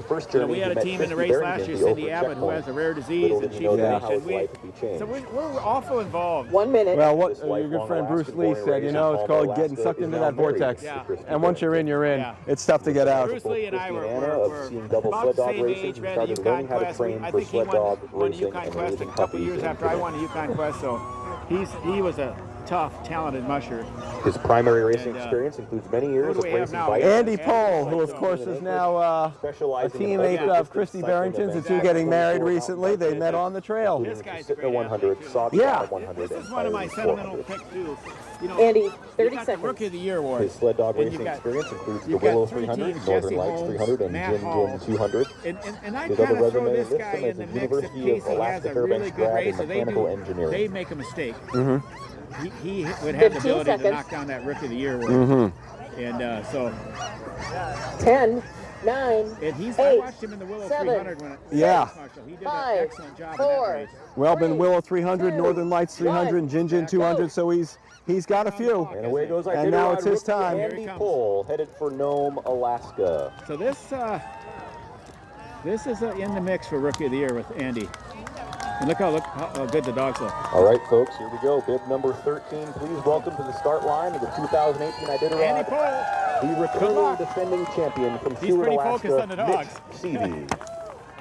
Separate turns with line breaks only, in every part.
the first journey,
we had a team in the race last year, Cindy Abbott, who has a rare disease, and she's
so
we're awful involved.
1 minute.
Well, what your good friend Bruce Lee said, you know, it's called getting sucked into that vortex.
Yeah.
And once you're in, you're in.
Yeah.
It's tough to get out.
Bruce Lee and I were about the same age, ran the Yukon Quest. I think he won the Yukon Quest a couple years after I won the Yukon Quest, so he was a tough, talented musher.
His primary racing experience includes many years of racing bikes.
Andy Pohl, who of course is now a teammate of Christy Barrington's. The two getting married recently. They met on the trail.
This guy's a great
100,
yeah.
100.
This is one of my sentimental picks too. You know,
Andy, 30
got
seconds.
The Rookie of the Year award.
His sled dog racing experience includes the Willow 300, Northern Lights 300, and Jim Jim 200.
And I
His
kind
other
of throw
resume
this
is
guy
listed
in
as
the
a
mix if
University of
Casey has
Alaska
a really
Fairbanks
good
grad
race,
in
so
mechanical engineering.
they make a mistake. He would have the
15
ability
seconds.
to knock down that Rookie of the Year award. And so
10, 9,
and I
8,
watched him in the Willow
7,
300 when
Yeah.
he did
5,
an excellent job
4,
in that race.
Well, been Willow 300,
2,
Northern Lights 300, and Jin Jin 200, so he's got a few.
And away goes
And now it's his
rookie
time.
Andy Pohl, headed for Nome, Alaska.
So this is in the mix for Rookie of the Year with Andy. And look how good the dogs look.
All right, folks, here we go. Bib number 13. Please welcome to the start line of the 2018
Andy
Iditarod,
Pohl.
the returning defending champion from
He's
Seward,
pretty
Alaska,
focused on the dogs.
Mitch Seavey.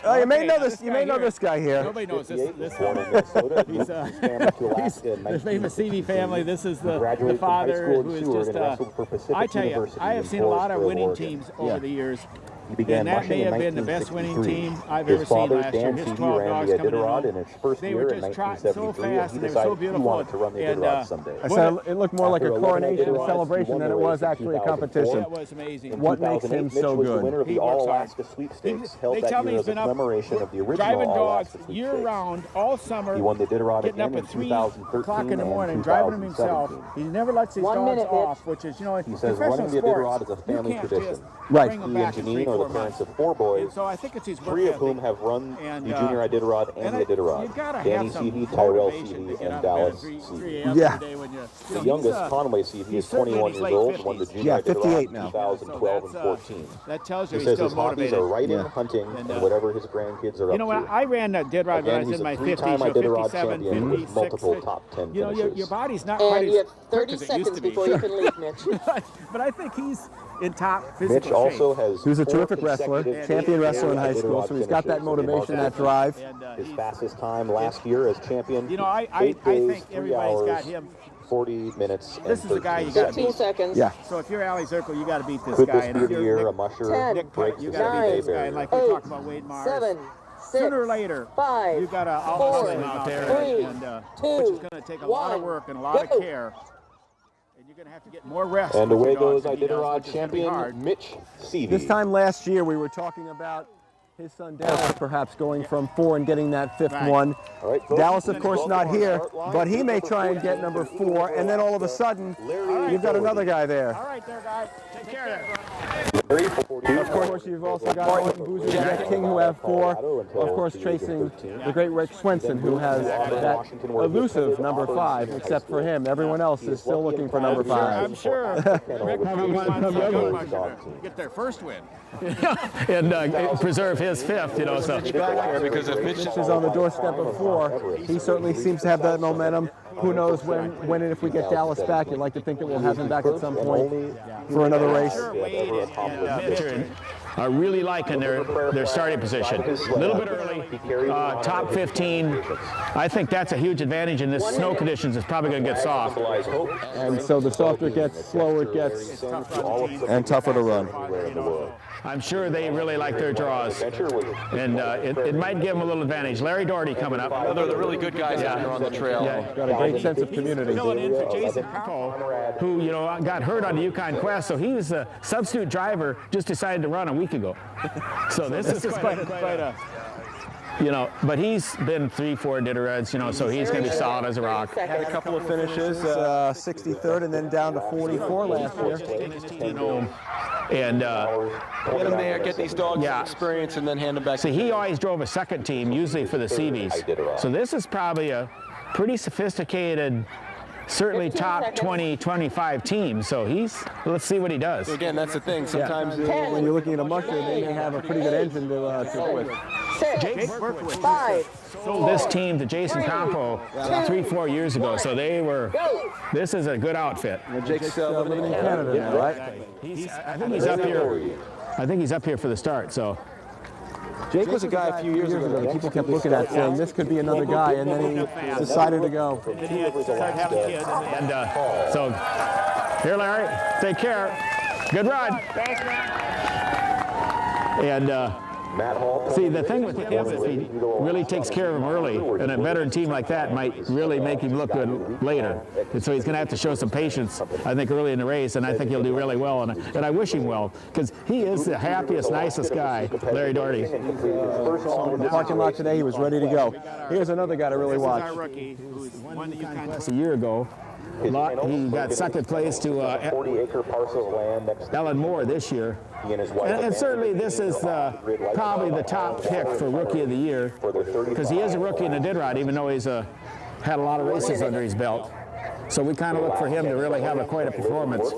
Oh, you may
Okay,
know
now
this. You may know
here.
this guy here.
Nobody knows this.
58, born in Minnesota,
He's
moved his family to Alaska in
the famous CV
1962.
family. This is the
Graduated from high
father
school
who
in
is
Seward
just.
and wrestled for Pacific
I tell you,
University
I have
in
seen a lot of
Forestburg,
winning
Oregon.
teams over the years.
He began
And that
mushing
may
in
have been the best winning
1963.
team I've
His
ever seen
father,
last year.
Dan
His
Seavey,
12
ran
dogs
the
coming
Iditarod
in.
in his first
They
year
were
in
just trotting so
1973,
fast
and
and
he
they were so
decided he
beautiful.
wanted to run the
And,
Iditarod someday.
I said it looked more like a
After 11
coronation
Iditarods,
celebration
he
than it
won the
was
race in
actually a
2004.
competition.
That was amazing.
In
What makes him
2008, Mitch
so
was the
good?
winner of
He
the
works
All-Alaska
hard.
Sweepstakes, held
They
that
tell me
year
he's
as a
been up
commemoration of the original
driving
All-Alaska
dogs
Sweepstakes.
year-round, all summer.
He won the Iditarod
Getting
again
up
in
at 3
2013
o'clock in the morning,
and
driving them himself.
2017.
He never lets his
1
dogs
minute,
off,
Mitch.
which is, you know,
He says
professional
running the
sports,
Iditarod is a family
you can't
tradition.
just
Right.
bring them
He and
back in
Janine
3,
are the
4
parents
months.
of 4 boys.
And so I think it's his work
3 of
ethic.
whom have run
And,
the Junior Iditarod
and
and the Iditarod.
You gotta
Danny
have some
Seavey, Tyrell
motivation to
Seavey,
get
and
out of bed
Dallas
at 3
Seavey.
a.m.
Yeah.
every day when you
The
know,
youngest,
he's,
Conway Seavey,
he's
is
certainly in
21
his
years
late
old and won the
50s.
Junior
Yeah,
Iditarod
58
in
now.
2012
So
and
that's,
14.
that tells you
He
he's
says
still
his hobbies
motivated.
are writing,
Yeah.
hunting,
And,
and whatever his grandkids are
You know,
up
when
to.
I ran that dead ride when I
Again,
was
he's
in
a
my 50s,
three-time
you know,
Iditarod
57,
champion with
56,
multiple top 10
you know,
finishes.
your body's not quite
And you
as
have
quick
30
as it used
seconds
to be.
before you can leave, Mitch.
But I think he's in top physical
Mitch also
shape.
has
He was a
4
terrific wrestler,
consecutive
champion
Junior
wrestler in high school,
Iditarod
so he's got that
finishes in
motivation, that
Alaska.
drive.
And,
His
he's-
fastest time last year as champion,
You know, I
8 days,
think
3
everybody's
hours,
got him.
40 minutes,
This
and
is the guy
13
you gotta
15
seconds.
seconds.
Yeah.
So if you're Ali Zirkle, you got to beat this
Quickest
guy. And
speed
if
of the
you're
year, a
Nick,
musher
Nick
breaks
you
the
got to beat
7-day
this guy.
barrier.
Like we
8,
talked about Wade Mars.
7, 6,
Sooner or later,
5,
you got to
4,
outslim him out there,
3,
and,
2,
which is going to take a lot of
1.
work and a lot of
Go.
care. And you're going to have to get more rest.
And
with
away
your dogs
goes
than he does,
Iditarod
which is gonna be hard.
champion Mitch Seavey.
This time last year, we were talking about his son Dallas perhaps going from 4 and getting that 5th
Right.
one.
All right, folks,
Dallas, of course,
welcome
not
to our
here,
start line.
but he may try and get number 4, and then all of a sudden, you've got another guy there.
All right there, guys. Take care of that.
Of course, you've also got Martin Boozer, Jack King, who have 4. Of course, chasing the great Rick Swenson, who has that elusive number 5, except for him. Everyone else is still looking for number 5.
I'm sure Rick probably wants the young musher to get their first win.
and preserve his 5th, you know. So
Because if Mitch
Mitch is on the doorstep of 4. He certainly seems to have that momentum. Who knows when and if we get Dallas back? You'd like to think that we'll have him back at some point for another race.
Sure, Wade and
Mitch are really liking their starting position. A little bit early, top 15. I think that's a huge advantage in this snow conditions. It's probably going to get soft.
And so the softer it gets, slower it gets, and tougher to run.
I'm sure they really like their draws, and it might give them a little advantage. Larry Doherty coming up.
they're the really good guys out there on the trail.
Yeah.
Got a great sense of community.
filling in for Jason Powell.
Who, you know, got hurt on the Yukon Quest, so he was a substitute driver, just decided to run a week ago. So this is quite a you know, but he's been 3-4 Iditarods, you know, so he's going to be solid as a rock.
Had a couple of finishes, 63rd and then down to 44 last year.
And
Get them there, get these dogs some experience, and then hand them back.
see, he always drove a second team, usually for the Seavies. So this is probably a pretty sophisticated certainly
15
top
seconds.
20, 25 teams. So let's see what he does.
So again, that's the thing. Sometimes
When you're looking at a musher, they may have a pretty good engine to go with.
6, 5,
Sold this team to Jason Campo 3-4 years ago. So this is a good outfit.
Jake's living in Canada now, right?
I think he's up here. I think he's up here for the start. So
Jake was a guy a few years ago that people kept looking at saying this could be another guy, and then he decided to go.
And then he had started having kids.
and so here, Larry, take care. Good run.
Thanks, man.
And
Matt Hall.
see, the thing with him is he really takes care of him early, and a veteran team like that might really make him look good later. And so he's going to have to show some patience, I think, early in the race, and I think he'll do really well. And I wish him well, because he is the happiest, nicest guy, Larry Doherty.
In the parking lot today, he was ready to go. Here's another guy to really
This is
watch.
our rookie who won the UConn
A year ago, he got second place to
40-acre parcel of land next to
Ellen Moore this year.
he and his wife.
And certainly this is probably the top pick for Rookie of the Year, because he is a rookie in the Iditarod, even though he's had a lot of races under his belt. So we kind of look for him to really have quite a performance.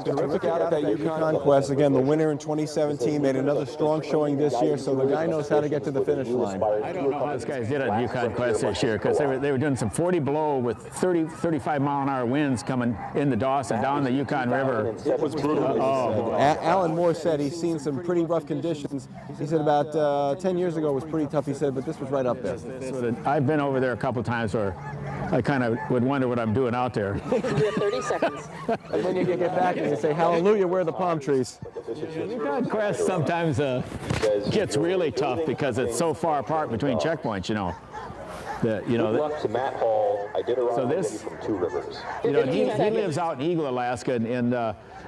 Terrific out at that UConn Quest. Again, the winner in 2017 made another strong showing this year, so the guy knows how to get to the finish line.
I don't know how this guys did at UConn Quest this year, because they were doing some 40 below with 30, 35 mile an hour winds coming into Dawson down the Yukon River.
it was brutal.
Alan Moore said he's seen some pretty rough conditions. He said about 10 years ago was pretty tough, he said, but this was right up there.
I've been over there a couple times where I kind of would wonder what I'm doing out there.
you have 30 seconds.
And then you can get back and you say, hallelujah, where are the palm trees?
UConn Quest sometimes gets really tough because it's so far apart between checkpoints, you know.
Good luck to Matt Hall. Iditarod
So this-
from Two Rivers.
You know, he lives out in Eagle, Alaska, and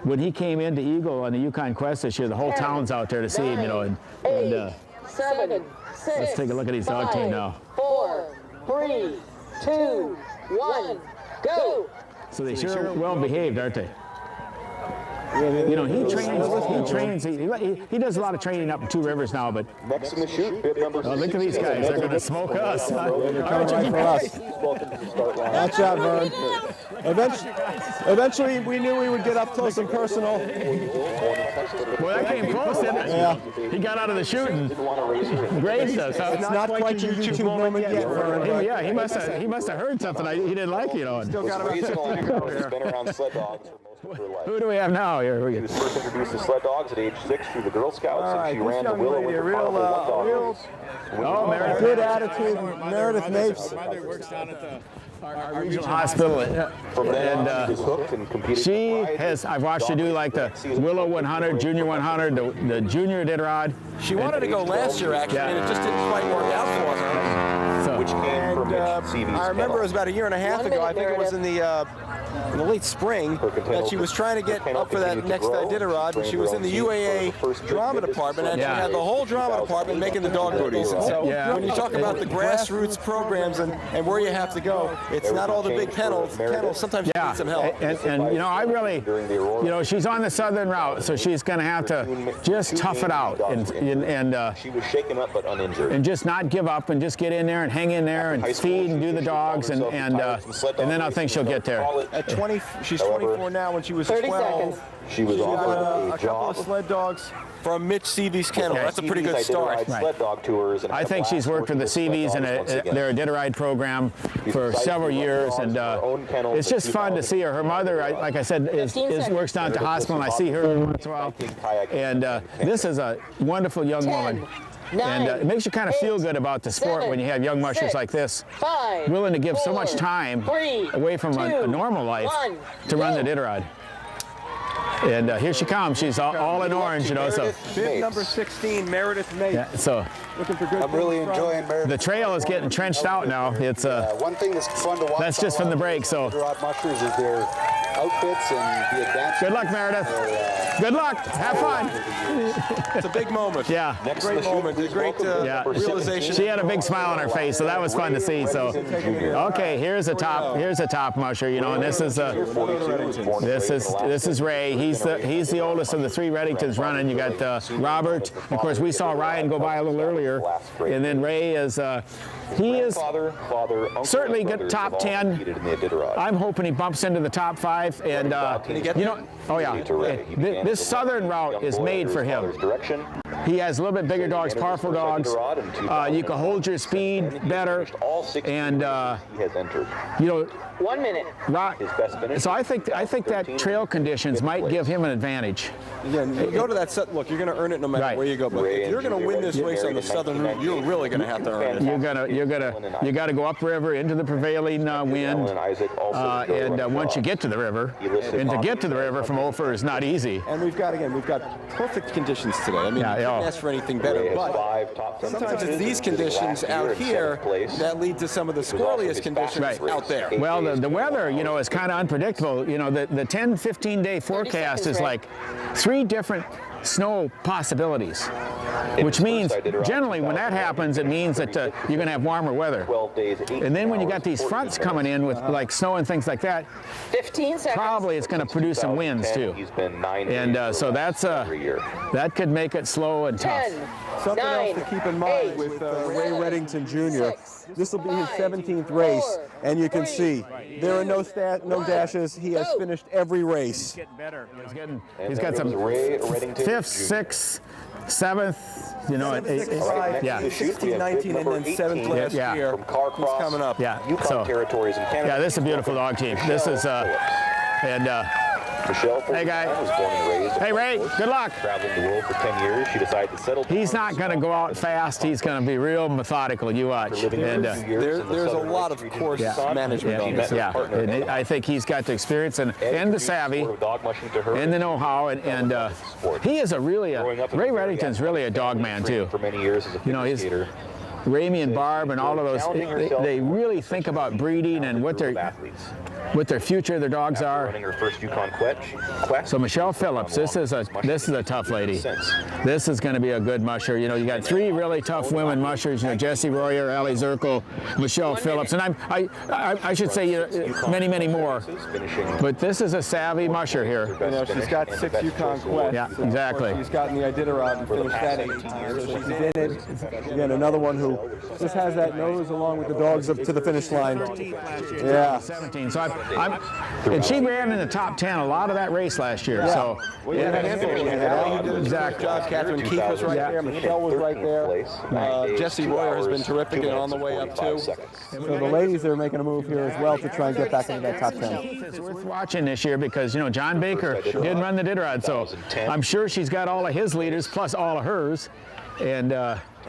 when he came into Eagle on the Yukon Quest this year, the whole town's out there to see him, you know. And
7, 6,
let's take a look at his dog team now.
4, 3, 2, 1, go.
So they sure well behaved, aren't they? You know, he trains, he does a lot of training up in Two Rivers now, but
Next in the chute, bib number
look at these guys, they're going to smoke us. Huh?
They're coming right for us.
Welcome to the start line.
Watch out, Vern. Eventually, we knew we would get up close and personal.
Boy, that came close, didn't it?
Yeah.
He got out of the chute and grazed us. Huh?
It's not quite your YouTube moment yet, Vern.
Yeah, he must have heard something he didn't like, you know.
Still got
Raised
about
in Alaska, has been around sled dogs for most of her life.
Who do we have now? Here we
She
go.
was first introduced to sled dogs at age 6 through the Girl Scouts,
All right,
and she
this
ran the
young
Willow
lady, a
Winter Carnival one
real,
dog race.
Oh, Meredith.
good attitude, Meredith Mapes.
My mother works down at our
Regional Hospital.
From then
And
on, she was hooked and competed.
she
in a variety
has,
of
I've watched her do like the Willow 100, Junior 100, the Junior Iditarod.
She wanted to go last year, actually, and it just didn't quite work out for her.
So,
which came from
I remember it was about a year and a half ago. I think it was in the late spring that she was trying to get up for that next Iditarod, and she was in the UAA drama department, and she
Yeah.
had the whole drama department making the dog booties. And so when you talk about the grassroots programs and where you have to go, it's not all the big kennels. Sometimes you
yeah,
need some help.
and you know, I really, you know, she's on the southern route, so she's going to have to just tough it out and
she was shaken up but uninjured.
just not give up and just get in there and hang in there and feed and do the dogs and then I think she'll get there.
At 20, she's 24 now. When she was
30
12,
seconds.
She was
she had
offered
a
a
couple of
job.
sled dogs.
From Mitch Seavey's kennel.
Okay.
That's a pretty good start.
Sled dog tours, and
I think she's worked with the CVs and their Iditarod program for several years, and it's just fun to see her. Her mother, like I said, works down at the hospital, and I see her once in a while. And this is a wonderful young woman. And it makes you kind of feel good about the sport when you have young mushers like this,
5,
willing to give so much
4,
time
3,
away from a
2,
normal life
1,
to run the
go.
Iditarod. And here she comes. She's all in orange, you know. So,
Bib number 16, Meredith Mapes.
yeah, so
Looking for good
I'm really
things from-
enjoying Meredith.
the trail is getting trenched out now. It's
One thing that's fun to watch.
That's just from the break, so-
Iditarod mushers is their
outfits and be advanced.
Good luck, Meredith. Good luck. Have fun.
It's a big moment.
Yeah.
Great moment. A great realization.
She had a big smile on her face, so that was fun to see. So, okay, here's a top musher, you know, and this is Ray. He's the oldest of the 3 Reddingtons running. You got Robert. Of course, we saw Ryan go by a little earlier, and then Ray is. He is certainly good top 10. I'm hoping he bumps into the top 5, and you know, oh yeah, this southern route is made for him. He has a little bit bigger dogs, powerful dogs. You can hold your speed better, and you know.
1 minute.
So I think that trail conditions might give him an advantage.
Yeah, you go to that set. Look, you're going to earn it no matter where you go. But if you're going to win this race on the southern route, you're really going to have to earn it. You got to go upriver into the prevailing wind, and once you get to the river, and to get to the river from Ophir is not easy. And we've got perfect conditions today. I mean, you couldn't ask for anything better. But sometimes it's these conditions out here that lead to some of the squirreliest conditions out there.
Well, the weather, you know, is kind of unpredictable. You know, the 10-15 day forecast is like 3 different snow possibilities, which means generally when that happens, it means that you're going to have warmer weather. And then when you got these fronts coming in with like snow and things like that,
15 seconds.
Probably it's going to produce some winds too. And so that could make it slow and tough.
10,
Something
9,
else to keep in mind
8,
with Ray Reddington Jr.
6,
This will be his
5,
17th race,
4,
and you can
3,
see there are no dashes. He has finished every race.
Getting better. He's got some 5th, 6th, 7th. You know,
16, 19, and then 7th last year.
From Carcross,
He's coming up.
Yeah.
Yukon territories in Canada.
Yeah, this is a beautiful dog team. This is
Michelle,
hey, guy.
was born and raised.
Hey, Ray, good luck.
Traveling the world for 10 years, she decided to settle.
He's not going to go out fast. He's going to be real methodical. You watch. And
there's a lot of course management on this.
Yeah, and I think he's got the experience and the savvy and the know-how, and he is Ray Reddington's really a dog man too.
For many years as a
you know, he's Ramey and Barb and all of those. They really think about breeding and what their future of their dogs are.
Running her first Yukon quest.
So Michelle Phillips, this is a tough lady. This is going to be a good musher. You know, you got 3 really tough women mushers. You know, Jessie Royer, Allie Zirkle, Michelle Phillips, and I should say many more. But this is a savvy musher here.
You know, she's got 6 Yukon quests.
Yeah, exactly.
She's gotten the Iditarod and finished that 8 times. So she's in it. Again, another one who just has that nose along with the dogs up to the finish line. Yeah.
17. So and she ran in the top 10 a lot of that race last year.
Yeah.
So
Exactly. Catherine Keefe was right there. Michelle was right there. Jessie Royer has been terrific and on the way up too.
So the ladies are making a move here as well to try and get back into that top 10.
It's worth watching this year because, you know, John Baker didn't run the Iditarod, so I'm sure she's got all of his leaders plus all of hers.
And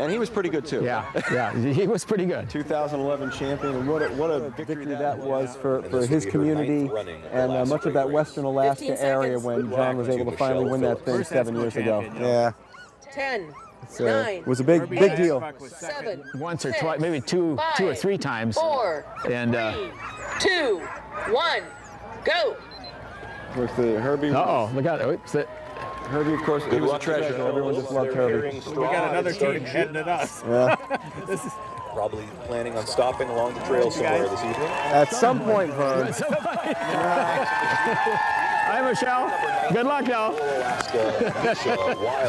he was pretty good too.
Yeah, he was pretty good.
2011 champion, and what a victory that was for his community and much of that Western Alaska area when John was able to finally win that thing 7 years ago. Yeah.
10,
It was a big deal.
7,
Once or twice, maybe two or 3 times.
4,
and
3, 2, 1, go.
Of course, the Herbie.
Look out! Oops,
Herbie, of course, he was a treasure. Everyone just loved Herbie.
We got another team heading at us.
Yeah.
This is
Probably planning on stopping along the trail somewhere this evening.
At some point, Vern.
Hi, Michelle. Good luck, y'all.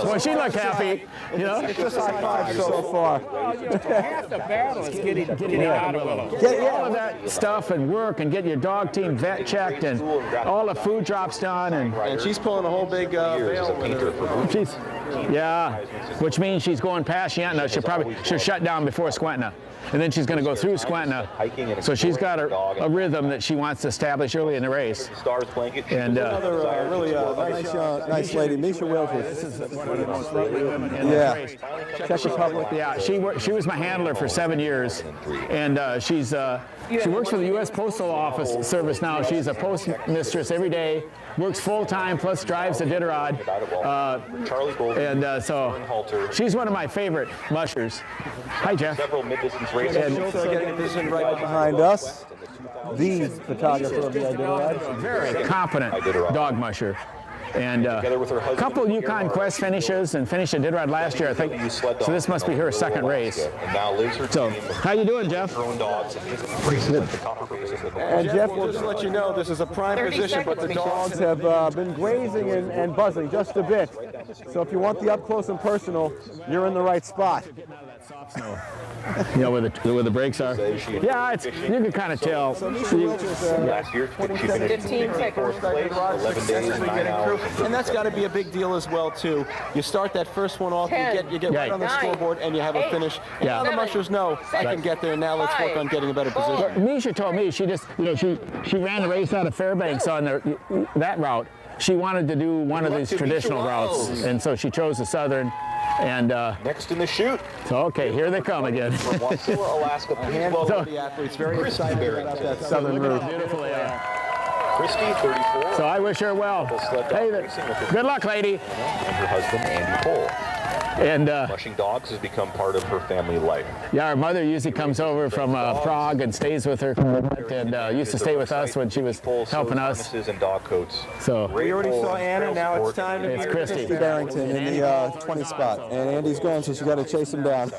Well, she looked happy. You know,
It's just high five so far.
half the battle is getting out of Willow.
all of that stuff and work and get your dog team vet checked and all the food drops done
And she's pulling a whole big veil with her.
which means she's going past Yentna. She'll shut down before Squentna. And then she's going to go through Squentna. So she's got a rhythm that she wants to establish early in the race. And
Another really nice lady, Misha Wilkes.
this is one of the most lovely women in the race.
Czech Republic.
Yeah, she was my handler for 7 years, and she works for the U.S. Postal Office Service now. She's a post mistress every day, works full-time plus drives the Iditarod. So she's one of my favorite mushers. Hi, Jeff.
Several mid-distance races.
And also getting a position right behind us, the photographer of the Iditarod.
Very competent dog musher. And a couple Yukon Quest finishes and finished at Iditarod last year, I think. So this must be her second race. So, how you doing, Jeff?
And Jeff, we'll just let you know this is a prime position, but the dogs have been grazing and buzzing just a bit. So if you want the up close and personal, you're in the right spot.
You know where the brakes are? Yeah, you can kind of tell.
Last year, she finished
15 seconds.
11 days and 9 hours.
And that's got to be a big deal as well, too. You start that first one off, you get right on the scoreboard, and you have a finish. And now the mushers know, I can get there, now let's work on getting a better position.
Misha told me she just, she ran the race out of Fairbanks on that route. She wanted to do one of these traditional routes, and so she chose the southern. And
next in the chute.
So okay, here they come again.
From Wasilla, Alaska.
So the athletes very excited about that southern route.
Beautiful they are.
Christy, 34.
So I wish her well. Hey, good luck, lady.
And her husband, Andy Cole.
And
mushing dogs has become part of her family life.
yeah, our mother usually comes over from Prague and stays with her, and used to stay with us when she was helping us.
And dog coats.
So
We already saw Anna, now it's time to
it's Christy.
Barrington in the 20 spot. And Andy's going, so she's got to chase him down.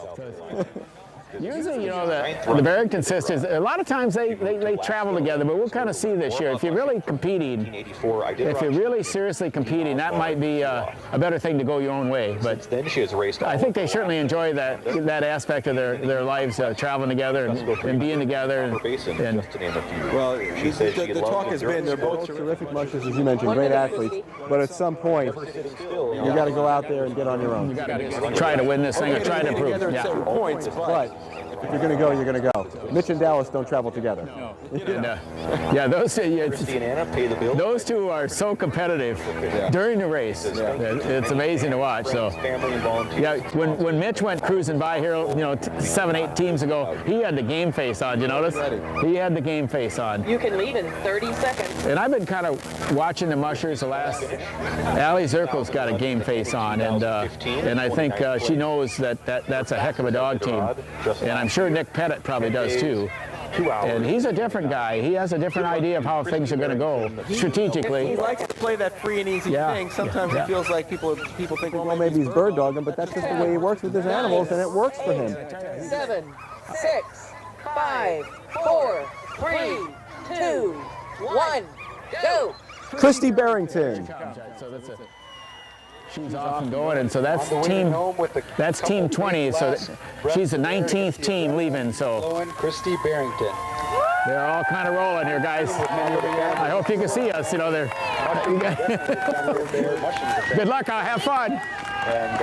Usually, the Barrington sisters, a lot of times they travel together, but we'll kind of see this year. If you're really competing, if you're really seriously competing, that might be a better thing to go your own way. But
then she has raced.
I think they certainly enjoy that aspect of their lives, traveling together and being together. And
Well, the talk has been they're both terrific mushers, as you mentioned, great athletes. But at some point, you got to go out there and get on your own.
try to win this thing or try to improve. Yeah.
Points, but if you're going to go, you're going to go. Mitch and Dallas don't travel together.
And, yeah, those two are so competitive during the race. It's amazing to watch. So, yeah, when Mitch went cruising by here, 7, 8 teams ago, he had the game face on. You notice? He had the game face on.
You can leave in 30 seconds.
And I've been kind of watching the mushers the last. Allie Zirkel's got a game face on, and I think she knows that's a heck of a dog team. And I'm sure Nick Pettit probably does too. And he's a different guy. He has a different idea of how things are going to go strategically.
He likes to play that free and easy thing. Sometimes it feels like people think,
Well, maybe he's bird dogging, but that's just the way he works with his animals, and it works for him.
7, 6, 5, 4, 3, 2, 1, go.
Christy Barrington.
So she's off and going, and so that's team 20. So she's the 19th team leaving. So
Christy Barrington.
they're all kind of rolling here, guys. I hope you can see us. They're. Good luck. I'll have fun.
And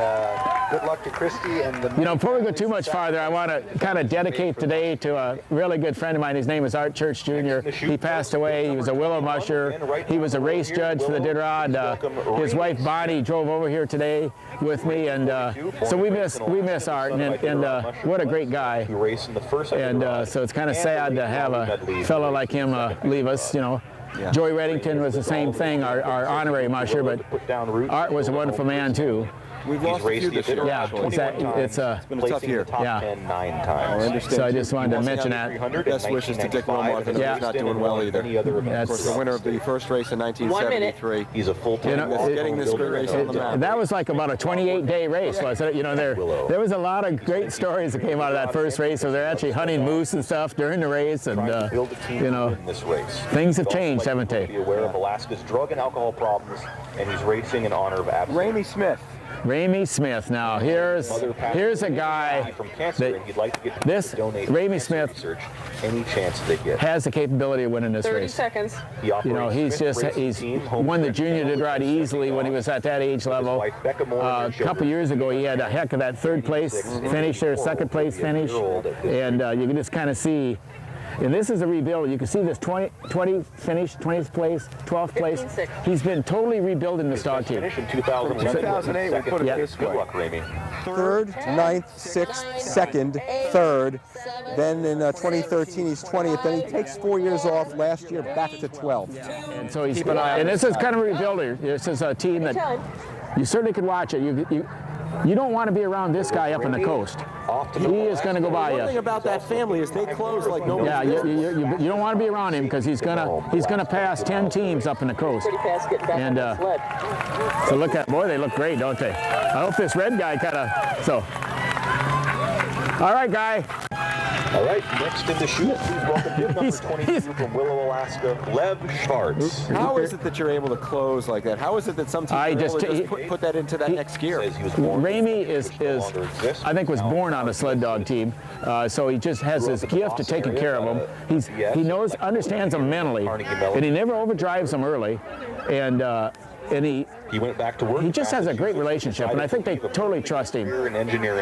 good luck to Christy and the.
Before we go too much farther, I want to kind of dedicate today to a really good friend of mine. His name is Art Church Jr. He passed away. He was a Willow musher. He was a race judge for the Iditarod. His wife Bonnie drove over here today with me, and so we miss Art, and what a great guy. And so it's kind of sad to have a fellow like him leave us. Joey Reddington was the same thing, our honorary musher, but Art was a wonderful man too.
We've lost a few this year.
Yeah, it's
been a tough year.
Yeah.
9 times.
So I just wanted to mention that.
Best wishes to Dick Wilmot, and he's not doing well either. Of course, the winner of the first race in 1973.
He's a full-time.
Getting this great race on the map.
That was like about a 28-day race, wasn't it? There was a lot of great stories that came out of that first race. So they're actually hunting moose and stuff during the race, and things have changed, haven't they?
Be aware of Alaska's drug and alcohol problems, and he's racing in honor of abstinence.
Ramey Smith.
Ramey Smith. Now here's a guy that Ramey Smith
any chance they get
has the capability of winning this
30
race.
seconds.
He's won the junior Iditarod easily when he was at that age level. A couple years ago, he had a heck of that third place finish there, second place finish, and you can just kind of see. And this is a rebuild. You can see this 20 finish, 20th place, 12th place. He's been totally rebuilding this dog team.
Finish in 2008.
We put it this way.
Good luck, Ramey.
third, ninth, sixth, second, third. Then in 2013, he's 20th. Then he takes 4 years off. Last year, back to 12th.
And so he's, and this is kind of a rebuilder. This is a team that you certainly could watch it. You don't want to be around this guy up in the coast. He is going to go by you.
One thing about that family is they close like nobody.
Yeah, you don't want to be around him because he's gonna pass 10 teams up in the coast. And so look at, boy, they look great, don't they? I hope this red guy kind of, so. All right, guy.
All right, next in the chute, please welcome him, number 22 from Willow, Alaska, Lev Schwartz.
How is it that you're able to close like that? How is it that some teams are able to just put that into that next gear?
Ramey is I think was born on a sled dog team, so he just has his gift of taking care of them. He understands them mentally, and he never overdrives them early, and he went back to work. He just has a great relationship, and I think they totally trust him.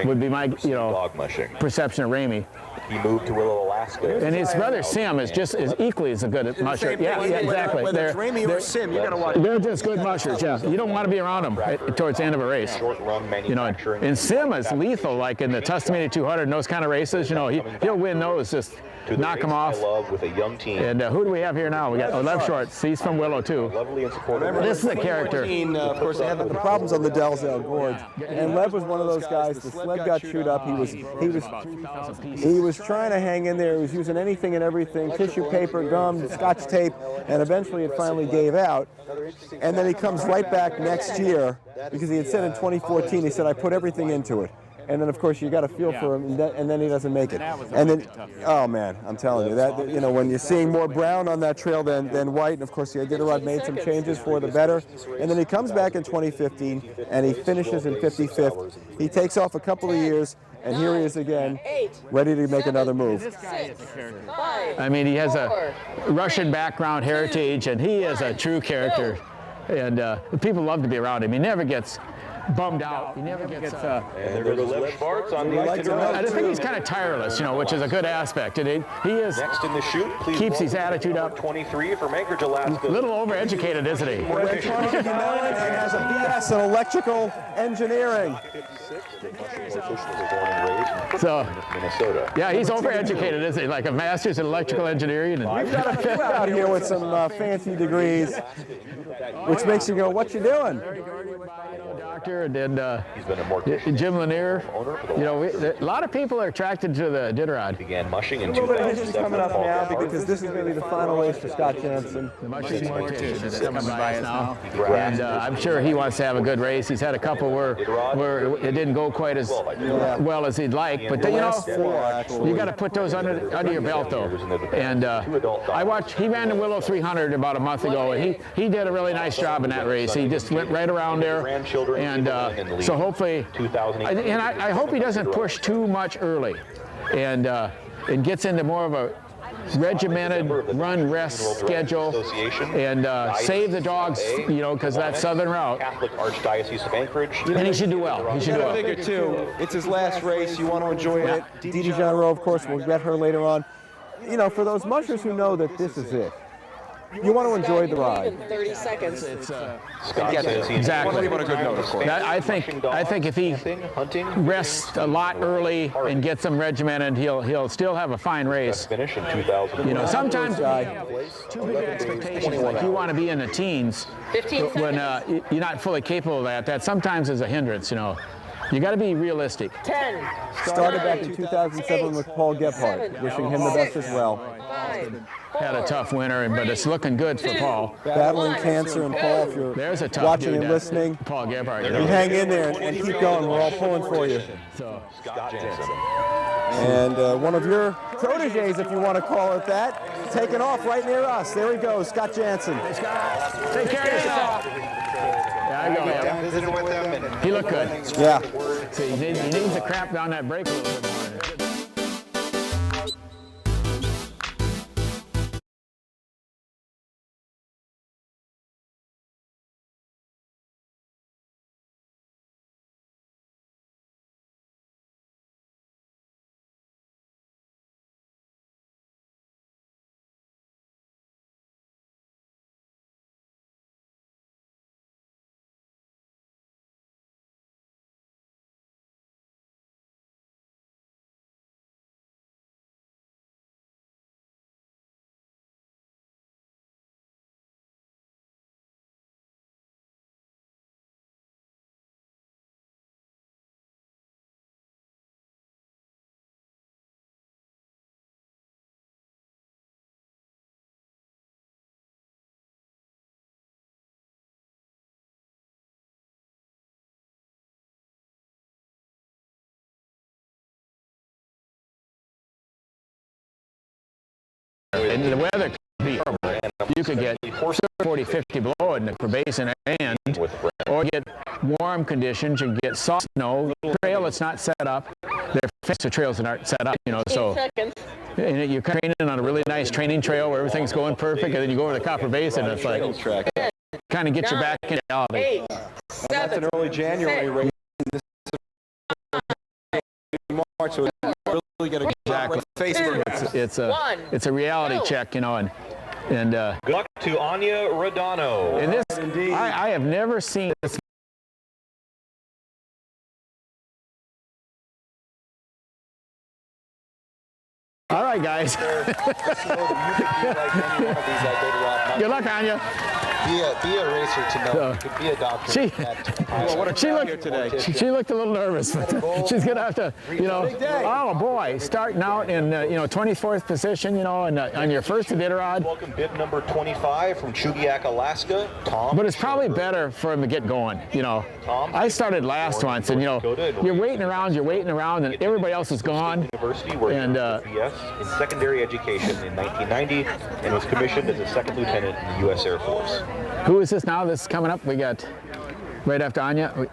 Would be my perception of Ramey.
He moved to Willow, Alaska.
And his brother Sim is just equally as good at musher. Yeah, exactly.
Whether it's Ramey or Sim, you got to watch.
They're just good mushers. Yeah, you don't want to be around them towards the end of a race. You know, and Sim is lethal, like in the Tuscany 200 and those kind of races. You know, he'll win those. Just knock him off.
With a young team.
And who do we have here now? We got Lev Schwartz. He's from Willow too.
Lovely and supportive.
This is a character.
Of course, they had the problems on the Dalzell Gorge, and Lev was one of those guys. The sled got chewed up. He was trying to hang in there. He was using anything and everything: tissue paper, gum, Scotch tape, and eventually it finally gave out. And then he comes right back next year because he had said in 2014, he said, "I put everything into it." And then, of course, you got to feel for him, and then he doesn't make it. And then, oh man, I'm telling you that, you know, when you're seeing more brown on that trail than white, and of course the Iditarod made some changes for the better. And then he comes back in 2015, and he finishes in 55th. He takes off a couple of years, and here he is again, ready to make another move.
I mean, he has a Russian background heritage, and he is a true character. And people love to be around him. He never gets bummed out. He never gets.
And there goes Lev Schwartz on the Iditarod.
I just think he's kind of tireless, you know, which is a good aspect. And he is.
Next in the chute, please
keeps his attitude up.
23 from Anchorage, Alaska.
A little overeducated, isn't he?
And has a BS in electrical engineering.
So, yeah, he's overeducated, isn't he? Like a master's in electrical engineering. And
we've got a few out here with some fancy degrees, which makes you go, "What you doing?"
Doctor, and Jim Lanier. You know, a lot of people are attracted to the Iditarod.
Began mushing in
a little bit of history coming up now because this is going to be the final race for Scott Jansen.
The mushing competition is coming by us now, and I'm sure he wants to have a good race. He's had a couple where it didn't go quite as well as he'd like, but you know, you got to put those under your belt though. And I watched. He ran the Willow 300 about a month ago, and he did a really nice job in that race. He just went right around there. And so hopefully, and I hope he doesn't push too much early, and gets into more of a regimented run-rest schedule, and save the dogs, you know, because that southern route.
Catholic Archdiocese of Anchorage.
And he should do well. He should do well.
I figure too, it's his last race. You want to enjoy it.
Dee Dee John Rowe, of course, we'll get her later on. You know, for those mushers who know that this is it. You want to enjoy the ride.
30 seconds.
It's
exactly. On a good note, of course.
I think if he rests a lot early and gets them regimented, he'll still have a fine race.
Finish in 2000.
You know, sometimes you have too big expectations. Like you want to be in the teens when you're not fully capable of that. That sometimes is a hindrance. You know, you got to be realistic.
10.
Started back in 2007 with Paul Gebhardt. Wishing him the best as well.
5.
Had a tough winter, but it's looking good for Paul.
Battling cancer, and Paul, if you're watching and listening,
Paul Gebhardt.
You hang in there and keep going. We're all pulling for you.
So,
Scott Jansen.
And one of your proteges, if you want to call it that, taking off right near us. There he goes, Scott Jansen.
Take care of yourself. Yeah, I go.
I visited with him. And
he looked good.
Yeah.
See, he needs to cramp down that brake a little bit more. and the weather could be horrible. You could get 40, 50 below in the basin and, or get warm conditions. You can get soft snow. Trail that's not set up. They're faster trails that aren't set up, you know. So and you're training on a really nice training trail where everything's going perfect, and then you go over the Copper Basin, and it's like kind of get you back in reality.
That's an early January race. This is March, so it's really going to
exactly.
Facebook.
It's a reality check, you know, and
good luck to Anya Rodano.
And this, I have never seen this. All right, guys. Good luck, Anya.
Be a racer to know. You could be a doctor.
She looked a little nervous, but she's gonna have to, you know. Oh boy, starting out in 24th position, you know, and on your first Iditarod.
Welcome bib number 25 from Chugiak, Alaska, Tom.
But it's probably better for him to get going, you know. I started last once, and you know, you're waiting around, and everybody else is gone.
University, where he was in secondary education in 1990, and was commissioned as a second lieutenant in the U.S. Air Force.
Who is this now? This is coming up. We got right after Anya.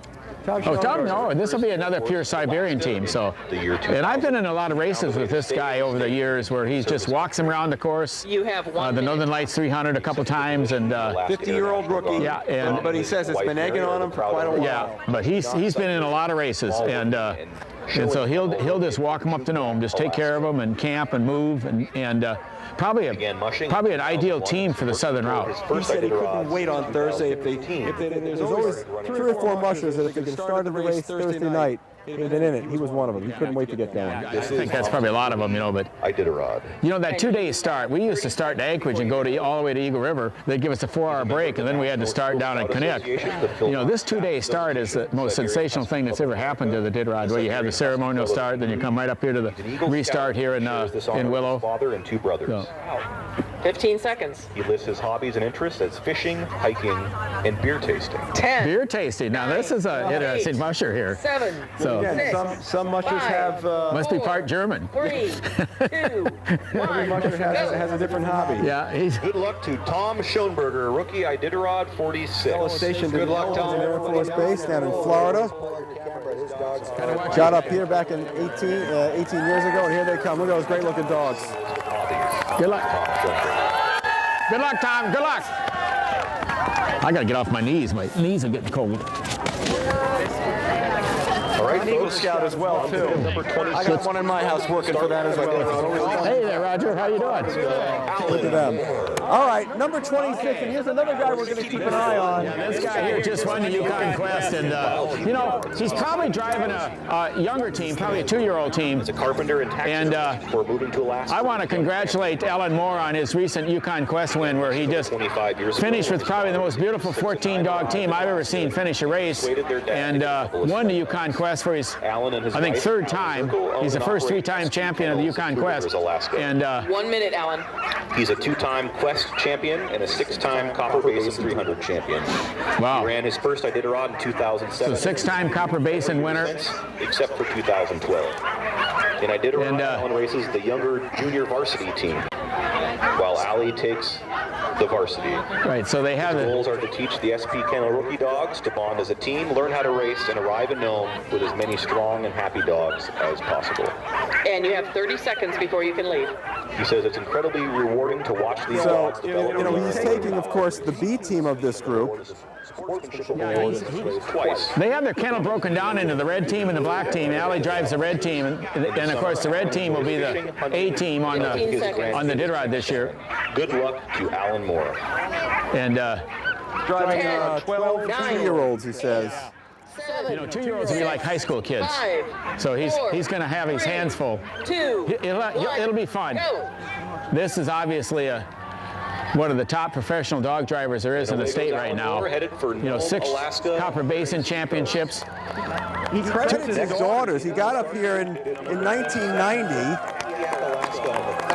Tom, no, this will be another pure Siberian team. So, and I've been in a lot of races with this guy over the years where he just walks him around the course.
You have
the Northern Lights 300 a couple times, and
50-year-old rookie.
Yeah,
but he says it's been egging on him for quite a while.
Yeah, but he's been in a lot of races, and so he'll just walk them up to Nome, just take care of them and camp and move, and probably an ideal team for the Southern Route.
He said he couldn't wait on Thursday if they
There's always 3 or 4 mushers that if they started the race Thursday night, he'd been in it. He was one of them. He couldn't wait to get going.
I think that's probably a lot of them, you know. But
Iditarod.
You know, that 2-day start, we used to start in Anchorage and go all the way to Eagle River. They'd give us a 4-hour break, and then we had to start down in Canuck. You know, this 2-day start is the most sensational thing that's ever happened to the Iditarod, where you have the ceremonial start, then you come right up here to the restart here in Willow.
Father and 2 brothers.
15 seconds.
He lists his hobbies and interests as fishing, hiking, and beer tasting.
10.
Beer tasting. Now this is a interesting musher here.
7.
So
again, some mushers have
must be part German.
3, 2, 1.
Every musher has a different hobby.
Yeah.
Good luck to Tom Schoenberger, rookie Iditarod 46.
Stationed good luck, Tom.
Air Force Base down in Florida. Got up here back in 18 years ago, and here they come. Look at those great-looking dogs.
Good luck. Good luck, Tom. Good luck. I got to get off my knees. My knees are getting cold.
All right,
an Eagle Scout as well, too. I got one in my house working for that as well.
Hey there, Roger. How you doing?
Look at them. All right, number 26, and here's another guy we're going to keep an eye on.
Yeah, this guy here just won the Yukon Quest, and you know, he's probably driving a younger team, probably a 2-year-old team.
As a carpenter in Texas before moving to Alaska.
I want to congratulate Ellen Moore on his recent Yukon Quest win, where he just finished with probably the most beautiful 14-dog team I've ever seen finish a race, and won the Yukon Quest for his, I think, 3rd time. He's the first 3-time champion of the Yukon Quest. And
1 minute, Alan.
He's a 2-time Quest champion and a 6-time Copper Basin 300 champion.
Wow.
He ran his first Iditarod in 2007.
So 6-time Copper Basin winner.
Except for 2012. In Iditarod, Alan races the younger junior varsity team, while Allie takes the varsity.
Right, so they have
the goals are to teach the SP Kennel rookie dogs to bond as a team, learn how to race, and arrive in Nome with as many strong and happy dogs as possible.
And you have 30 seconds before you can leave.
He says it's incredibly rewarding to watch these dogs develop.
You know, he's taking, of course, the B team of this group.
They have their kennel broken down into the red team and the black team. Allie drives the red team, and of course the red team will be the A team on the Iditarod this year.
Good luck to Alan Moore.
And
driving 12 2-year-olds, he says.
You know, 2-year-olds will be like high school kids. So he's going to have his hands full. It'll be fun. This is obviously one of the top professional dog drivers there is in the state right now. You know, 6 Copper Basin championships.
He credits his daughters. He got up here in 1990,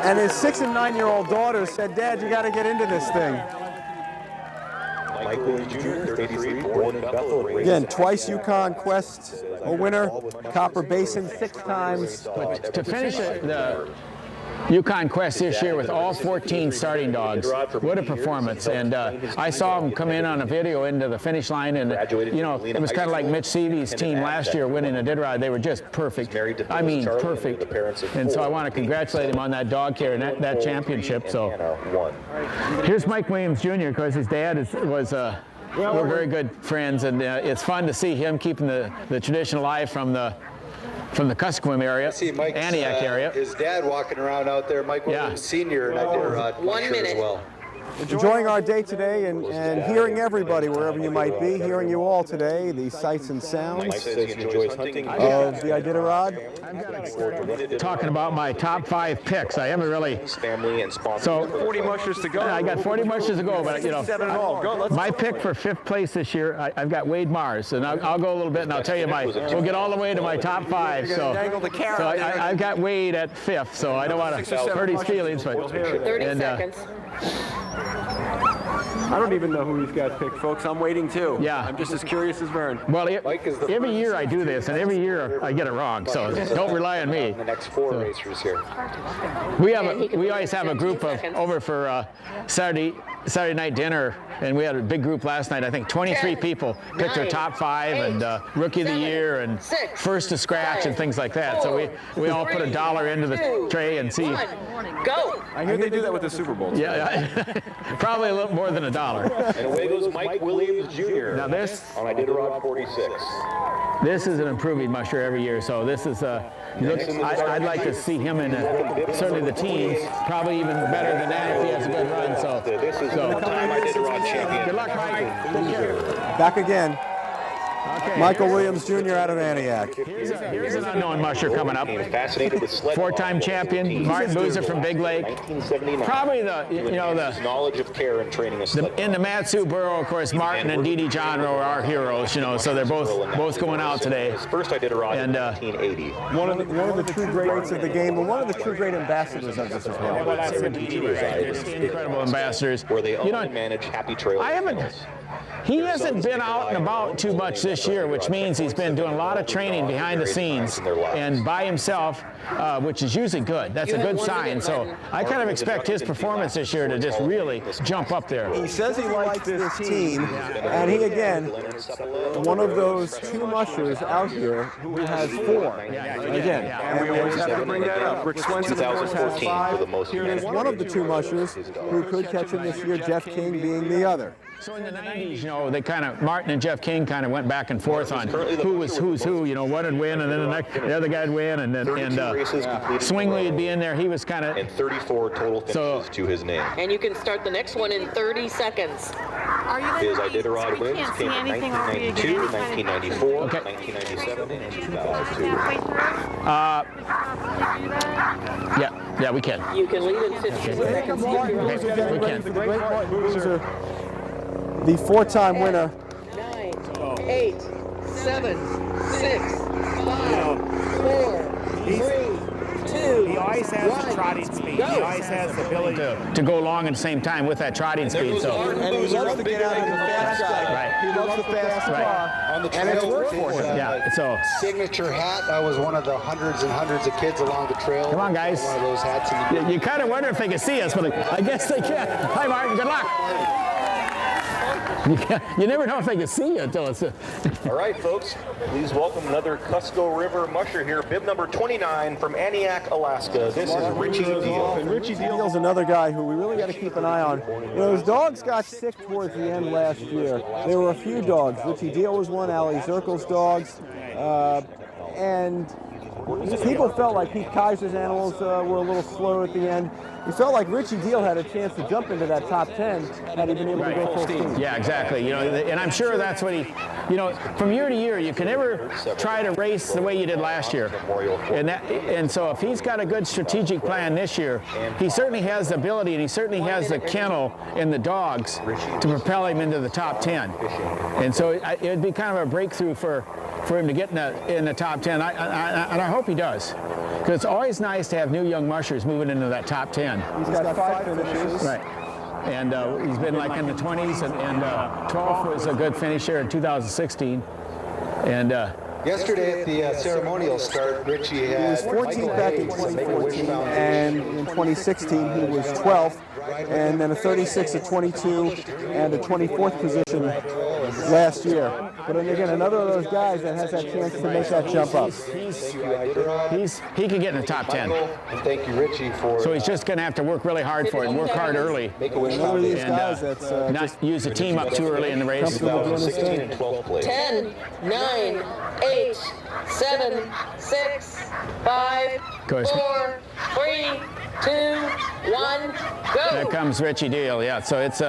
and his 6- and 9-year-old daughters said, "Dad, you got to get into this thing."
Michael Jr., 33, born in Bethel.
Again, twice Yukon Quest a winner, Copper Basin 6 times.
But to finish Yukon Quest this year with all 14 starting dogs. What a performance. And I saw him come in on a video into the finish line, and you know, it was kind of like Mitch Seavey's team last year winning Iditarod. They were just perfect. I mean, perfect. And so I want to congratulate him on that dog care and that championship. So here's Mike Williams Jr., because his dad was we're very good friends, and it's fun to see him keeping the tradition alive from the Kuskokwim area, Antioch area.
His dad walking around out there, Mike Williams Sr. and Iditarod.
1 minute.
As well.
Enjoying our day today and hearing everybody, wherever you might be, hearing you all today, the sights and sounds
Mike says he enjoys hunting
of the Iditarod.
Talking about my top 5 picks, I haven't really.
Family and sponsors.
So
40 mushers to go.
I got 40 mushers to go, but you know,
7 all. Go,
my pick for 5th place this year, I've got Wade Mars, and I'll go a little bit, and I'll tell you we'll get all the way to my top 5. So I've got Wade at 5th, so I don't want to hurt his feelings, but
30 seconds.
I don't even know who he's got picked, folks. I'm waiting too.
Yeah.
I'm just as curious as Vern.
Well, every year I do this, and every year I get it wrong, so don't rely on me.
The next 4 racers here.
We always have a group of over for Saturday night dinner, and we had a big group last night. I think 23 people picked their top 5 and rookie of the year and first to scratch and things like that. So we all put $1 into the tray and see.
Go.
I hear they do that with the Super Bowl.
Yeah, probably a little more than $1.
And away goes Mike Williams Jr.
Now this
on Iditarod 46.
This is an improving musher every year, so this is I'd like to see him in certainly the teens, probably even better than that if he has a good run. So
This is the time Iditarod champion.
good luck, Mike. Take care.
Back again.
Okay.
Michael Williams Jr. out of Antioch.
Here's an unknown musher coming up.
Fascinated with sled
4-time champion, Martin Boozer from Big Lake.
1979.
Probably the
His knowledge of care and training a sled.
in the Matsu Borough, of course, Martin and Dee Dee John are our heroes, so they're both going out today.
His first Iditarod in
And,
1980.
One of the true greats of the game, and one of the true great ambassadors of this as well.
Incredible ambassadors.
Where they
You know,
only manage happy trails.
He hasn't been out and about too much this year, which means he's been doing a lot of training behind the scenes and by himself, which is usually good. That's a good sign. So I kind of expect his performance this year to just really jump up there.
He says he likes this team, and he again, one of those 2 mushers out here who has 4. Again,
And we always have to bring that up. Rick Swenson, of course, has
2014 for the
5.
most.
here's one of the 2 mushers who could catch him this year, Jeff King being the other.
So in the 90s, they Martin and Jeff King kind of went back and forth on who's who, one would win, and then the other guy'd win, and Swingley would be in there. He was kind of.
And 34 total finishes to his name.
And you can start the next one in 30 seconds.
His Iditarod wins came in 1992, 1994, 1997, and 2002.
Yeah, we can.
You can lead in 15 seconds.
Okay, we can.
The great Martin Boozer, the 4-time winner.
9, 8, 7, 6, 5, 4, 3, 2.
He always has the trotting speed. He always has the ability
To go along at the same time with that trotting speed. So
And he loves to get out in the fast guy.
Right.
He loves the fast car.
On the
And it's
trail,
worked for him.
yeah, so
signature hat. I was one of the hundreds and hundreds of kids along the trail.
Come on, guys.
One of those hats. In
you kind of wonder if they can see us, but I guess they can. Hi, Martin. Good luck. You never know if they can see you until it's.
All right, folks, please welcome another Cusco River musher here, bib number 29 from Antioch, Alaska. This is Richie Deal.
And Richie Deal's another guy who we really got to keep an eye on. His dogs got sick towards the end last year. There were a few dogs. Richie Deal was one, Ali Zirkel's dogs, and people felt like Pete Kaiser's animals were a little slow at the end. He felt like Richie Deal had a chance to jump into that top 10 had he been able to go full steam.
Yeah, exactly. And I'm sure that's what he. From year to year, you can never try to race the way you did last year. And so if he's got a good strategic plan this year, he certainly has the ability and he certainly has the kennel and the dogs to propel him into the top 10. And so it would be kind of a breakthrough for him to get in the top 10. And I hope he does. Because it's always nice to have new young mushers moving into that top 10.
He's got 5 finishes.
Right. And he's been like in the 20s, and 12th was a good finish here in 2016. And
Yesterday at the ceremonial start, Richie had...
He was 14th back in 2014, and in 2016 he was 12th, and then a 36, a 22, and a 24th position last year. But then again, another of those guys that has that chance to make that jump up.
He could get in the top 10.
And thank you, Richie, for...
So he's just going to have to work really hard for it, and work hard early.
One of these guys that's
not use the team up too early in the race.
2016 and 12th place.
10, 9, 8, 7, 6, 5, 4, 3, 2, 1, go.
There comes Richie Deal. Yeah, so it's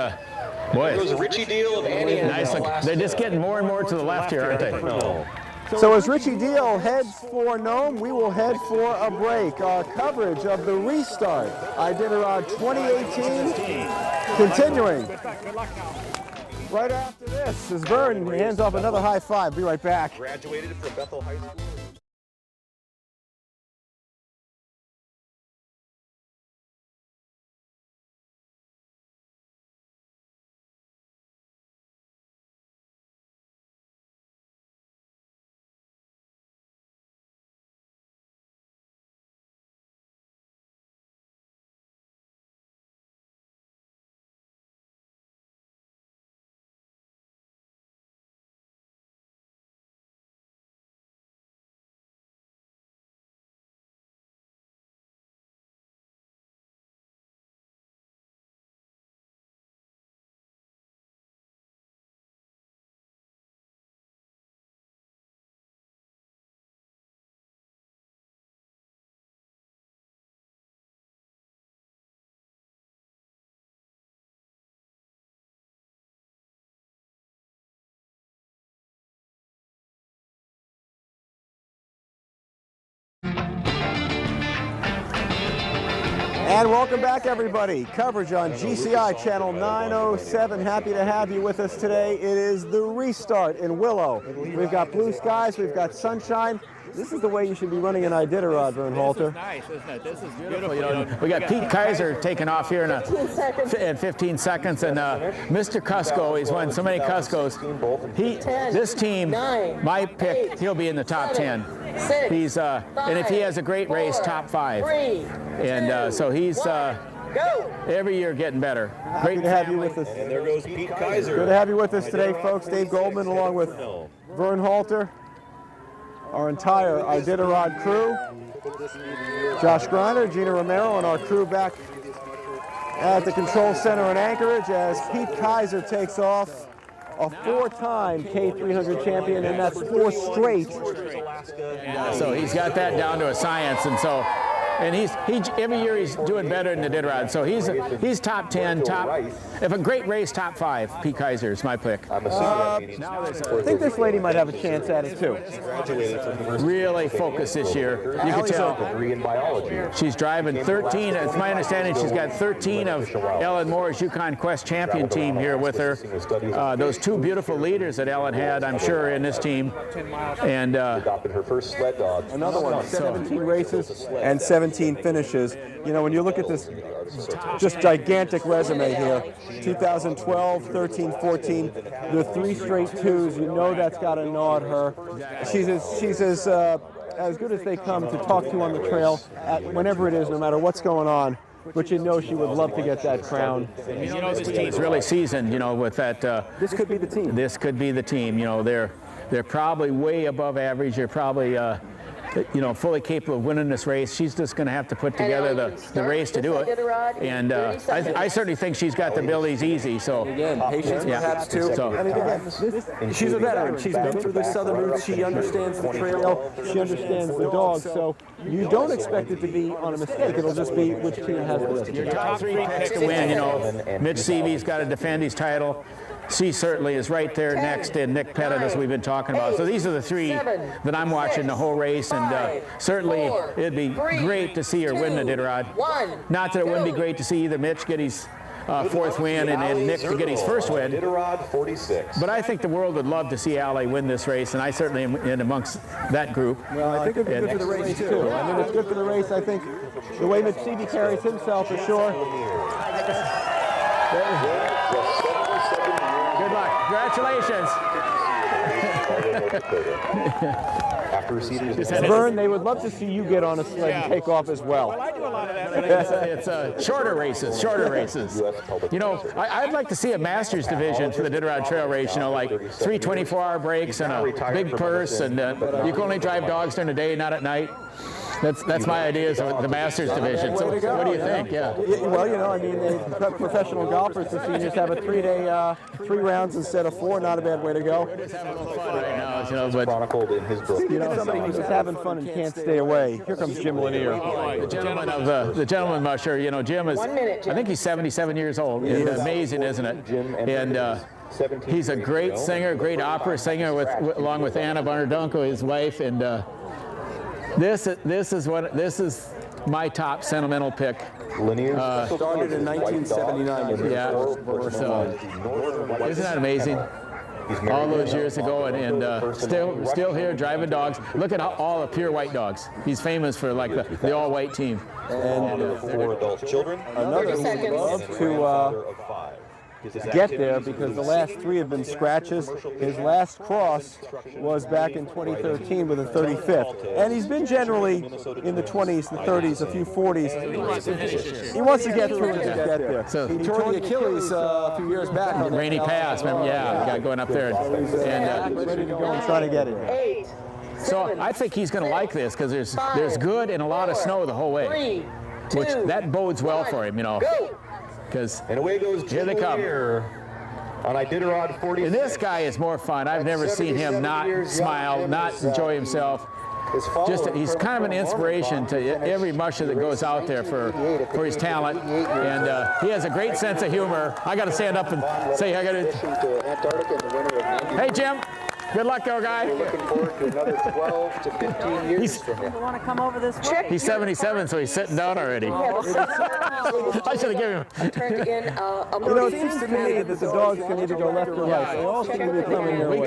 boy.
It was a Richie Deal of Annie.
Nice look. They're just getting more and more to the left here, aren't they?
No.
So as Richie Deal heads for Nome, we will head for a break. Our coverage of the restart Iditarod 2018 continuing. Right after this is Vern. He hands off another high five. Be right back.
Graduated from Bethel High School.
And welcome back, everybody. Coverage on GCI Channel 907. Happy to have you with us today. It is the restart in Willow. We've got blue skies, we've got sunshine. This is the way you should be running an Iditarod, Vern Halter.
This is nice, isn't it? This is beautiful.
You know, we got Pete Kaiser taking off here in 15 seconds, and Mr. Cusco, he's won so many Cuscos. This team, my pick, he'll be in the top 10. He's and if he has a great race, top 5. And so he's every year getting better.
Great to have you with us.
And there goes Pete Kaiser.
Good to have you with us today, folks. Dave Goldman, along with Vern Halter, our entire Iditarod crew, Josh Griner, Gina Romero, and our crew back at the control center in Anchorage as Pete Kaiser takes off, a 4-time K300 champion, and that's 4 straight.
So he's got that down to a science, and so. And he every year he's doing better in the Iditarod. So he's top 10, if a great race, top 5. Pete Kaiser is my pick.
I think this lady might have a chance at it too.
Really focused this year. You can tell. She's driving 13. It's my understanding she's got 13 of Ellen Moore's Yukon Quest champion team here with her. Those 2 beautiful leaders that Ellen had, I'm sure, in this team. And
her first sled dog.
Another one, 17 races and 17 finishes. You know, when you look at this just gigantic resume here, 2012, 13, 14, the 3 straight 2s, you know that's got to gnaw at her. She's as good as they come to talk to on the trail at whenever it is, no matter what's going on. But you know she would love to get that crown.
You know this team's really seasoned, you know, with that.
This could be the team.
This could be the team. You know, they're probably way above average. They're probably you know, fully capable of winning this race. She's just going to have to put together the race to do it. And I certainly think she's got the abilities easy. So
again, patience perhaps too.
So,
and again, she's a veteran. She's been through the southern route. She understands the trail. She understands the dogs. So you don't expect it to be on a mistake. It'll just be which team has the
your top 3 picks to win. You know, Mitch Seavey's got to defend his title. She certainly is right there next to Nick Pettit, as we've been talking about. So these are the 3 that I'm watching the whole race, and certainly it'd be great to see her win the Iditarod. Not that it wouldn't be great to see either Mitch get his 4th win and Nick to get his 1st win.
Iditarod 46.
But I think the world would love to see Allie win this race, and I certainly am in amongst that group.
Well, I think it'd be good for the race too. I mean, it's good for the race. I think the way Mitch Seavey carries himself for sure.
Good luck. Congratulations.
After receiving his
Vern, they would love to see you get on a sled and take off as well.
I do a lot of that. It's shorter races, You know, I'd like to see a Masters division for the Iditarod Trail Race, you know, like 3 24-hour breaks and a big purse, and you can only drive dogs during the day, not at night. That's my ideas of the Masters division. So what do you think? Yeah.
Well, you know, I mean, professional golfers, the seniors have a 3-day, 3 rounds instead of 4. Not a bad way to go.
We're just having a little fun right now, you know. But
chronicled in his book.
You know, somebody who's just having fun and can't stay away. Here comes Jim Lanier.
The gentleman musher. You know, Jim is.
1 minute, Jim.
I think he's 77 years old. It's amazing, isn't it? And he's a great singer, great opera singer, along with Anna Bonardunko, his wife, and. This is my top sentimental pick.
Started in 1979.
Yeah. So, isn't that amazing? All those years ago, and still here driving dogs. Look at all the pure white dogs. He's famous for like the all white team.
And 4 adult children.
Another who would love to get there because the last 3 have been scratches. His last cross was back in 2013 with a 35th. And he's been generally in the 20s, the 30s, a few 40s. He wants to get through and just get there.
So
he tore the Achilles a few years back.
Rainy Pass, remember? Yeah, got going up there. And
ready to go and try to get it.
8.
So I think he's going to like this because there's good and a lot of snow the whole way,
3, 2,
which that bodes well for him, you know.
Go.
Because
and away goes
here they come.
On Iditarod 46.
And this guy is more fun. I've never seen him not smile, not enjoy himself. He's kind of an inspiration to every musher that goes out there for his talent, and he has a great sense of humor. I got to stand up and say, hey Jim, good luck, though, guy.
We're looking forward to another 12 to 15 years from here.
You want to come over this way?
He's 77, so he's sitting down already. I should have given him.
Turned in
You know, it seems to me that the dogs can either go left or right. They all seem to be coming their way.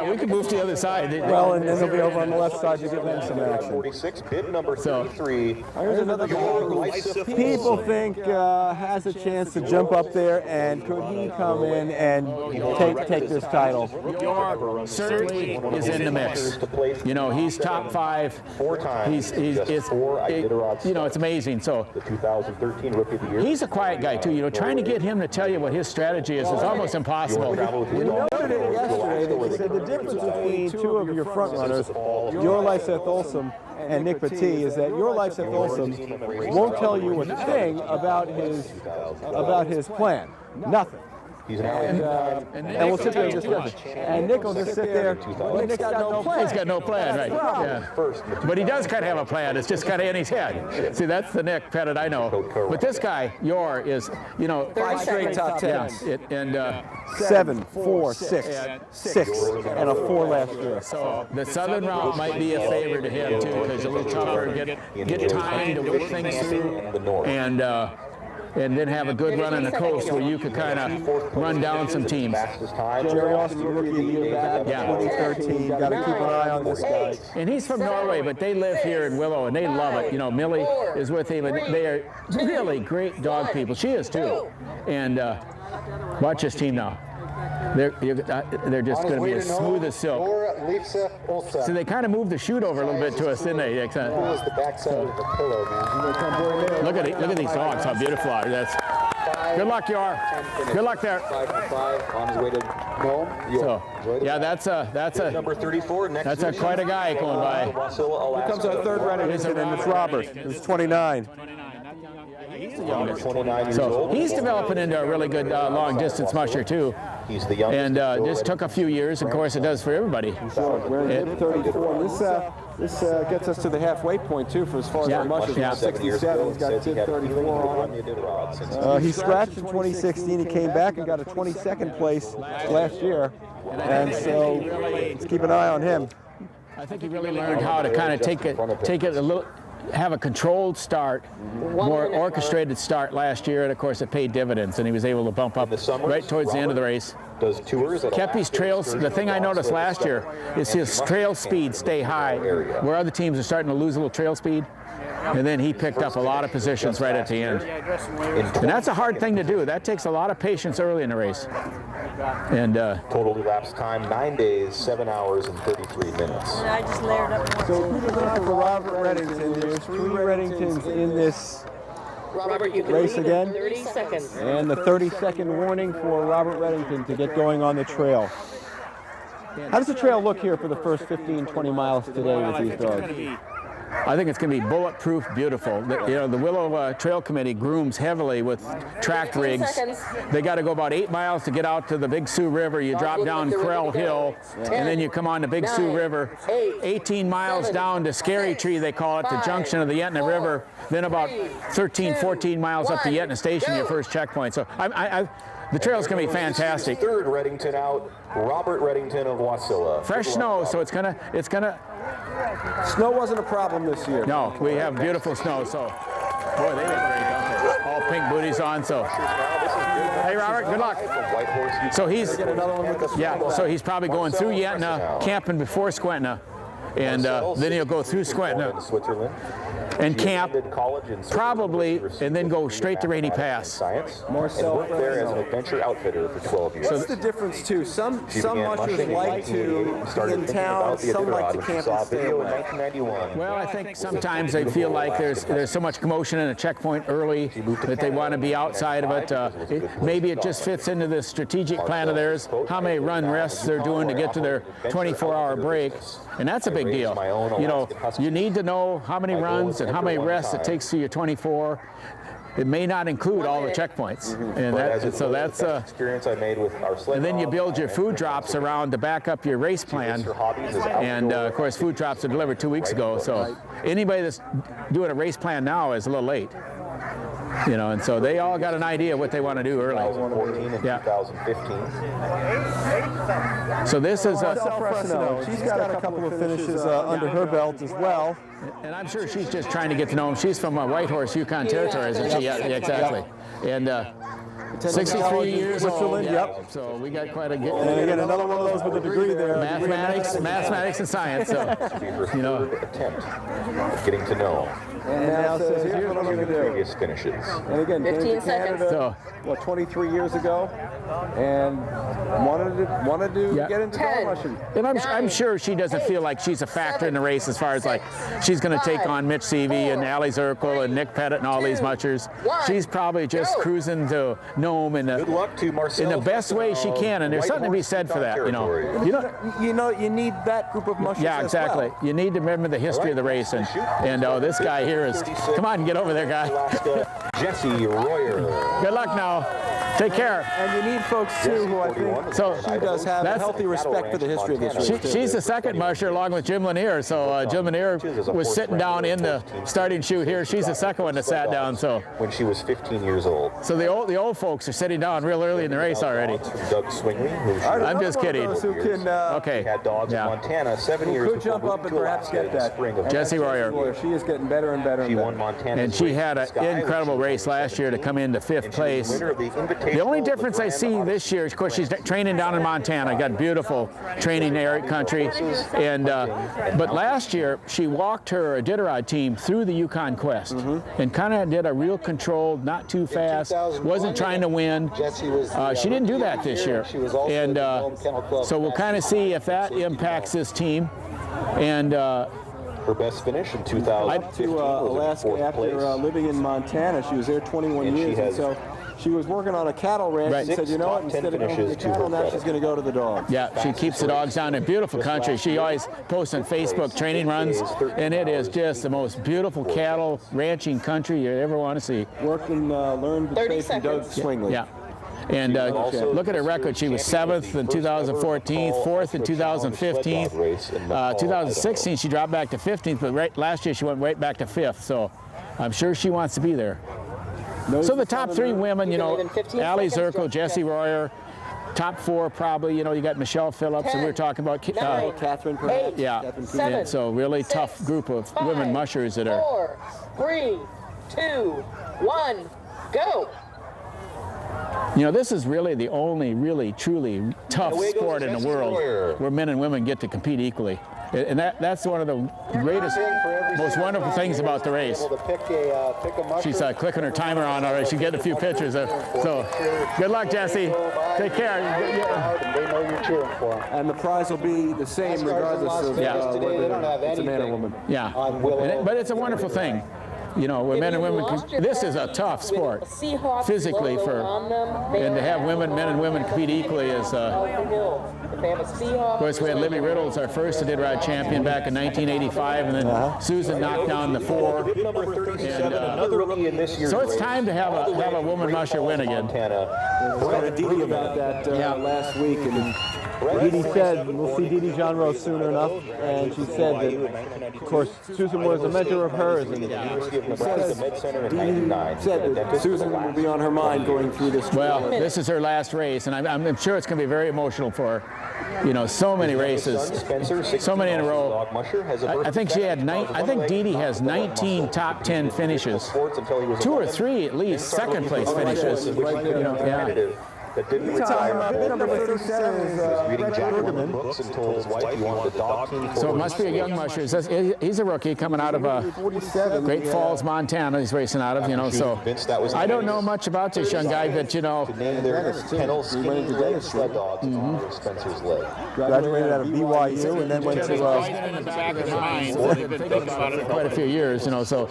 We could move to the other side.
Well, and then they'll be over on the left side to give them some action.
46, bid number 33.
Here's another guy people think has a chance to jump up there, and could he come in and take this title?
Certainly is in the mix. You know, he's top 5.
4 times.
You know, it's amazing. So
the 2013 Rookie of the Year.
he's a quiet guy too. You know, trying to get him to tell you what his strategy is almost impossible.
We noted it yesterday. They said the difference between 2 of your front runners, Your Life Seth Olson and Nick Petit, is that Your Life Seth Olson won't tell you a thing about his plan. Nothing. And we'll sit there and discuss it. And Nick will just sit there. Well, Nick's got no plan.
He's got no plan, right? Yeah. But he does kind of have a plan. It's just kind of in his head. See, that's the Nick Pettit I know. But this guy, Yor, is, you know,
5 straight top 10s.
Yeah,
7, 4, 6, 6, and a 4 last year.
so the southern route might be a favor to him too, because it's a little tougher to get time to work things through, and then have a good run on the coast where you could kind of run down some teams.
Jerry Austin, Rookie of the Year back in 2013. Got to keep an eye on this guy.
And he's from Norway, but they live here in Willow, and they love it. You know, Millie is with him, and they are really great dog people. She is too. And watch this team now. They're just going to be as smooth as silk. So they kind of moved the chute over a little bit to us, didn't they?
The backside of the pillow, man.
Look at these dogs, how beautiful are. That's good luck, Yor. Good luck there.
5 for 5 on his way to home.
So, yeah, that's a
number 34. Next
quite a guy going by.
Here comes our third runner, and it's Robert, who's 29.
So he's developing into a really good long-distance musher too.
He's the youngest.
And just took a few years. Of course, it does for everybody.
We're in 34. This gets us to the halfway point too, for as far as our mushers.
Yeah.
67. He's got a 34 on him. He scratched in 2016. He came back and got a 22nd place last year. And so let's keep an eye on him.
I think he really learned how to kind of take it a little. Have a controlled start, more orchestrated start last year, and of course it paid dividends, and he was able to bump up right towards the end of the race.
Does tours
kept his trails. The thing I noticed last year is his trail speed stay high, where other teams are starting to lose a little trail speed. And then he picked up a lot of positions right at the end. And that's a hard thing to do. That takes a lot of patience early in the race. And
total elapsed time 9 days, 7 hours, and 33 minutes.
I just layered up more.
So kudos for Robert Reddington. There's 3 Reddingtons in this
Robert, you can
race
leave in
again.
30 seconds.
And the 30-second warning for Robert Reddington to get going on the trail. How does the trail look here for the first 15, 20 miles today with these dogs?
I think it's going to be bulletproof, beautiful. The Willow Trail Committee grooms heavily with tracked rigs. They got to go about 8 miles to get out to the Big Sioux River. You drop down Krell Hill, and then you come on the Big Sioux River. 18 miles down to Scary Tree, they call it, the junction of the Yentna River. Then about 13, 14 miles up to Yentna Station, your first checkpoint. So the trail's going to be fantastic.
Third Reddington out, Robert Reddington of Wasilla.
Fresh snow, so it's gonna.
Snow wasn't a problem this year.
No, we have beautiful snow, so boy, they look great, don't they? All pink booties on, so. Hey, Robert, good luck. So he's, so he's probably going through Yentna, camping before Squentna, and then he'll go through Squentna and camp probably, and then go straight to Rainy Pass.
Marcel worked there as an adventure outfitter for 12 years.
What's the difference too? Some mushers like to be in town, some like to camp and stay away.
Well, I think sometimes they feel like there's so much commotion in a checkpoint early that they want to be outside of it. Maybe it just fits into the strategic plan of theirs, how many run rests they're doing to get to their 24-hour break, and that's a big deal. You know, you need to know how many runs and how many rests it takes to your 24. It may not include all the checkpoints, and that's
experience I made with our sled.
And then you build your food drops around to back up your race plan. And of course, food drops were delivered 2 weeks ago, so anybody that's doing a race plan now is a little late. You know, and so they all got an idea what they want to do early.
2014 and 2015.
So this is
she's got a couple of finishes under her belt as well.
And I'm sure she's just trying to get to know him. She's from Whitehorse, Yukon Territory, isn't she? Yeah, exactly. And 63 years old.
Yep.
So we got quite a good.
And again, another one of those with a degree there.
Mathematics and science. So, you know.
Attempt at getting to know.
And now says, here's what I'm going to do.
Previous finishes.
And again,
15 seconds.
Canada, 23 years ago, and wanted to get into dog mushing.
And I'm sure she doesn't feel like she's a factor in the race as far as like she's going to take on Mitch Seavey and Allie Zirkle and Nick Pettit and all these mushers. She's probably just cruising to Nome in the best way she can, and there's something to be said for that. You know,
you need that group of mushers.
Yeah, exactly.
As well.
You need to remember the history of the race, and this guy here is. Come on, get over there, guy.
Jesse Royer.
Good luck now. Take care.
And you need folks too who I think she does have a healthy respect for the history of this race.
She's the second musher along with Jim Lanier. So Jim Lanier was sitting down in the starting chute here. She's the second one that sat down. So
when she was 15 years old.
So the old folks are sitting down real early in the race already.
Doug Swingley.
I'm just kidding.
Okay. Had dogs in Montana 7 years
could jump up and perhaps get that.
Jesse Royer.
She is getting better and better.
She won Montana.
And she had an incredible race last year to come into 5th place. The only difference I see this year, of course, she's training down in Montana. Got beautiful training area country, and but last year she walked her Iditarod team through the Yukon Quest and kind of did a real controlled, not too fast, wasn't trying to win. She didn't do that this year, and so we'll kind of see if that impacts this team. And
her best finish in 2015
to Alaska after living in Montana. She was there 21 years, and so she was working on a cattle ranch and said, you know what, instead of going to the cattle, now she's going to go to the dogs.
Yeah, she keeps the dogs down in beautiful country. She always posts on Facebook training runs, and it is just the most beautiful cattle ranching country you ever want to see.
Worked and learned the trade from Doug Swingley.
Yeah. And look at her record. She was 7th in 2014, 4th in 2015. 2016, she dropped back to 15th, but last year she went right back to 5th. So I'm sure she wants to be there. So the top 3 women, Allie Zirkle, Jesse Royer. Top 4 probably, you got Michelle Phillips, and we were talking about
Catherine, perhaps.
Yeah, so really tough group of women mushers that are.
4, 3, 2, 1, go.
This is really the only really truly tough sport in the world where men and women get to compete equally. and that's one of the greatest, most wonderful things about the race. She's clicking her timer on already. She's getting a few pictures. So good luck, Jesse. Take care.
They know you're cheering for them.
And the prize will be the same regardless of whether it's a man or woman.
Yeah, but it's a wonderful thing. You know, when men and women, this is a tough sport, physically, and to have men and women compete equally is, of course, we had Libby Riddles, our first Iditarod champion back in 1985, and then Susan knocked down the 4. And, so it's time to have a woman musher win again.
We had a Didi about that last week, and
Didi said, we'll see Didi John Rose soon enough, and she said that, of course, Susan was a mentor of hers, and
Didi said that Susan will be on her mind going through this.
Well, this is her last race, and I'm sure it's going to be very emotional for her. You know, so many races, so many in a row. I think she had I think Didi has 19 top 10 finishes, 2 or 3 at least second place finishes. You know, yeah.
That didn't retire. Number 37 is reading Jack books and told his wife he wanted a dog team.
So it must be a young musher. He's a rookie coming out of Great Falls, Montana. He's racing out of, you know. So I don't know much about this young guy, but you know.
Spencer's leg.
Graduated out of BYU and then went to.
Quite a few years, you know. So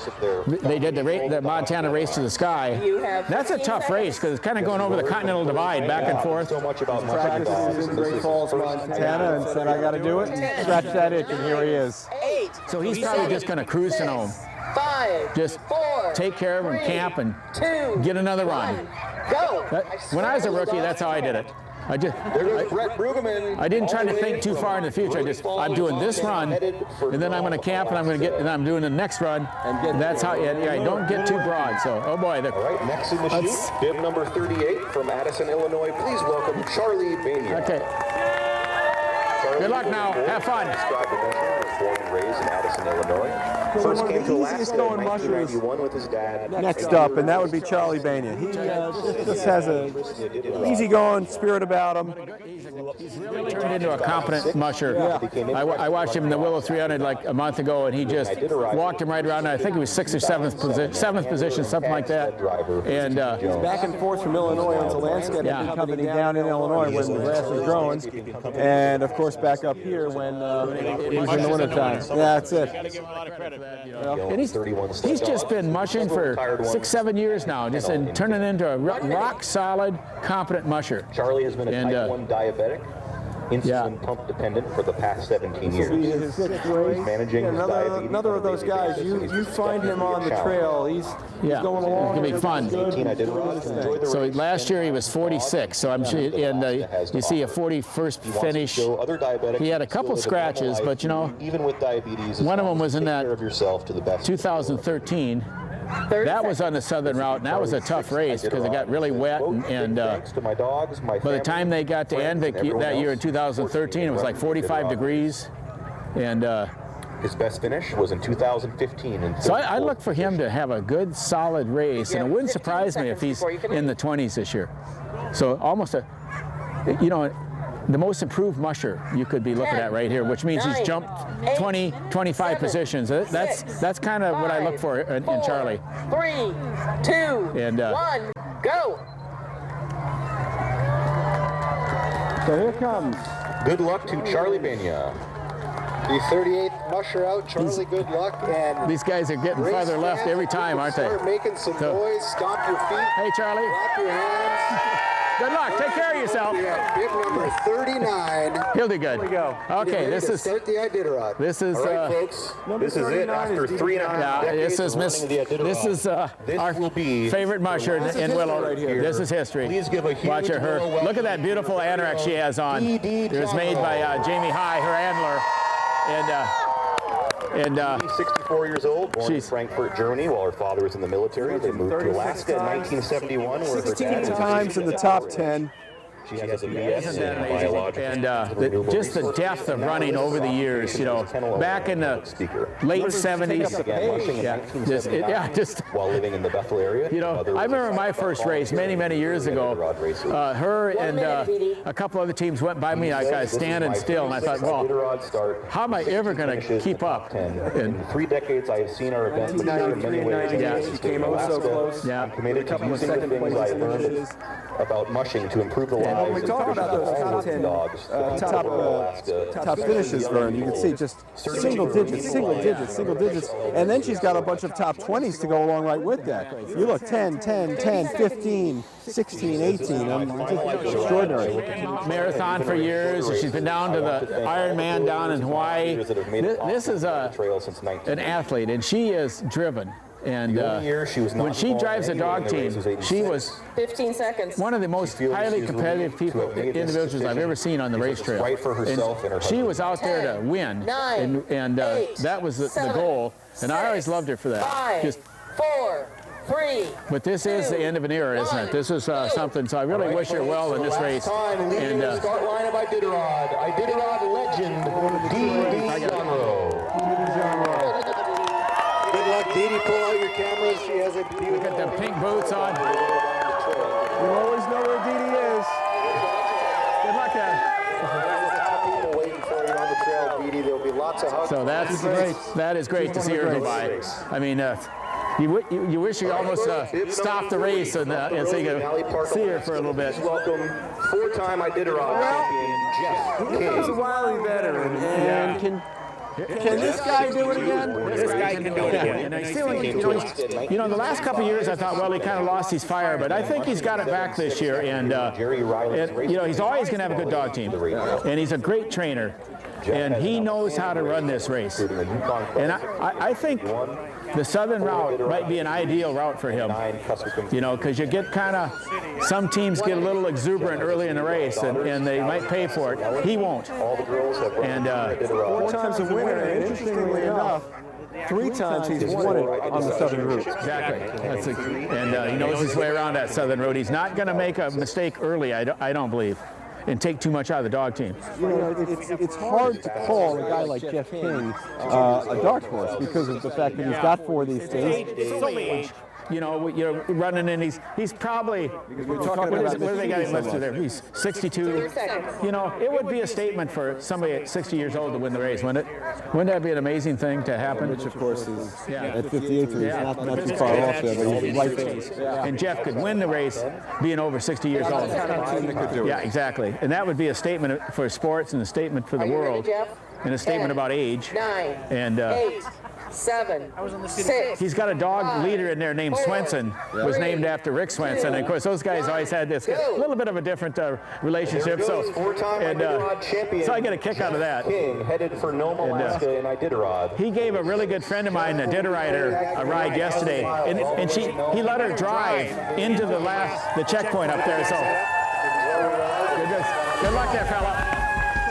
they did the Montana Race to the Sky. That's a tough race because it's kind of going over the Continental Divide. Back and forth.
So much about
Practices in Great Falls, Montana, and said, I got to do it. Scratch that itch, and here he is.
So he's probably just going to cruise to home.
5,
Just
4,
take care of him, camp, and
2,
get another run.
Go.
When I was a rookie, that's how I did it. I didn't try to think too far in the future. I'm doing this run, and then I'm going to camp, and I'm doing the next run. And that's how. I don't get too broad. So, oh boy.
All right, next in the chute, bib number 38 from Addison, Illinois. Please welcome Charlie Bania.
Okay. Good luck now. Have fun.
Born and raised in Addison, Illinois. First came to Alaska in 1991 with his dad.
Next up, and that would be Charlie Bania. He just has an easygoing spirit about him.
He's really turned into a competent musher. Yeah. I watched him in the Willow 300 like a month ago, and he just walked him right around. I think it was 6th or 7th position, something like that. And
he's back and forth from Illinois into landscape
company down in Illinois when the grass is growing, and of course back up here when he's in the wintertime. Yeah, that's it.
And he's just been mushing for 6-7 years now, just turning into a rock solid, competent musher.
Charlie has been a type 1 diabetic, insulin pump dependent for the past 17 years.
He's
managing
another of those guys. You find him on the trail. He's going along.
It's gonna be fun. So last year he was 46. So I'm sure, and you see a 41st finish. He had a couple scratches, but you know,
even with diabetes,
one of them was in that 2013. That was on the southern route, and that was a tough race because it got really wet, and by the time they got to Envik that year in 2013, it was like 45 degrees, and
his best finish was in 2015.
So I look for him to have a good, solid race, and it wouldn't surprise me if he's in the 20s this year. So almost the most improved musher you could be looking at right here, which means he's jumped 20, 25 positions. That's kind of what I look for in Charlie.
3, 2, and 1, go.
So here comes.
Good luck to Charlie Bania.
The 38th musher out, Charlie, good luck. And
these guys are getting farther left every time, aren't they?
Start making some noise, stomp your feet.
Hey, Charlie.
Clap your hands.
Good luck. Take care of yourself.
Bib number 39.
He'll do good.
Here we go.
Okay, this is
start the Iditarod.
This is
all right, folks. This is it after 3.5 decades.
This is our favorite musher in Willow. Right here. This is history.
Please give a huge
watch her. Look at that beautiful anorak she has on. It was made by Jamie High, her handler, and.
She's 64 years old, born in Frankfurt, Germany, while her father was in the military. They moved to Alaska in 1971, where her dad
16 times in the top 10.
She has a BS in biological.
And just the depth of running over the years, you know, back in the late 70s. Just
while living in the Bethel area.
You know, I remember my first race many years ago. Her and a couple other teams went by me. I was standing still, and I thought, well, how am I ever going to keep up?
In 3 decades, I have seen our event mature in many ways.
She came out so close.
Yeah.
I'm committed to using the things I learned about mushing to improve the lives
When we talk about those top 10 top finishes, Vern, you can see just single digits, and then she's got a bunch of top 20s to go along right with that. You look 10, 15, 16, 18. Extraordinary.
Marathon for years. She's been down to the Ironman down in Hawaii. This is an athlete, and she is driven. And when she drives a dog team, she was
15 seconds.
one of the most highly competitive individuals I've ever seen on the race trail. And she was out there to win, and that was the goal. And I always loved her for that.
5, 4, 3.
But this is the end of an era, isn't it? This is something. So I really wish her well in this race.
And start line of Iditarod legend, Dee
Good luck, Dee. Pull out your cameras. She has a beautiful.
Look at the pink boots on.
You always know where Dee is. Good luck, Ed.
People waiting for you on the trail, Dee. There'll be lots of hugs.
So that's great. That is great to see her go by. I mean, you wish you almost stopped the race and so you could see her for a little bit.
Welcome 4-time Iditarod champion Jeff King.
He's a wily veteran, and can this guy do it again?
This guy can do it again. And you know, the last couple of years I thought, well, he kind of lost his fire, but I think he's got it back this year. And you know, he's always going to have a good dog team, and he's a great trainer, and he knows how to run this race. And I think the southern route might be an ideal route for him, you know, because you get kind of, some teams get a little exuberant early in the race, and they might pay for it. He won't. And
4 times a winner, and interestingly enough, 3 times he's won it on the southern route.
Exactly. And he knows his way around that southern road. He's not going to make a mistake early, I don't believe, and take too much out of the dog team.
You know, it's hard to call a guy like Jeff King a dark horse because of the fact that he's got 4 of these things.
Age. You know, you're running in. He's probably. What do they got him listed there? He's 62. You know, it would be a statement for somebody at 60 years old to win the race, wouldn't it? Wouldn't that be an amazing thing to happen?
Which, of course, is at 58, so he's not too far off there, but he's right there.
And Jeff could win the race being over 60 years old. Yeah, exactly. And that would be a statement for sports and a statement for the world, and a statement about age.
9,
and
8, 7, 6.
He's got a dog leader in there named Swenson, was named after Rick Swenson. And of course, those guys always had this little bit of a different relationship. So I get a kick out of that.
King headed for Nome, Alaska in Iditarod.
He gave a really good friend of mine, a Ditarider, a ride yesterday, and he let her drive into the checkpoint up there. So good luck there, fella.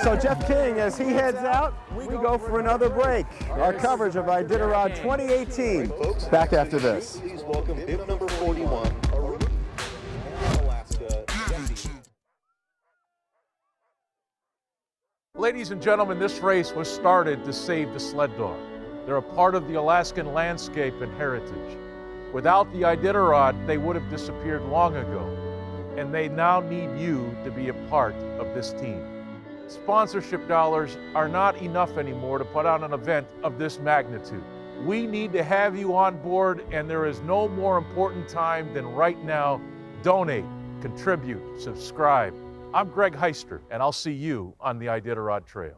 So Jeff King, as he heads out, we go for another break. Our coverage of Iditarod 2018. Back after this.
Please welcome bib number 41, Alaska.
Ladies and gentlemen, this race was started to save the sled dog. They're a part of the Alaskan landscape and heritage. Without the Iditarod, they would have disappeared long ago, and they now need you to be a part of this team. Sponsorship dollars are not enough anymore to put on an event of this magnitude. We need to have you on board, and there is no more important time than right now. Donate, contribute, subscribe. I'm Greg Heister, and I'll see you on the Iditarod Trail.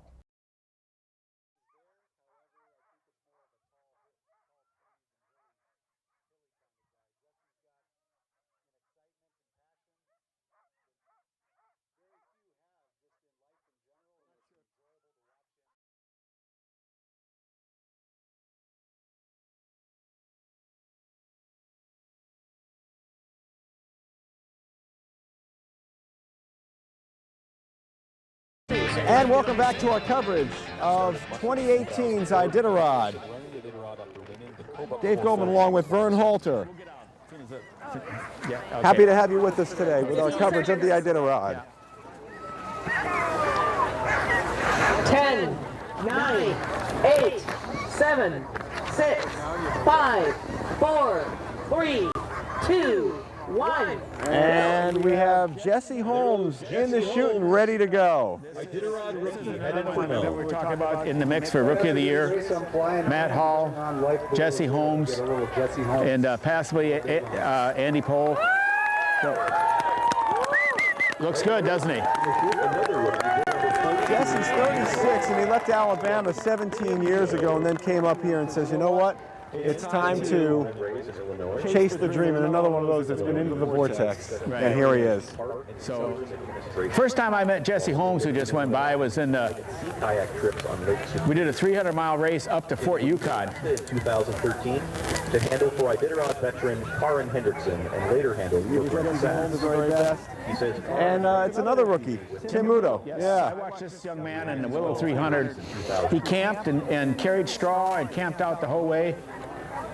And welcome back to our coverage of 2018's Iditarod. Dave Goldman along with Vern Halter. Happy to have you with us today with our coverage of the Iditarod.
10, 9, 8, 7, 6, 5, 4, 3, 2, 1.
And we have Jesse Holmes in the chute and ready to go.
Iditarod rookie headed for Nome. We're talking about in the mix for Rookie of the Year. Matt Hall, Jesse Holmes, and possibly Andy Pohl. Looks good, doesn't he?
Jesse's 36, and he left Alabama 17 years ago and then came up here and says, you know what? It's time to chase the dream, and another one of those that's been into the vortex, and here he is.
So, first time I met Jesse Holmes, who just went by, was in the, we did a 300-mile race up to Fort Yukon. 2013
to handle for Iditarod veteran Karin Hendrickson and later handle for Brent Sass. He says,
and it's another rookie, Tim Udo.
Yes. I watched this young man in the Willow 300. He camped and carried straw and camped out the whole way.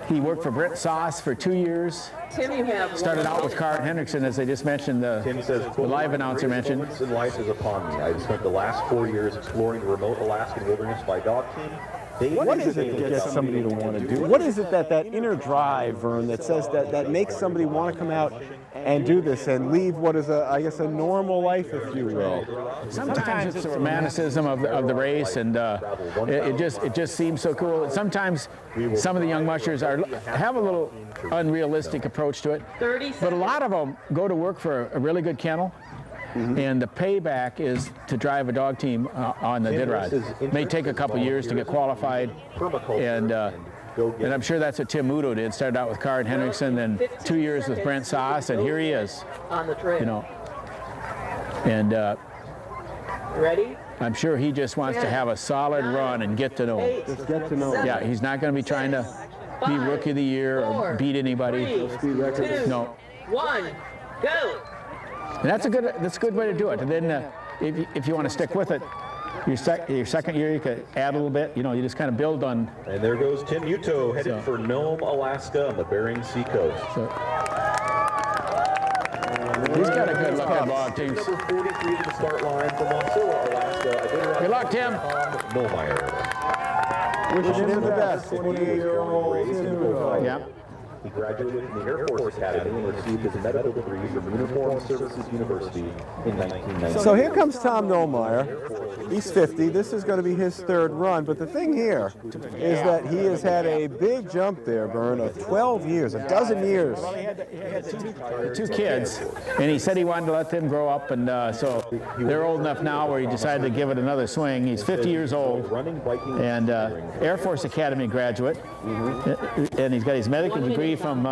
He worked for Brent Sass for 2 years.
Tim, you have
started out with Karin Hendrickson, as they just mentioned,
Tim says,
the live announcer mentioned.
In life is upon me. I've spent the last 4 years exploring the remote Alaskan wilderness by dog team.
What is it that gets somebody to want to do? What is it that inner drive, Vern, that says that makes somebody want to come out and do this and leave what is I guess a normal life, if you will?
Sometimes it's the romanticism of the race, and it just seems so cool. Sometimes some of the young mushers have a little unrealistic approach to it, but a lot of them go to work for a really good kennel. And the payback is to drive a dog team on the Iditarod. It may take a couple years to get qualified, and I'm sure that's what Tim Udo did. Started out with Karin Hendrickson, then 2 years with Brent Sass, and here he is.
On the trail.
You know, and
ready?
I'm sure he just wants to have a solid run and get to know him.
Just get to know him.
Yeah, he's not going to be trying to be Rookie of the Year or beat anybody.
3, 2,
no.
1, go.
And that's a good way to do it. And then if you want to stick with it, your second year you could add a little bit. You know, you just kind of build on.
And there goes Tim Udo headed for Nome, Alaska on the Bering Sea coast.
So, he's got a good looking dog team.
Number 43 to the start line from Wasilla, Alaska.
Good luck, Tim.
Nomeyer.
Wishing him the best. 28-year-old Tim Udo.
Yeah.
He graduated from the Air Force Academy and received his medical degree from Uniformed Services University in 1990.
So here comes Tom Nomeyer. He's 50. This is going to be his third run. But the thing here is that he has had a big jump there, Vern, of 12 years, a dozen years.
Well, he had two kids, and he said he wanted to let them grow up, and so they're old enough now where he decided to give it another swing. He's 50 years old, and Air Force Academy graduate, and he's got his medical degree from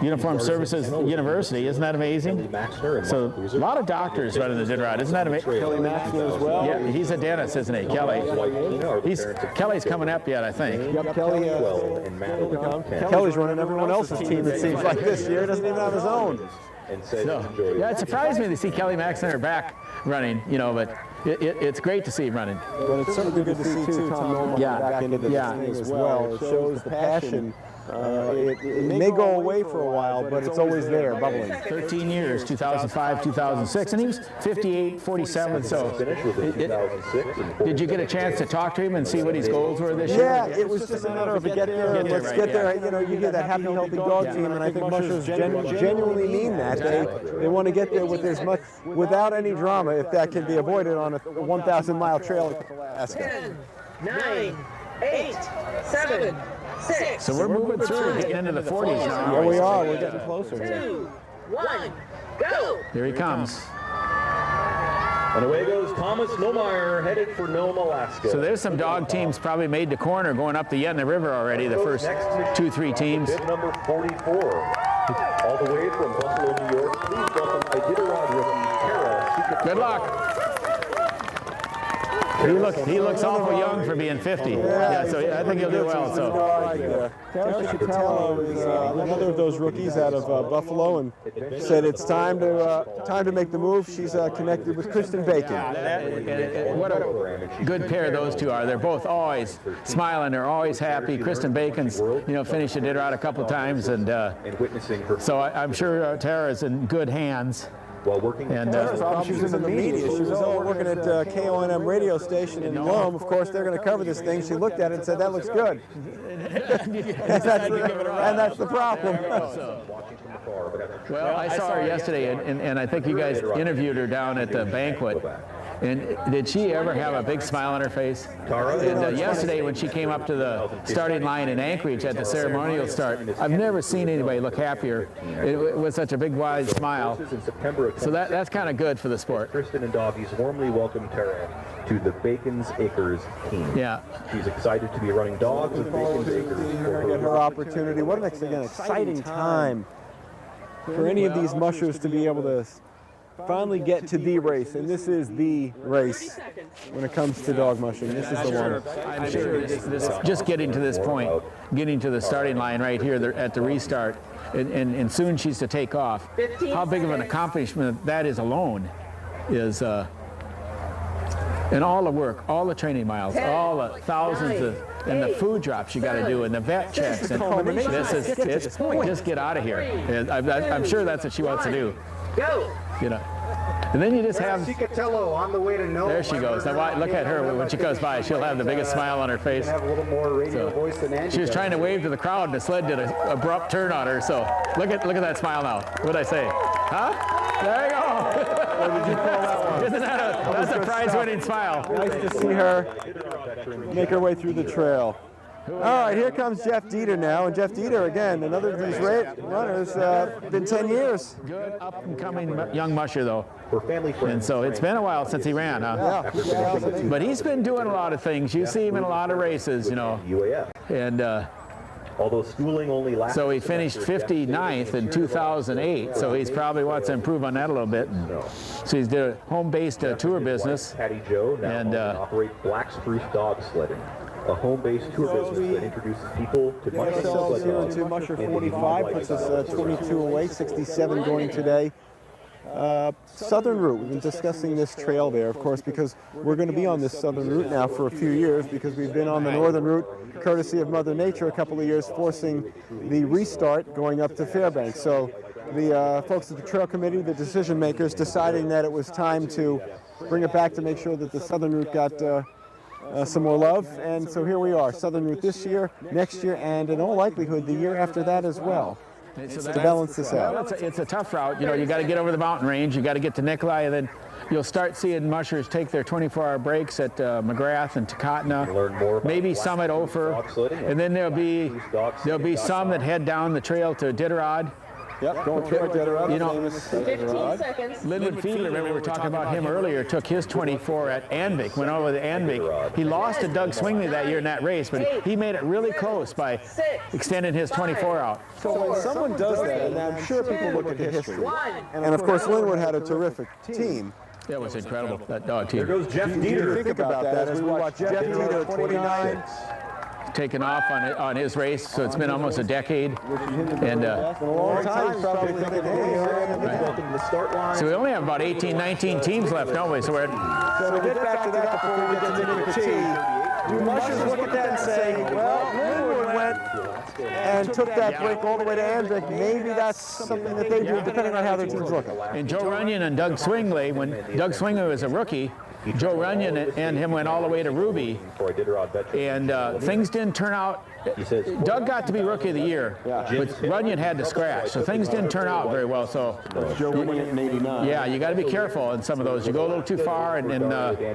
Uniformed Services University. Isn't that amazing? So a lot of doctors running the Iditarod. Isn't that amazing?
Kelly Maxwell as well.
Yeah, he's a dentist, isn't he, Kelly? Kelly's coming up yet, I think.
Yep, Kelly. Kelly's running everyone else's team, it seems like, this year. He doesn't even have his own.
So, yeah, it surprised me to see Kelly Maxwell back running, you know, but it's great to see him running.
But it's certainly good to see, too, Tom Nomeyer back into the thing as well. It shows the passion. It may go away for a while, but it's always there, bubbling.
13 years, 2005, 2006, and he was 58, 47, so did you get a chance to talk to him and see what his goals were this year?
Yeah, it was just a matter of get there, and let's get there. You know, you get that happy, healthy dog team, and I think mushers genuinely mean that. They want to get there with as much, without any drama, if that can be avoided on a 1,000-mile trail in Alaska.
10, 9, 8, 7, 6.
So we're moving through, getting into the 40s now.
Yeah, we are. We're getting closer.
2, 1, go.
Here he comes.
And away goes Thomas Nomeyer, headed for Nome, Alaska.
So there's some dog teams probably made the corner going up the Yetna River already, the first 2-3 teams.
Bid number 44, all the way from Buffalo, New York. Please welcome Iditarod rookie Tara.
Good luck. He looks awful young for being 50. Yeah, so I think he'll do well. So.
Tara Chicatello is another of those rookies out of Buffalo, and said it's time to make the move. She's connected with Kristen Bacon.
What a good pair those two are. They're both always smiling. They're always happy. Kristen Bacon's, finished the Iditarod a couple times, and so I'm sure Tara's in good hands.
while working.
And she was in the media. She was working at KONM radio station in Rome. Of course, they're going to cover this thing. She looked at it and said, "That looks good." and that's the problem.
Well, I saw her yesterday, and I think you guys interviewed her down at the banquet. And did she ever have a big smile on her face? And yesterday when she came up to the starting line in Anchorage at the ceremonial start, I've never seen anybody look happier. It was such a big wide smile. So that's kind of good for the sport.
Kristen and Doggies warmly welcome Tara to the Bacon's Acres team.
Yeah.
She's excited to be running dogs with Bacon's Acres.
She's going to get her opportunity. What an exciting time for any of these mushers to be able to finally get to the race, and this is the race when it comes to dog mushing. This is the one.
I'm sure this just getting to this point, getting to the starting line right here at the restart, and soon she's to take off. How big of an accomplishment that is alone is, and all the work, all the training miles, all the thousands of, and the food drops you got to do, and the vet checks, and it's just get out of here. And I'm sure that's what she wants to do.
Go.
You know, and then you just have.
On the way to
There she goes. Now look at her when she goes by. She'll have the biggest smile on her face.
Have a little more radio voice than Andy
She was
does.
trying to wave to the crowd, and the sled did an abrupt turn on her. So look at that smile now. What'd I say? Huh? There you go. Isn't that's a prize-winning smile?
Nice to see her make her way through the trail. All right, here comes Jeff Dieter now, and Jeff Dieter, again, another of these runners, been 10 years.
Good up-and-coming young musher, though.
For family friends.
And so it's been a while since he ran, huh?
Yeah.
But he's been doing a lot of things. You see him in a lot of races, you know.
UAF.
And
Although schooling only lasts.
so he finished 59th in 2008, so he's probably wants to improve on that a little bit. So he's doing a home-based tour business.
Patty Joe now
And,
operate Black Spruce Dog Sledding, a home-based tour business that introduces people to mushing
Ourselves
sled
here
dogs
into Musher
and the
45, puts us 22 away, 67 going today. Southern route, we've been discussing this trail there, of course, because we're going to be on this southern route now for a few years, because we've been on the northern route, courtesy of Mother Nature, a couple of years, forcing the restart going up to Fairbanks. So the folks at the trail committee, the decision makers, deciding that it was time to bring it back to make sure that the southern route got some more love, and so here we are, southern route this year, next year, and in all likelihood the year after that as well. To balance this out.
It's a tough route. You know, you got to get over the mountain range. You got to get to Nikolai, and then you'll start seeing mushers take their 24-hour breaks at McGrath and Takotna, maybe some at Ophir, and then there'll be some that head down the trail to Iditarod.
Yep, going through Iditarod.
You know,
15 seconds.
Linwood Fiedler, remember we were talking about him earlier, took his 24 at Anvik, went over to Anvik. He lost to Doug Swingley that year in that race, but he made it really close by extending his 24 out.
So when someone does that, and I'm sure people look at the history, and of course Linwood had a terrific team.
That was incredible, that dog team.
There goes Jeff
Do you
Dieter.
think about that as we watch Jeff Dieter, 29,
Taken off on his race, so it's been almost a decade. And
a long time, probably thinking, hey,
Welcome to the start line.
so we only have about 18, 19 teams left, don't we? So we're
So to get back to that before we get to Nick T, do mushers look at that and say, well, Linwood went and took that break all the way to Anvik. Maybe that's something that they do, depending on how their team's looking.
and Joe Runyon and Doug Swingley, when Doug Swingley was a rookie, Joe Runyon and him went all the way to Ruby, and things didn't turn out. Doug got to be Rookie of the Year, but Runyon had to scratch, so things didn't turn out very well. So
Joe winning it in 89.
yeah, you got to be careful in some of those. You go a little too far, but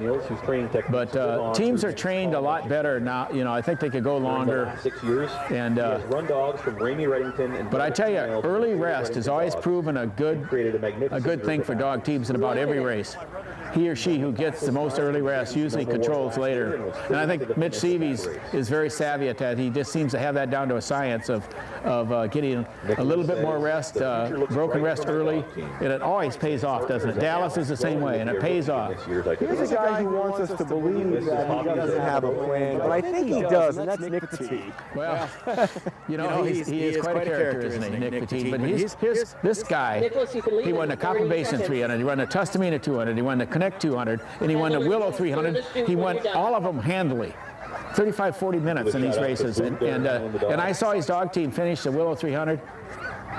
teams are trained a lot better now. You know, I think they could go longer.
6 years.
And
run dogs from Ramey Reddington.
but I tell you, early rest has always proven a good thing for dog teams in about every race. He or she who gets the most early rest usually controls later. And I think Mitch Seavies is very savvy at that. He just seems to have that down to a science of getting a little bit more rest, broken rest early, and it always pays off, doesn't it? Dallas is the same way, and it pays off.
Here's a guy who wants us to believe that he doesn't have a plan, but I think he does, and that's Nick Petit.
Well, you know, he is quite a character, isn't he, Nick Petit? But this guy, he won the Copper Basin 300, he won the Tustamina 200, he won the Connect 200, and he won the Willow 300. He won all of them handily. 35, 40 minutes in these races, and I saw his dog team finish the Willow 300.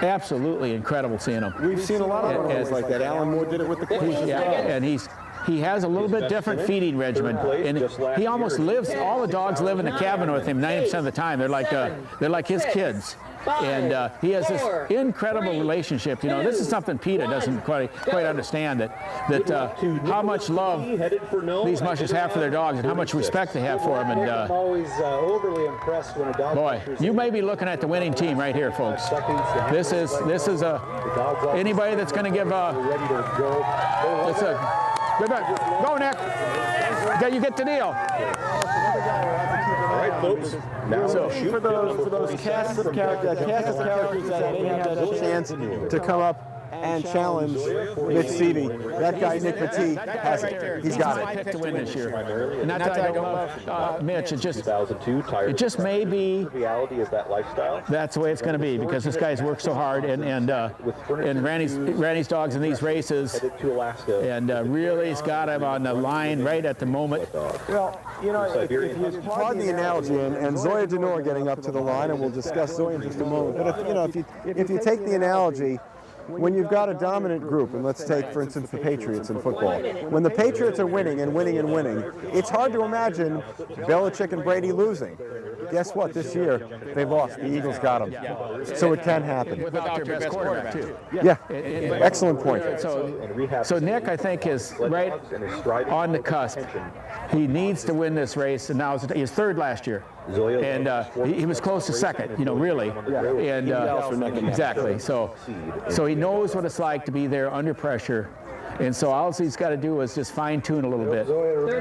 absolutely incredible seeing him.
We've seen a lot of animals like that. Alan Moore did it with the Queen.
Yeah, and he has a little bit different feeding regimen, and he almost lives. All the dogs live in the cabin with him 90% of the time. They're like his kids, and he has this incredible relationship. You know, this is something PETA doesn't quite understand, that how much love these mushers have for their dogs and how much respect they have for them. And
I'm always overly impressed when a dog.
boy, you may be looking at the winning team right here, folks. This is anybody that's going to give it's a. Go, Nick. Okay, you get the deal.
All right, folks. Now
For those cast of characters that may have a chance to come up and challenge Mitch Seavey, that guy Nick Petit has it. He's got it.
Picked to win this year. And not that I don't love Mitch. It just may be.
Reality is that lifestyle.
That's the way it's going to be, because this guy's worked so hard, and Randy's dogs in these races, and really he's got him on the line right at the moment.
Well, you know, if you pardon the analogy, and Zoya Denor getting up to the line, and we'll discuss Zoya in just a moment. But if you take the analogy, when you've got a dominant group, and let's take, for instance, the Patriots in football. When the Patriots are winning and winning and winning, it's hard to imagine Belichick and Brady losing. Guess what? This year, they lost. The Eagles got them. So it can happen.
Without their best quarterback, too.
Yeah, excellent point.
So Nick, I think, is right on the cusp. He needs to win this race, and now he's third last year. And he was close to second, you know, really. And exactly. So he knows what it's like to be there under pressure. And so all he's got to do is just fine-tune a little bit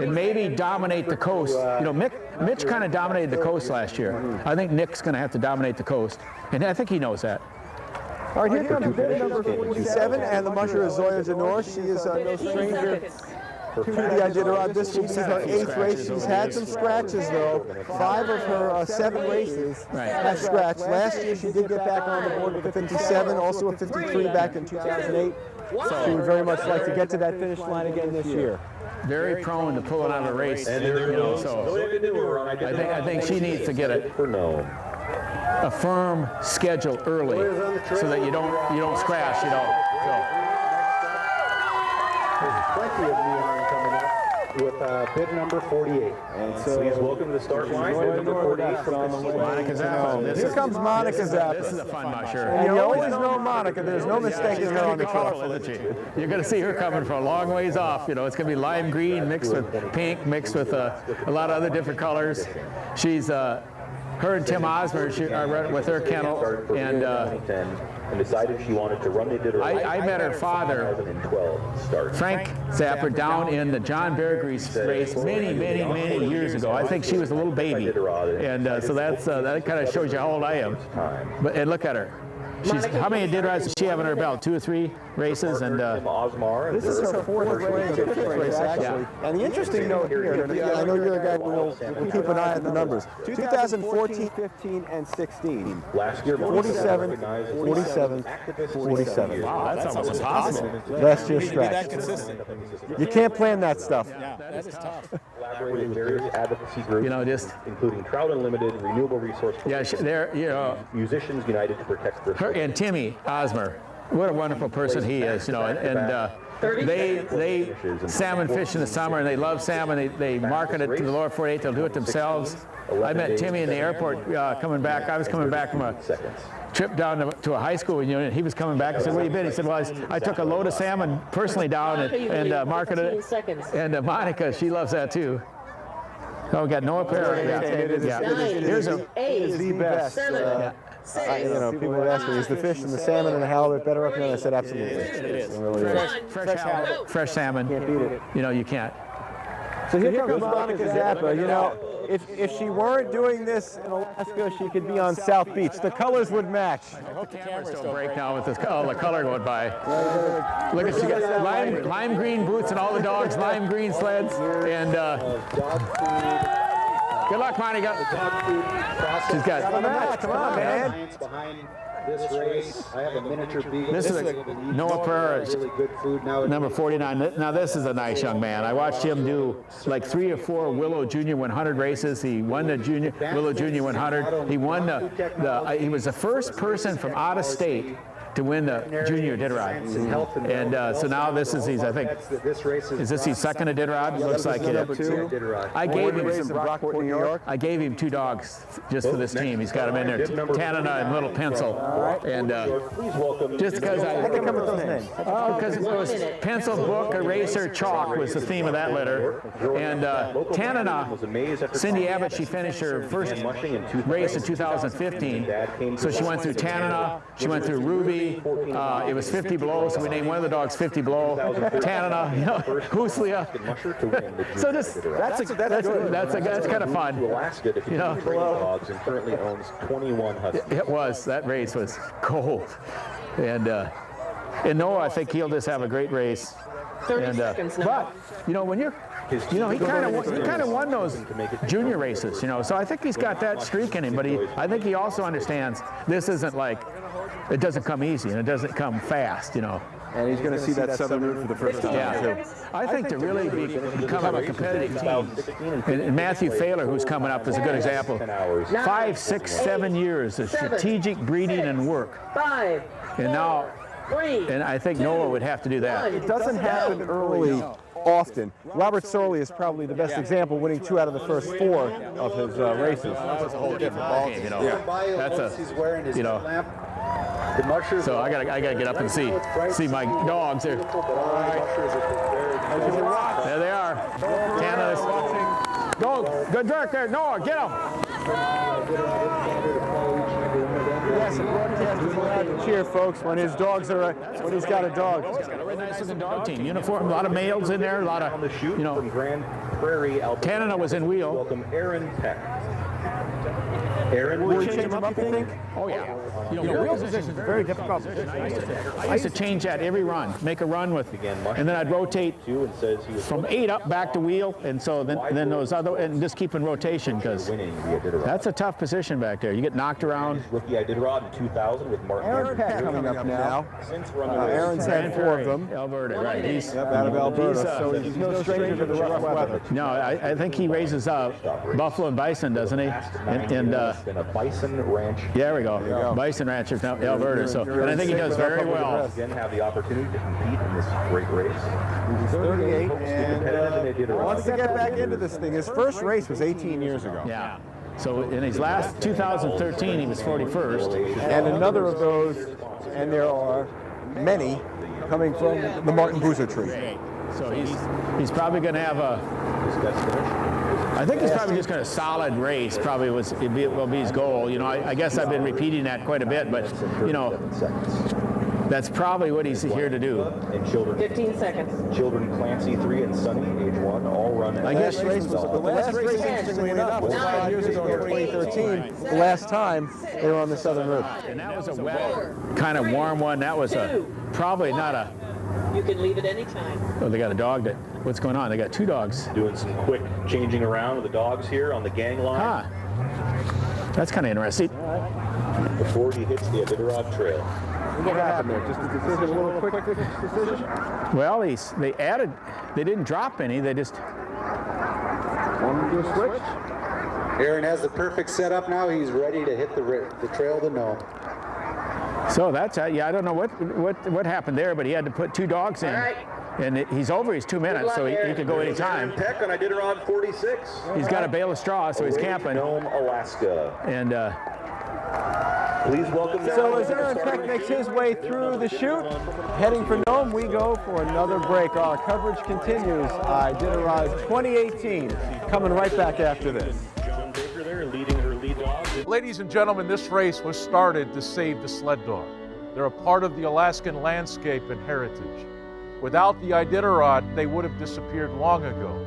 and maybe dominate the coast. You know, Mitch kind of dominated the coast last year. I think Nick's going to have to dominate the coast, and I think he knows that.
All right, here comes bid number 47, and the musher is Zoya Denor. She is no stranger to the Iditarod. This will be her 8th race. She's had some scratches, though. 5 of her 7 races have scratched. Last year, she did get back on the board with a 57, also a 53 back in 2008. She would very much like to get to that finish line again this year.
Very prone to pulling out of a race, you know, so I think she needs to get a firm schedule early so that you don't scratch, you know.
There's plenty of neon coming up with bid number 48.
And so please welcome to the start line, bid number 48 from
Monica Zappa.
Here comes Monica Zappa.
This is a fun musher.
And you always know Monica. There's no mistaking her on the
colorful, isn't she? You're going to see her coming from a long ways off. You know, it's going to be lime green mixed with pink, mixed with a lot of other different colors. She's her and Tim Osmer are with her kennel,
and decided she wanted to run the Iditarod.
I met her father, Frank Zappa, down in the John Beargrease race many years ago. I think she was a little baby, and so that kind of shows you how old I am. And look at her. How many Iditarods does she have in her belt? 2 or 3 races, and
this is her 4th race, actually. And the interesting note here, I know you're a guy who will keep an eye on the numbers. 2014, 15, and 16.
Last year,
47, 47, 47.
wow, that's almost impossible.
Last year's scratch. You can't plan that stuff.
Yeah, that is tough.
Collaborating with various advocacy groups,
You know, just
including Trout Unlimited, Renewable Resource,
they're, you know,
Musicians United to Protect the
her and Timmy Osmer. What a wonderful person he is, you know, and they salmon fish in the summer, and they love salmon. They market it to the lower 48. They'll do it themselves. I met Timmy in the airport coming back. I was coming back from a trip down to a high school unit. He was coming back. I said, "Where you been?" He said, "Well, I took a load of salmon personally down and marketed it." And Monica, she loves that too. Oh, we got Noah Perry. Here's a.
It is the best. You know, people would ask me, is the fish and the salmon and the halibut better up here? And I said, absolutely. It really is.
Fresh salmon.
Can't beat it.
You know, you can't.
So here comes Monica Zappa. You know, if she weren't doing this in Alaska, she could be on South Beach. The colors would match.
I hope the cameras don't break now with this, all the color going by. Look at, she got lime green boots and all the dogs, lime green sleds. And good luck, Monica. She's got.
Come on, man.
This race, I have a miniature beagle.
This is Noah Pereira,
Really good food now.
number 49. Now this is a nice young man. I watched him do like 3 or 4 Willow Junior 100 races. He won the Willow Junior 100. He won he was the first person from out of state to win the Junior Iditarod. And so now this is his, I think, is this his second Iditarod? Looks like it. I gave him 2 dogs just for this team. He's got them in there, Tanana and Little Pencil. And just because because it was Pencil, Book, Eraser, Chalk was the theme of that litter. And Tanana, Cindy Abbott, she finished her first race in 2015. So she went through Tanana, she went through Ruby. It was 50 below, so we named one of the dogs 50 below. Tanana, Huslia. So that's kind of fun.
Alaska to continue training dogs and currently owns 21 huskies.
It was. That race was cold. And Noah, I think he'll just have a great race.
30 seconds now.
But, when you're, he kind of won those junior races, so I think he's got that streak in him, but I think he also understands this isn't like, it doesn't come easy and it doesn't come fast,
And he's going to see that southern route for the first time, too.
I think to really become a competitive team, and Matthew Failer, who's coming up, is a good example. 5, 6, 7 years of strategic breeding and work.
5,
and now, and I think Noah would have to do that.
It doesn't happen early often. Robert Sorley is probably the best example, winning 2 out of the first 4 of his races.
That's a whole different ballgame, That's a, So I gotta get up and see my dogs there. There they are. Canada's watching. Go, good work there, Noah. Get them.
Yes, the broadcast is allowed to cheer, folks, when his dogs are when he's got a dog.
He's got a really nice looking dog team. Uniform, a lot of males in there, a lot of
on the chute from Grand Prairie, Alberta.
Canada was in wheel.
Welcome Aaron Peck. Aaron,
will you change him up, you think?
Oh yeah. Wheel position is very difficult. I used to change that every run, make a run with, and then I'd rotate from 8 up back to wheel, and so then those other, and just keep in rotation because that's a tough position back there. You get knocked around.
Rookie Iditarod in 2000 with Martin.
Aaron Peck coming up now. Aaron's had 4 of them.
Alberta, right? He's
out of Alberta, so he's no stranger to the rough weather.
No, I think he raises buffalo and bison, doesn't he? And
a bison ranch.
There we go. Bison rancher from Alberta. So, and I think he does very well.
Again, have the opportunity to compete in this great race.
He's 38 and wants to get back into this thing. His first race was 18 years ago.
Yeah. So in his last 2013, he was 41st.
And another of those, and there are many coming from the Martin Boozer tree.
So he's probably going to have I think he's probably just going to solid race. Probably will be his goal. I guess I've been repeating that quite a bit, but that's probably what he's here to do.
And children.
15 seconds.
Children Clancy, 3 and Sunny, age 1, all run.
I guess the last race, interestingly enough, was 5 years ago in 2013. The last time they were on the southern route.
And that was a wet, kind of warm one. That was probably not a.
You can leave at any time.
Oh, they got a dog that. What's going on? They got 2 dogs.
Doing some quick changing around with the dogs here on the gang line.
That's kind of interesting.
Before he hits the Iditarod Trail.
What happened there? Just a decision, a little quick decision?
Well, they didn't drop any. They just
wanted to do a switch.
Aaron has the perfect setup now. He's ready to hit the trail to know.
So that's I don't know what happened there, but he had to put 2 dogs in.
All right.
And he's over his 2 minutes, so he could go anytime.
Peck on Iditarod 46.
He's got a bale of straw, so he's camping.
Nome, Alaska.
And
please welcome.
So as Aaron Peck makes his way through the chute, heading for Nome, we go for another break. Our coverage continues. Iditarod 2018, coming right back after this.
John Baker there leading her lead dog.
Ladies and gentlemen, this race was started to save the sled dog. They're a part of the Alaskan landscape and heritage. Without the Iditarod, they would have disappeared long ago,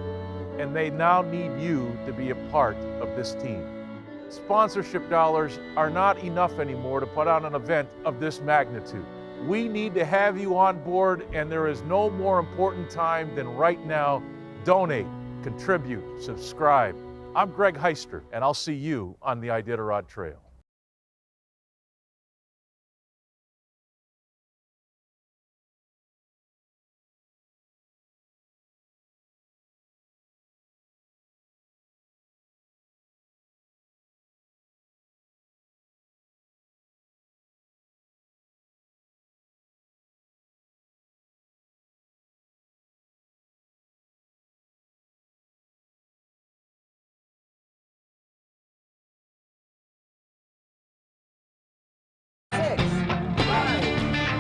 and they now need you to be a part of this team. Sponsorship dollars are not enough anymore to put on an event of this magnitude. We need to have you on board, and there is no more important time than right now. Donate, contribute, subscribe. I'm Greg Heister, and I'll see you on the Iditarod Trail.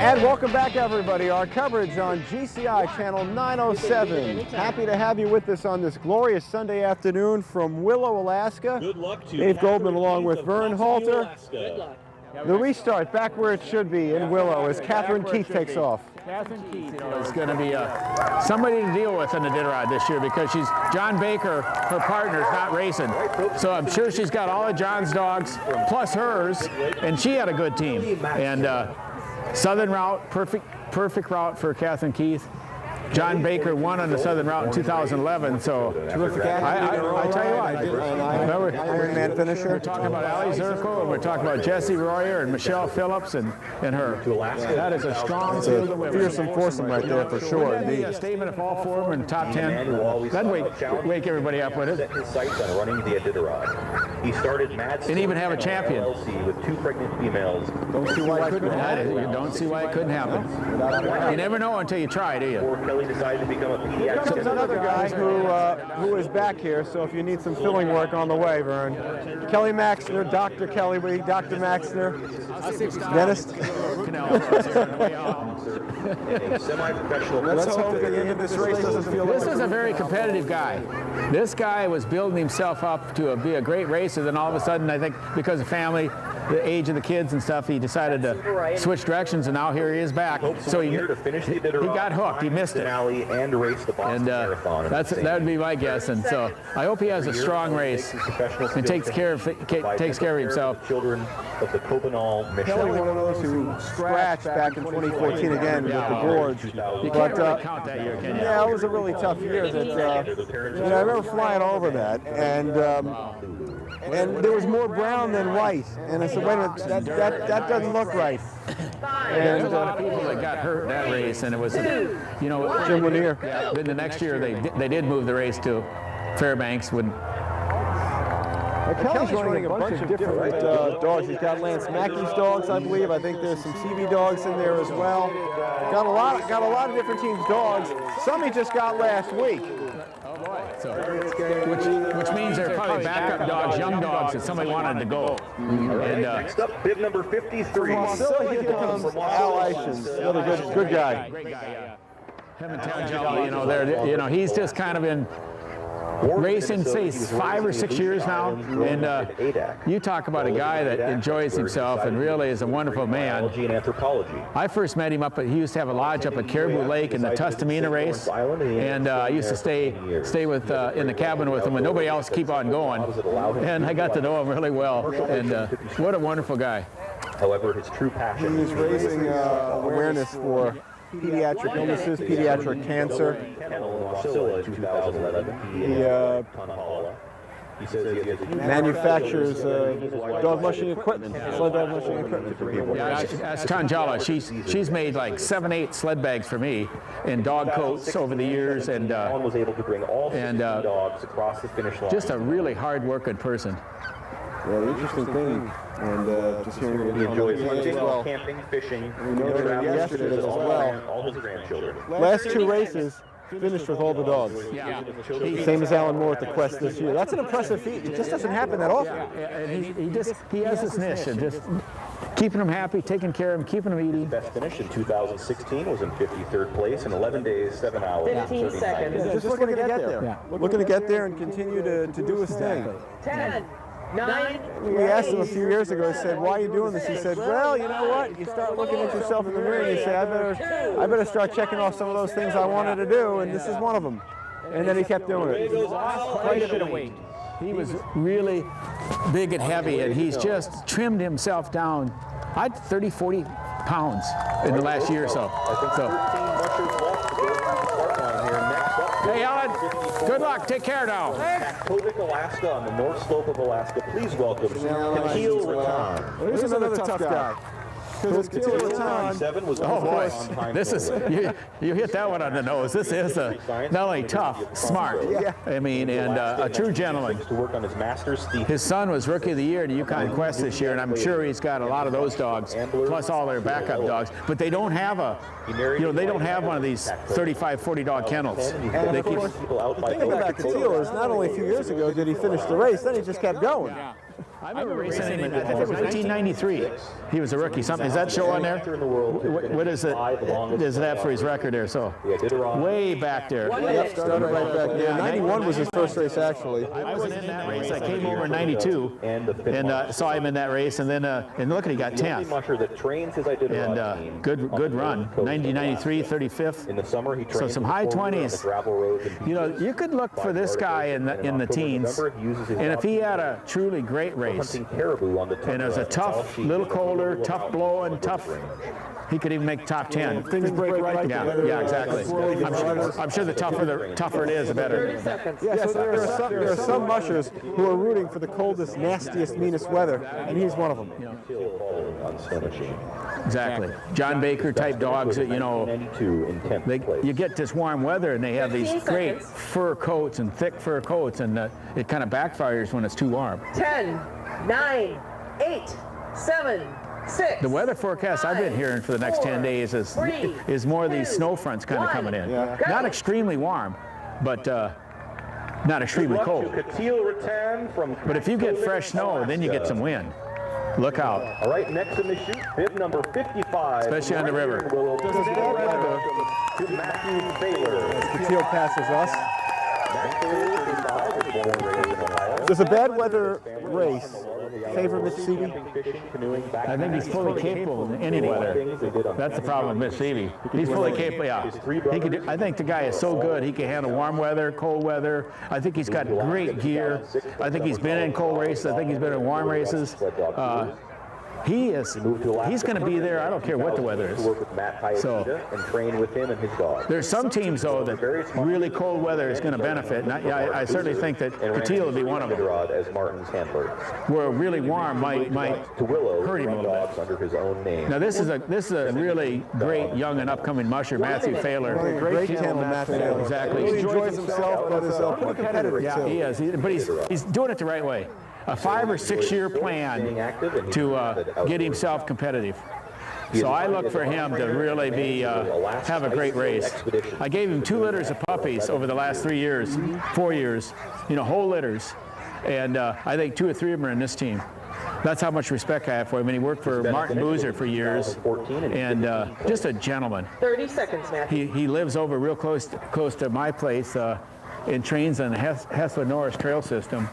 And welcome back, everybody. Our coverage on GCI Channel 907. Happy to have you with us on this glorious Sunday afternoon from Willow, Alaska.
Good luck to
Dave Goldman along with Vern Halter.
Good luck.
The restart back where it should be in Willow as Catherine Keith takes off.
Catherine Keith is going to be somebody to deal with in the Iditarod this year because she's John Baker, her partner's not racing. So I'm sure she's got all of John's dogs plus hers, and she had a good team. And Southern route, perfect route for Catherine Keith. John Baker won on the Southern route in 2011, so
Terrific
I tell you what, remember,
Ironman finisher.
we're talking about Ali Zirko, and we're talking about Jessie Royer and Michelle Phillips and her. That is a strong field of women.
Fearsome foursome right there for sure, indeed.
A statement of all four of them in the top 10. That'd wake everybody up with it.
Set his sights on running the Iditarod. He started Mad
And even have a champion.
LLC with 2 pregnant females.
Don't see why it couldn't happen.
You don't see why it couldn't happen. You never know until you try, do you?
Before Kelly decided to become a pediatric.
There's another guy who is back here, so if you need some filling work on the way, Vern. Kelly Maxner, Dr. Kelly, Dr. Maxner, dentist.
Let's
hope that the end of this race doesn't feel
This is a very competitive guy. This guy was building himself up to be a great racer, then all of a sudden, I think because of family, the age of the kids and stuff, he decided to switch directions, and now here he is back. So he got hooked. He missed it.
And race the Boston Marathon.
That would be my guess. And so I hope he has a strong race and takes care of himself.
Children of the Copenhagen mission.
Kelly, one of those who scratched back in 2014 again with the boards.
You can't really count that year, can you?
Yeah, it was a really tough year. I remember flying over that, and there was more brown than white. And I said, wait a minute, that doesn't look right.
There's a lot of people that got hurt that race, and it was,
Jim Lanier.
Then the next year they did move the race to Fairbanks when.
Kelly's running a bunch of different dogs. He's got Lance Mackey's dogs, I believe. I think there's some CV dogs in there as well. Got a lot of different teams' dogs. Some he just got last week.
Oh boy! So, which means they're probably backup dogs, young dogs that somebody wanted to go. And
next up, bib number 53.
So here comes Al Ishins, another good guy.
Great guy, yeah. Him and Tangela, he's just kind of been racing, say, 5 or 6 years now, and you talk about a guy that enjoys himself and really is a wonderful man. I first met him he used to have a lodge up at Caribou Lake in the Tustamina race, and I used to stay with in the cabin with him, and nobody else keep on going, and I got to know him really well, and what a wonderful guy.
However, his true passion
is raising awareness for pediatric illnesses, pediatric cancer. He manufactures dog mushing equipment, sled dog mushing equipment for people.
Yeah, that's Tangela. She's made like 7-8 sled bags for me and dog coats over the years, and
was able to bring all dogs across the finish line.
Just a really hard-working person.
Yeah, the interesting thing, and just hearing
he enjoys hunting,
well.
camping, fishing,
We know that yesterday as well.
all his grandchildren.
Last 2 races finished with all the dogs.
Yeah.
Same as Alan Moore at the Quest this year. That's an impressive feat. It just doesn't happen that often.
And he has this niche of just keeping them happy, taking care of them, keeping them eating.
Best finish in 2016 was in 53rd place in 11 days, 7 hours,
15 seconds.
Yeah, just looking to get there. Yeah. Looking to get there and continue to do his thing.
10, 9.
We asked him a few years ago, he said, why are you doing this? He said, well, you know what? You start looking at yourself in the mirror and you say, I better start checking off some of those things I wanted to do, and this is one of them. And then he kept doing it.
Quite a bit of weight. He was really big and heavy, and he's just trimmed himself down. I had 30, 40 pounds in the last year or so. Hey, Alan, good luck. Take care now.
Kovic, Alaska, on the north slope of Alaska. Please welcome Akil Ratan.
This is another tough guy. Because it's Akil Ratan.
Oh boy, this is you hit that one on the nose. This is not only tough, smart. I mean, and a true gentleman.
To work on his master's thesis.
His son was Rookie of the Year at Yukon Quest this year, and I'm sure he's got a lot of those dogs, plus all their backup dogs. But they don't have they don't have one of these 35, 40 dog kennels.
And of course, the thing about Akil is not only a few years ago did he finish the race, then he just kept going.
I remember racing him in, I think it was 1993. He was a rookie. Something, is that show on there? What is it? Is that for his record there? So way back there.
Yep, started right back there. 91 was his first race, actually.
I wasn't in that race. I came over in 92 and saw him in that race, and then and look at he got 10th. And good run. 93, 35th.
In the summer, he
so some high 20s. You know, you could look for this guy in the teens, and if he had a truly great race, and it was a tough, little colder, tough blowing, tough. He could even make top 10.
Things break right.
Yeah, exactly. I'm sure the tougher it is, the better.
Yeah, so there are some mushers who are rooting for the coldest, nastiest, meanest weather, and he's one of them.
Exactly. John Baker type dogs that, you know, you get this warm weather and they have these great fur coats and thick fur coats, and it kind of backfires when it's too warm.
10, 9, 8, 7, 6.
The weather forecast I've been hearing for the next 10 days is more of these snow fronts kind of coming in.
Yeah.
Not extremely warm, but not extremely cold. But if you get fresh snow, then you get some wind. Look out.
All right, next in the chute, bib number 55.
Especially on the river.
Willow. To Matthew Baylor.
Catil passes us. Does a bad weather race favor Mississippi?
I think he's fully capable in any weather. That's the problem with Mississippi. He's fully capable, yeah. I think the guy is so good, he can handle warm weather, cold weather. I think he's got great gear. I think he's been in cold races. I think he's been in warm races. He's going to be there. I don't care what the weather is. So there's some teams though that really cold weather is going to benefit. And I certainly think that Catil will be one of them. Where really warm might hurt him a little bit. Now this is a really great young and upcoming musher, Matthew Baylor.
Great talent, Matt Baylor.
Exactly.
He enjoys himself, but is pretty competitive.
Yeah, he is. But he's doing it the right way. A 5 or 6 year plan to get himself competitive. So I look for him to really have a great race. I gave him 2 litters of puppies over the last 3 years, 4 years, you know, whole litters. And I think 2 or 3 of them are in this team. That's how much respect I have for him. And he worked for Martin Boozer for years, and just a gentleman.
30 seconds, Matthew.
He lives over real close to my place and trains on the Hessler Norris trail system.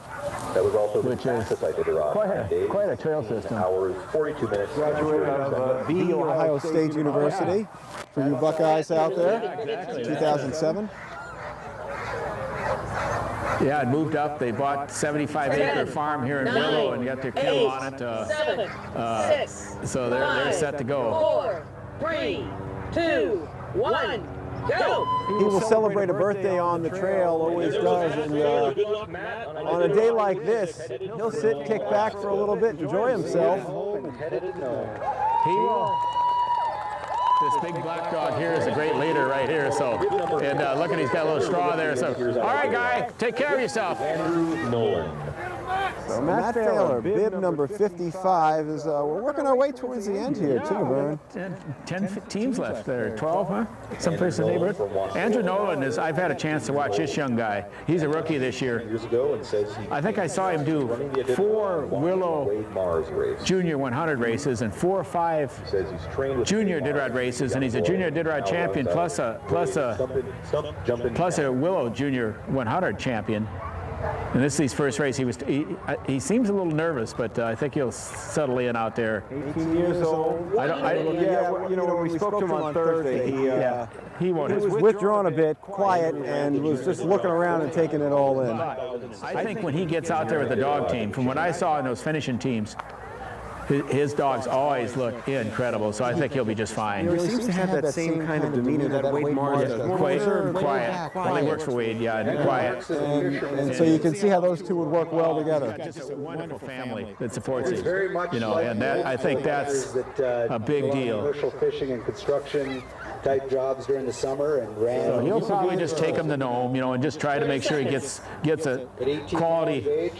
That was also
which is quite a trail system.
Hours, 42 minutes.
Graduated out of The Ohio State University for you Buckeyes out there, 2007.
Yeah, it moved up. They bought 75-acre farm here in Willow and got their kennel on it.
7, 6,
so they're set to go.
4, 3, 2, 1. Go.
He will celebrate a birthday on the trail, always does, and on a day like this, he'll sit, kick back for a little bit, enjoy himself.
He will. This big black dog here is a great leader right here. So, and look at, he's got a little straw there. So, all right, guy, take care of yourself.
Andrew Nolan.
So Matt Baylor, bib number 55, is we're working our way towards the end here, too, Vern.
10 teams left there, 12, huh? Someplace in the neighborhood. Andrew Nolan is, I've had a chance to watch this young guy. He's a rookie this year. I think I saw him do 4 Willow Junior 100 races and 4 or 5 Junior Iditarod races, and he's a Junior Iditarod champion plus a Willow Junior 100 champion. And this is his first race. He seems a little nervous, but I think he'll settle in out there.
18 years old. When we spoke to him on Thursday,
he was
withdrawn a bit, quiet, and was just looking around and taking it all in.
I think when he gets out there with the dog team, from what I saw in those finishing teams, his dogs always look incredible, so I think he'll be just fine.
He seems to have that same kind of demeanor that Wade Mars does.
Quiet. Well, he works for Wade, yeah, and quiet.
And so you can see how those two would work well together.
Just a wonderful family that supports him, you know, and that, I think that's a big deal.
Commercial fishing and construction type jobs during the summer and ran.
So he'll probably just take him to Nome, you know, and just try to make sure he gets a quality.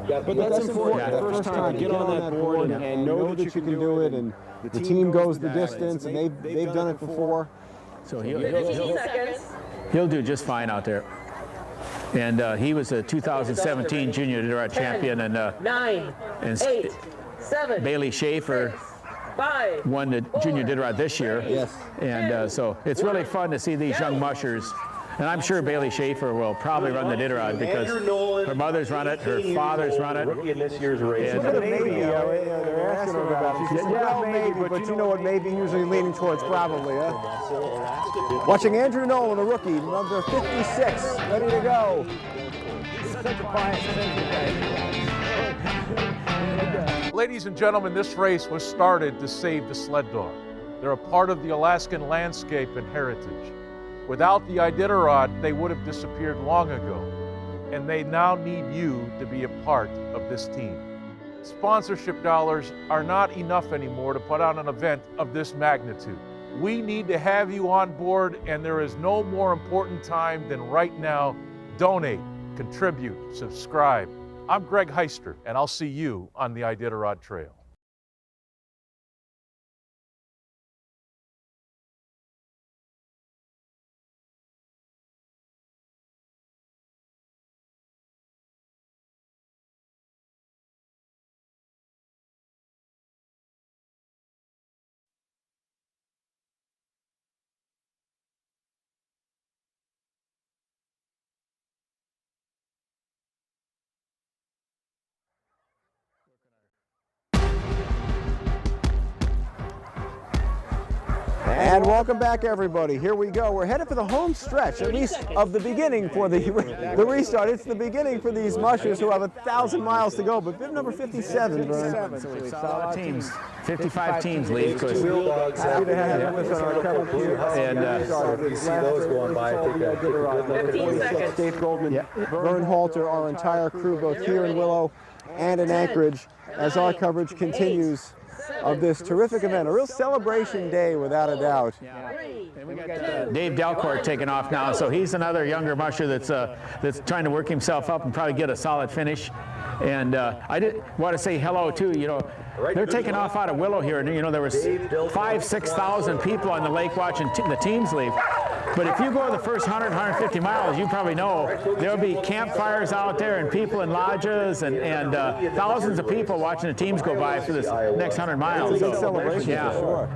But that's important. The first time, get on that board and know that you can do it, and the team goes the distance, and they've done it before.
So he'll do just fine out there. And he was a 2017 Junior Iditarod champion. And
9, 8, 7,
Bailey Schaefer
6, 5,
won the Junior Iditarod this year.
Yes.
And so it's really fun to see these young mushers. And I'm sure Bailey Schaefer will probably run the Iditarod because her mother's run it, her father's run it.
Rookie in this year's race.
And,
Maybe, they're asking her about it. She said, well, maybe, but you know what maybe usually leaning towards probably, huh? Watching Andrew Nolan, a rookie, number 56, ready to go.
Ladies and gentlemen, this race was started to save the sled dog. They're a part of the Alaskan landscape and heritage. Without the Iditarod, they would have disappeared long ago, and they now need you to be a part of this team. Sponsorship dollars are not enough anymore to put on an event of this magnitude. We need to have you on board, and there is no more important time than right now. Donate, contribute, subscribe. I'm Greg Heister, and I'll see you on the Iditarod Trail.
And welcome back, everybody. Here we go. We're headed for the home stretch, at least of the beginning for the restart. It's the beginning for these mushers who have 1,000 miles to go. But bib number 57, Vern.
so it's solid teams. 55 teams lead.
Happy to have you with us on our coverage here.
And
You see those going by. I think that's a good look.
15 seconds.
Dave Goldman, Vern Halter, our entire crew, both here in Willow and in Anchorage, as our coverage continues of this terrific event. A real celebration day, without a doubt.
And we got Dave Delcourt taking off now, so he's another younger musher that's trying to work himself up and probably get a solid finish. And I did want to say hello too. You know, they're taking off out of Willow here, and you know there was 5,000–6,000 people on the lake watching the teams leave. But if you go the first 100–150 miles, you probably know there'll be campfires out there and people in lodges and thousands of people watching the teams go by for this next 100 miles.
It's a big celebration,
yeah,
for sure.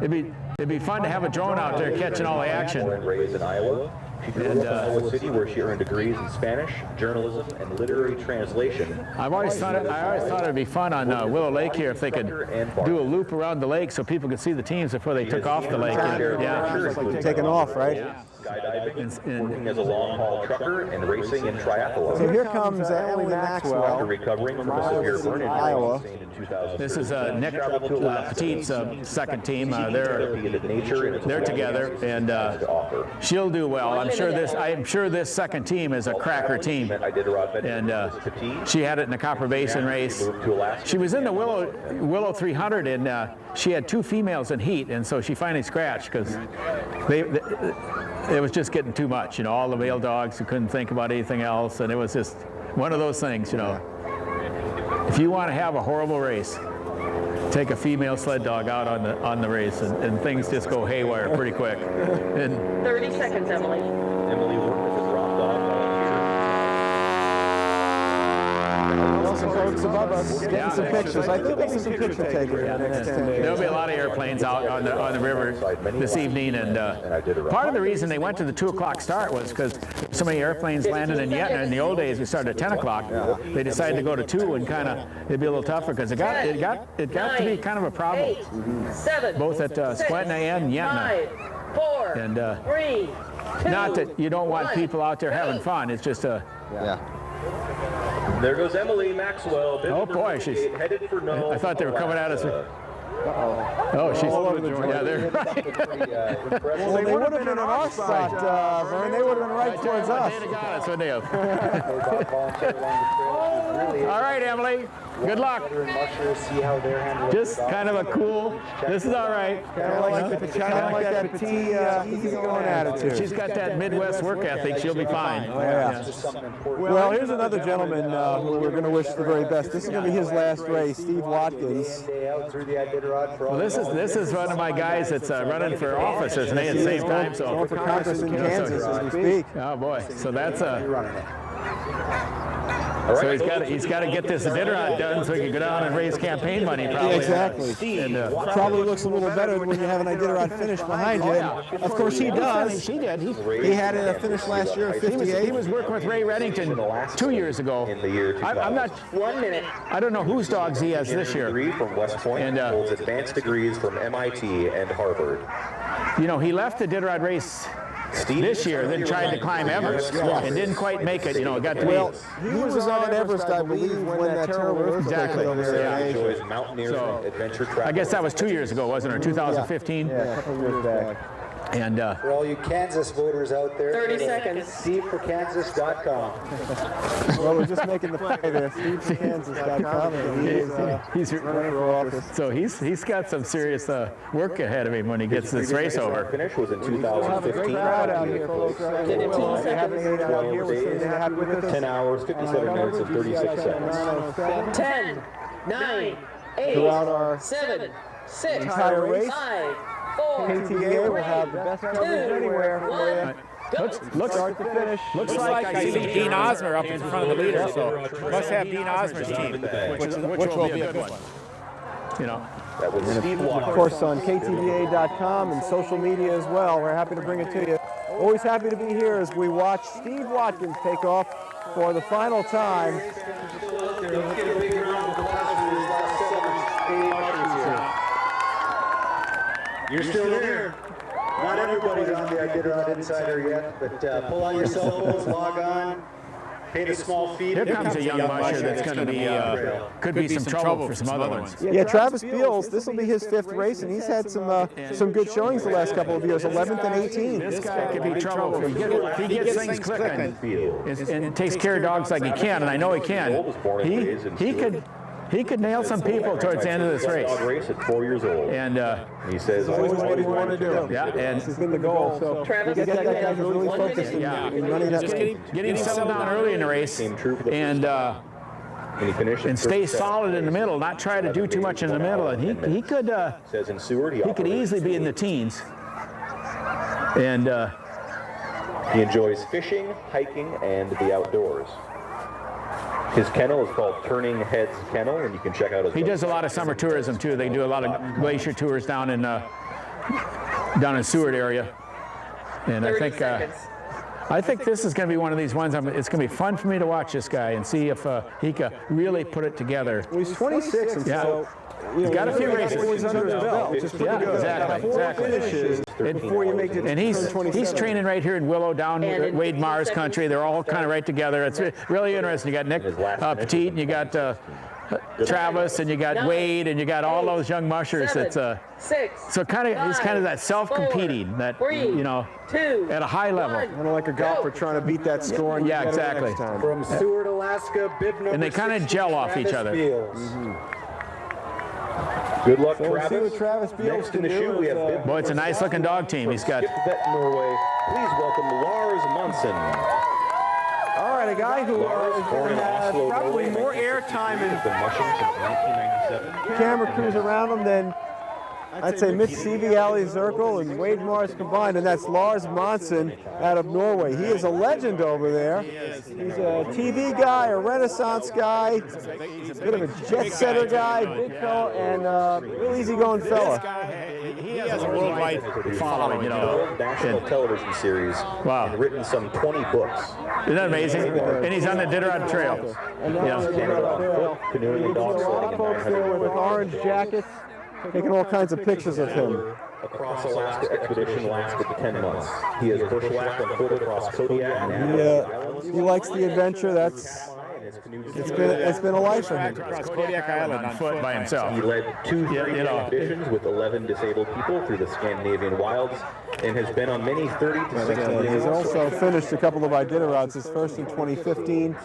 It'd be fun to have a drone out there catching all the action.
Born and raised in Iowa. She grew up in Iowa City, where she earned degrees in Spanish, journalism, and literary translation.
I always thought it'd be fun on Willow Lake here if they could do a loop around the lake so people could see the teams before they took off the lake.
Yeah, it's like taking off, right?
Yeah.
Skydiving, working as a long-haul trucker, and racing in triathlon.
So here comes Emily Maxwell,
After recovering from a severe burn injury
Iowa.
sustained in 2013.
This is Nick Petit's second team. They're together, and she'll do well. I'm sure this second team is a cracker team. And she had it in the Copper Basin race. She was in the Willow 300, and she had 2 females in heat, and so she finally scratched because it was just getting too much. You know, all the male dogs who couldn't think about anything else, and it was just one of those things. You know, if you want to have a horrible race, take a female sled dog out on the race, and things just go haywire pretty quick. And
30 seconds, Emily.
Emily worked as a drop dog
Some folks above us getting some pictures. I think there'll be some picture taken in the next 10 days.
there'll be a lot of airplanes out on the river this evening, and part of the reason they went to the 2 o'clock start was because so many airplanes landed in Yetna. In the old days, we started at 10 o'clock. They decided to go to 2 and kind of it'd be a little tougher because it got to be kind of a problem,
8, 7,
both at Squetna and Yetna.
5, 4,
And
3, 2,
not that you don't want people out there having fun. It's just a
There goes Emily Maxwell.
Oh boy, she's
headed for no.
I thought they were coming at us. Oh, she's they're right.
Well, they would have been in our spot, Vern. They would have been right towards us.
They'd have got us, wouldn't they have? All right, Emily. Good luck. Just kind of a cool. This is all right.
Kind of like that petite, easy-going attitude.
She's got that Midwest work ethic. She'll be fine.
Well, here's another gentleman who we're going to wish the very best. This is going to be his last race, Steve Watkins.
Well, this is one of my guys that's running for office, isn't he, at the same time? So
Going for Congress in Kansas as we speak.
Oh boy, so that's So he's got to get this Iditarod done so he can go down and raise campaign money. Probably.
Yeah, exactly. And probably looks a little better when you have an Iditarod finish behind you. And of course he does.
He did.
He had a finish last year at 58.
He was working with Ray Reddington 2 years ago.
In the year 2000.
I'm not.
1 minute.
I don't know whose dogs he has this year.
Degree from West Point and holds advanced degrees from MIT and Harvard.
You know, he left the Iditarod race this year, then tried to climb Everest and didn't quite make it. You know, it got to
Well, he was on Everest, I believe, when that terrible earththquake
Exactly.
over there.
He enjoys mountaineering, adventure travel.
I guess that was 2 years ago, wasn't it? 2015.
Yeah, a couple years back.
And
For all you Kansas voters out there,
30 seconds.
SteveForKansas.com.
Well, we're just making the play there. SteveForKansas.com. He's running for office.
so he's got some serious work ahead of him when he gets this race over.
Finish was in
We'll have a
2015.
great crowd out here, folks. They haven't made it out here. We're sitting there happy with us.
10 hours, 57 minutes, and 36 seconds.
10, 9, 8,
Throughout our
7, 6,
entire race,
5, 4,
KTA will have the best coverage anywhere for you.
Looks
Start to finish.
Looks like I see Dean Osmer up in front of the leader, so must have Dean Osmer's team, which will be a good one.
You know,
That was Steve
Of
Walker.
course, on KTVA.com and social media as well. We're happy to bring it to you. Always happy to be here as we watch Steve Watkins take off for the final time.
You're still there. Not everybody's on the Iditarod Insider yet, but pull out your cell phones, log on, pay the small fee.
here comes a young musher that's going to be could be some trouble for some other ones.
Yeah, Travis Beals, this will be his 5th race, and he's had some good showings the last couple of years, 11th and 18th.
This guy could be trouble if he gets things clicking and takes care of dogs like he can, and I know he can. He could nail some people towards the end of this race.
Race at 4 years old.
And
He says
Always what he wanted to do.
yeah, and
This has been the goal. So
Travis,
get that guy really focused in running that
just
race.
getting settled down early in the race
came true for the
and
he finished
and stay solid in the middle, not try to do too much in the middle. And he could
says in Seward
he could easily be in the teens. And
he enjoys fishing, hiking, and the outdoors. His kennel is called Turning Heads Kennel, and you can check out his.
he does a lot of summer tourism too. They do a lot of glacier tours down in Seward area. And
30 seconds.
I think this is going to be one of these ones. It's going to be fun for me to watch this guy and see if he can really put it together.
Well, he's 26, and
Yeah.
so
He's got a few races.
He's under his belt, which is pretty
Yeah,
good.
exactly.
Finishes before you make it.
And he's training right here in Willow, down
And in
Wade
15
Mars
seconds.
country. They're all kind of right together. It's really interesting. You got Nick Petit, and you got Travis, and you got
9,
Wade, and you got all those young mushers.
7,
It's
6,
so kind of he's kind of that
5,
self-competing, that
3,
you know,
2,
at a high level.
1.
Kind of like a golfer trying to beat that score and
Yeah,
get it
exactly.
next time.
From Seward, Alaska, bib number
And they kind of
60,
gel off each
Travis
other.
Beals.
Good luck,
So we'll see
Travis.
what Travis Beals
Next in
can
the
do.
shoe, we have
is,
Bib
Boy, it's a nice looking dog team. He's got.
Skip Vet Norway. Please welcome Lars Monson.
all right, a guy who
Lars,
is
born
going
in
to have
Oslo,
probably
Norway,
more airtime and
been mushing since 1997.
camera crews around him than I'd say Mississippi, Ali Zirkle, and Wade Mars combined, and that's Lars Monson out of Norway. He is a legend over there. He's a TV guy, a Renaissance guy, a bit of a jet setter guy, big fella, and real easygoing fella.
He has a worldwide following, you know.
12 national television series.
Wow.
And written some 20 books.
Isn't that amazing? And he's on the Iditarod Trail.
And now
Yeah.
they're going on the trail.
Canoeing and dog
A lot
sledding
of
in
folks there
900
with orange jackets, taking all kinds of pictures of him.
Across Alaska expedition lasted 10 months. He has bushwhacked on foot across Kodiak and
Yeah, he likes the adventure. It's been a life for him.
Across Kodiak Island on
Foot by himself.
He led 2
you
three-day
know.
expeditions with 11 disabled people through the Scandinavian wilds and has been on many 30 to 60
And he's also finished a couple of Iditarods, his first in 2015.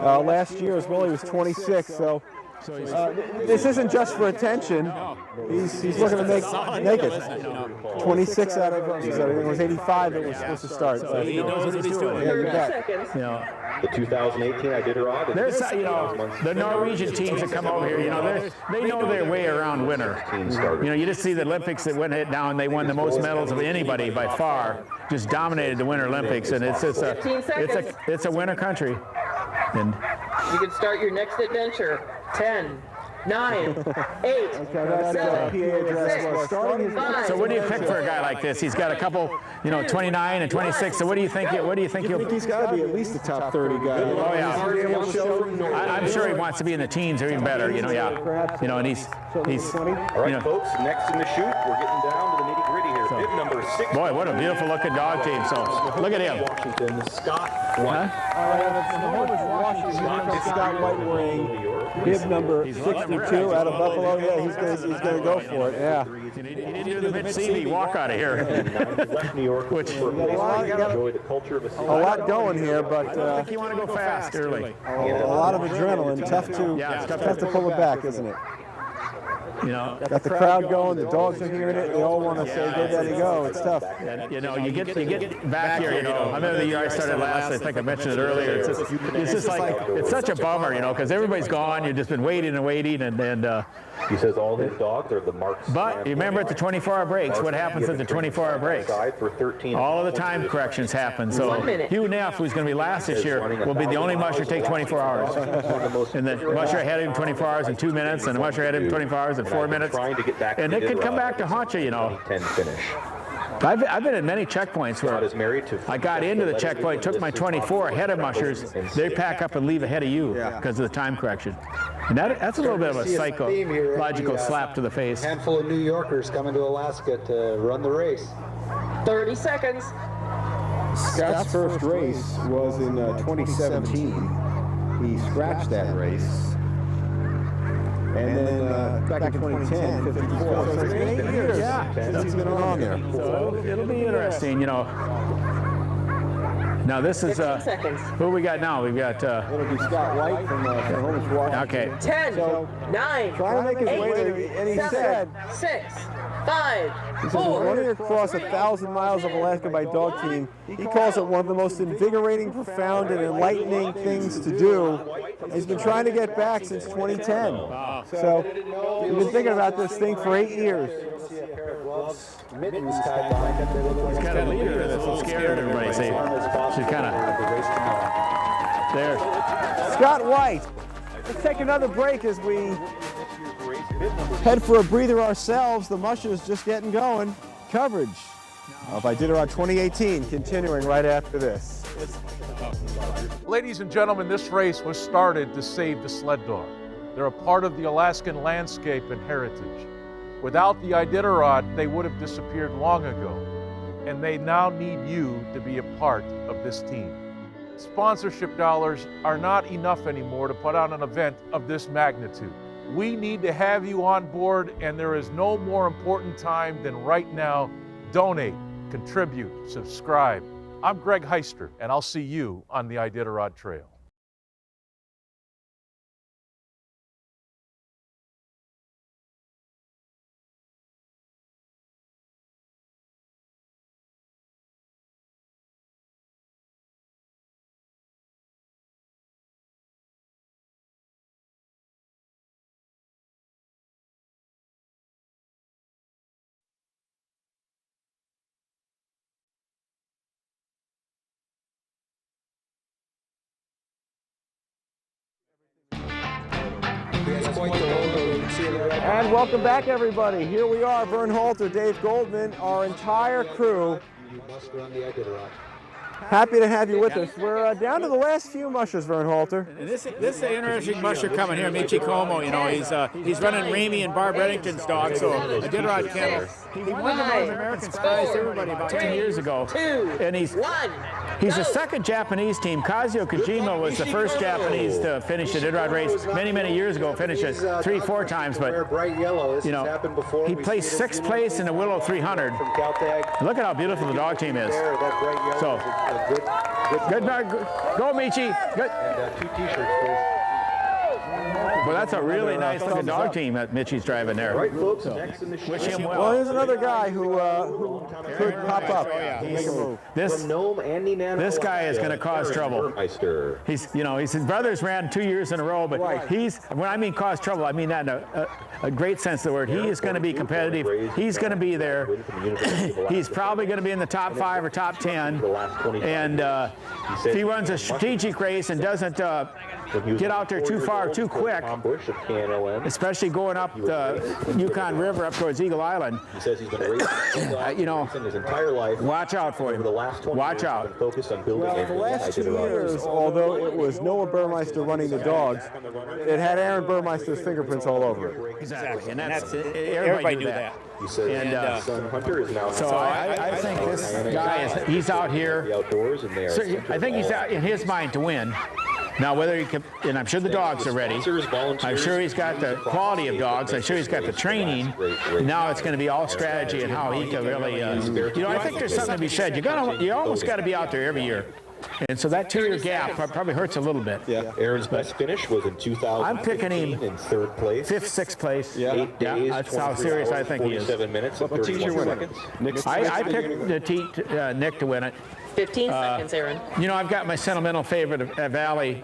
Last year as well, he was 26. So this isn't just for attention. He's looking to make it. 26 out of, I think it was 85 that was supposed to start. So
He knows what he's doing.
yeah, you
30
bet.
seconds.
You know,
The 2018 Iditarod.
there's the Norwegian teams that come over here. You know, they know their way around winter. You know, you just see the Olympics that went down. They won the most medals of anybody by far. Just dominated the Winter Olympics, and it's a winter country. And
You can start your next adventure. 10, 9, 8, 7, 6, 5.
so what do you pick for a guy like this? He's got a couple, 29 and 26. So what do you think? What do you think?
He's got to be at least a top 30 guy.
Oh yeah. I'm sure he wants to be in the teens or even better. Yeah. And he's.
All right, folks. Next in the chute, we're getting down to the nitty gritty here. Bib number 6.
Boy, what a beautiful looking dog team. So look at him.
Washington, Scott White.
Scott White wearing bib number 62 out of Buffalo. Yeah, he's going to go for it. Yeah.
He didn't do the Mitch walk out of here.
Left New York, which
enjoy
the culture of
a lot going here, but
I think you want to go fast early.
A lot of adrenaline. Tough to pull it back, isn't it? Got the crowd going, the dogs are hearing it, they all want to say, go daddy go, it's tough.
And, you get back here, I remember the year I started last, I think I mentioned it earlier, it's just like, it's such a bummer, because everybody's gone, you've just been waiting and waiting, and
he says all his dogs are the marks.
But you remember at the 24-hour breaks, what happens at the 24-hour breaks? All of the time corrections happen, so Hugh Neff, who's going to be last this year, will be the only musher to take 24 hours. And the musher ahead of him 24 hours and 2 minutes, and the musher ahead of him 24 hours and 4 minutes, and it could come back to haunt you,
10 finish.
I've been at many checkpoints where I got into the checkpoint, took my 24 ahead of mushers, they pack up and leave ahead of you because of the time correction. And that's a little bit of a psychological slap to the face.
A handful of New Yorkers coming to Alaska to run the race.
30 seconds.
Scott's first race was in 2017. He scratched that race. And then back in 2010, 54. So it's been 8 years since he's been on there.
So it'll be interesting, Now this is, who we got now? We've got,
it'll be Scott White from Washington.
Okay.
10,
so,
9,
trying to make his
8,
way there, and he
7,
said,
6, 5,
he says,
4,
running across 1,000 miles of Alaska by dog team, he calls it one of the most invigorating, profound, and enlightening things to do. He's been trying to get back since 2010. So we've been thinking about this thing for 8 years.
He's kind of leader of this. He's scared everybody. She's kind of there.
Scott White. Let's take another break as we head for a breather ourselves. The musher's just getting going. Coverage of Iditarod 2018 continuing right after this.
Ladies and gentlemen, this race was started to save the sled dog. They're a part of the Alaskan landscape and heritage. Without the Iditarod, they would have disappeared long ago, and they now need you to be a part of this team. Sponsorship dollars are not enough anymore to put on an event of this magnitude. We need to have you on board, and there is no more important time than right now. Donate, contribute, subscribe. I'm Greg Heister, and I'll see you on the Iditarod Trail.
And welcome back, everybody. Here we are, Vern Halter, Dave Goldman, our entire crew. Happy to have you with us. We're down to the last few mushers, Vern Halter.
And this is an interesting musher coming here, Michi Como. He's running Ramey and Barb Reddington's dog, so Iditarod kennel. He won the North American Surprise Everybody about 10 years ago. And he's the second Japanese team. Kazuo Kojima was the first Japanese to finish the Iditarod race many years ago, finish it 3-4 times, but he placed 6th place in the Willow 300. Look at how beautiful the dog team is. So, good, go Michi. Good.
And 2 t-shirts, please.
Well, that's a really nice looking dog team that Mitchie's driving there.
Right, folks, next in the show.
Wish him well.
Well, here's another guy who could pop up.
This guy is going to cause trouble. His brothers ran 2 years in a row, but when I mean cause trouble, I mean that in a great sense of the word. He is going to be competitive. He's going to be there. He's probably going to be in the top 5 or top 10. And if he runs a strategic race and doesn't get out there too far, too quick, especially going up the Yukon River up towards Eagle Island,
he says he's been racing his entire life.
Watch out for him.
Over the last 20
Watch
years,
out.
been focused on building
Well, the last 2 years, although it was Noah Burmeister running the dogs, it had Aaron Burmeister's fingerprints all over it.
Exactly, and that's everybody knew that.
He says, son Hunter is now.
So I think this guy he's out here.
The outdoors, and they are
I think he's out in his mind to win. Now, whether he can, and I'm sure the dogs are ready. I'm sure he's got the quality of dogs. I'm sure he's got the training. Now it's going to be all strategy and how he can really, I think there's something to be said. You almost got to be out there every year. And so that 2-year gap probably hurts a little bit.
Yeah. Aaron's best finish was in 2000.
I'm picking him
in 3rd place.
5th, 6th place.
Yeah. 8 days,
that's how serious I think he is.
47 minutes and 31 seconds.
I picked Nick to win it.
15 seconds, Aaron.
I've got my sentimental favorite of Valley.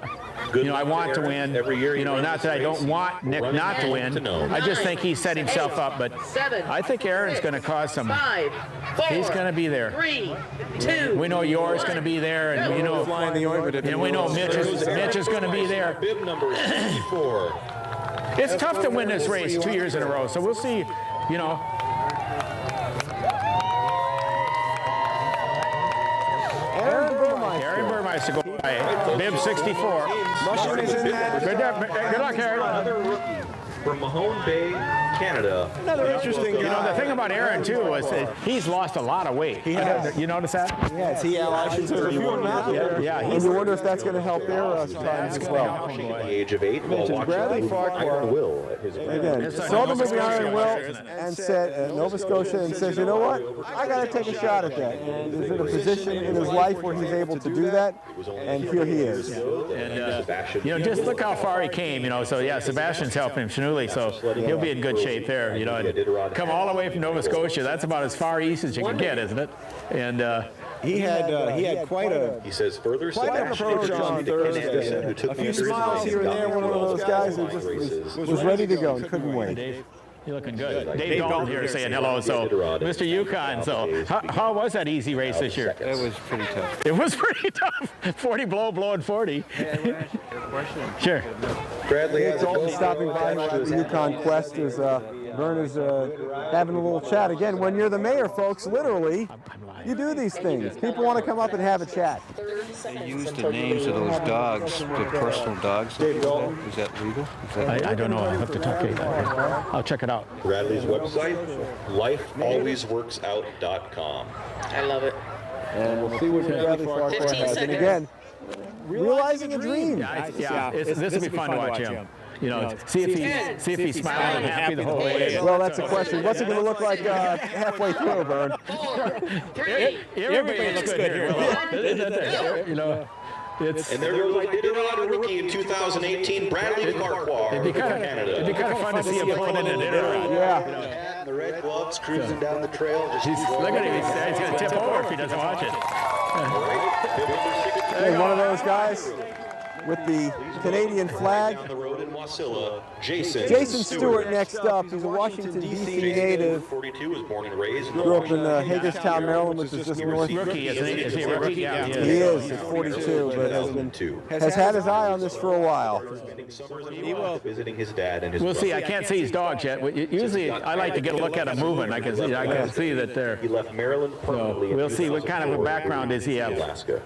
I want to win.
Every year,
not that I don't want Nick not to win. I just think he set himself up. But I think Aaron's going to cause some.
5, 4,
he's going to be there.
3, 2.
We know yours going to be there, and we know Mitch is going to be there.
Bib number 64.
It's tough to win this race 2 years in a row. So we'll see. Aaron Burmeister go by. Bib 64. Good luck, Aaron.
Another rookie from Mahone Bay, Canada.
Another interesting guy.
The thing about Aaron, too, is that he's lost a lot of weight. You notice that?
Yes, he has. And you wonder if that's going to help their times as well.
At the age of 8, while watching Iron Will at his
Again, saw the movie Iron Will and said, Nova Scotia, and says, you know what? I got to take a shot at that. And he's in a position in his life where he's able to do that, and here he is.
And just look how far he came. So yeah, Sebastian's helping him. So he'll be in good shape there, and come all the way from Nova Scotia. That's about as far east as you can get, isn't it? And
he had quite a.
He says further.
Quite an approach on Thursday. A few smiles here and there. One of those guys who just was ready to go and couldn't wait.
You're looking good. Dave Dalton here saying hello. So, Mr. Yukon, so how was that easy race this year?
It was pretty tough.
It was pretty tough. 40 blowing 40. Sure.
Bradley
Dave Dalton stopping by the Yukon Quest as Vern is having a little chat. Again, when you're the mayor, folks, literally, you do these things. People want to come up and have a chat.
They used the names of those dogs, the personal dogs. Is that legal?
I don't know. I'll have to talk to you. I'll check it out.
Bradley's website, lifealwaysworksout.com.
I love it.
And we'll see what Bradley Farquhar has. And again, realizing a dream.
This will be fun to watch him. See if he's smiling and happy the whole way.
Well, that's a question. What's it going to look like halfway through, Vern?
4, 3.
Everybody looks good here.
And there goes Iditarod, rookie in 2018, Bradley Farquhar.
It'd be kind of fun to see him pulling in an Iditarod.
Yeah.
The red gloves cruising down the trail.
Look at him. He's going to tip over if he doesn't watch it.
Hey, one of those guys with the Canadian flag.
On the road in Wasilla, Jason
Stewart next up. He's a Washington, D.C. native.
42, was born and raised.
Grew up in Hagerstown, Maryland, which is just north.
Rookie, is he a rookie? Yeah,
he is. He's 42, but has had his eye on this for a while.
Visiting his dad and his
We'll see. I can't see his dogs yet. Usually, I like to get a look at him moving. I can see that they're.
He left Maryland permanently.
We'll see what kind of a background does he have.
Alaska.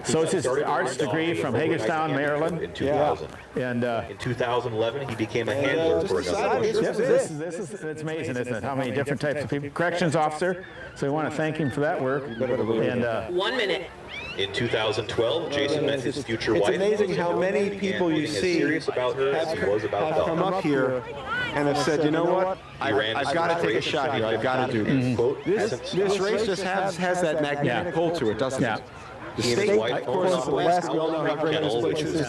So it's his arts degree from Hagerstown, Maryland.
In 2000.
And
in 200011, he became a handler for another.
It's amazing, isn't it? How many different types of people. Corrections officer. So we want to thank him for that work. And
1 minute.
in 2012, Jason met his future wife.
It's amazing how many people you see
serious about her as he was about
have come up here and have said, you know what, I've got to take a shot here. I've got to do this. This race just has that magnetic pull to it, doesn't it?
the state, of course, Alaska, we all know how great this place is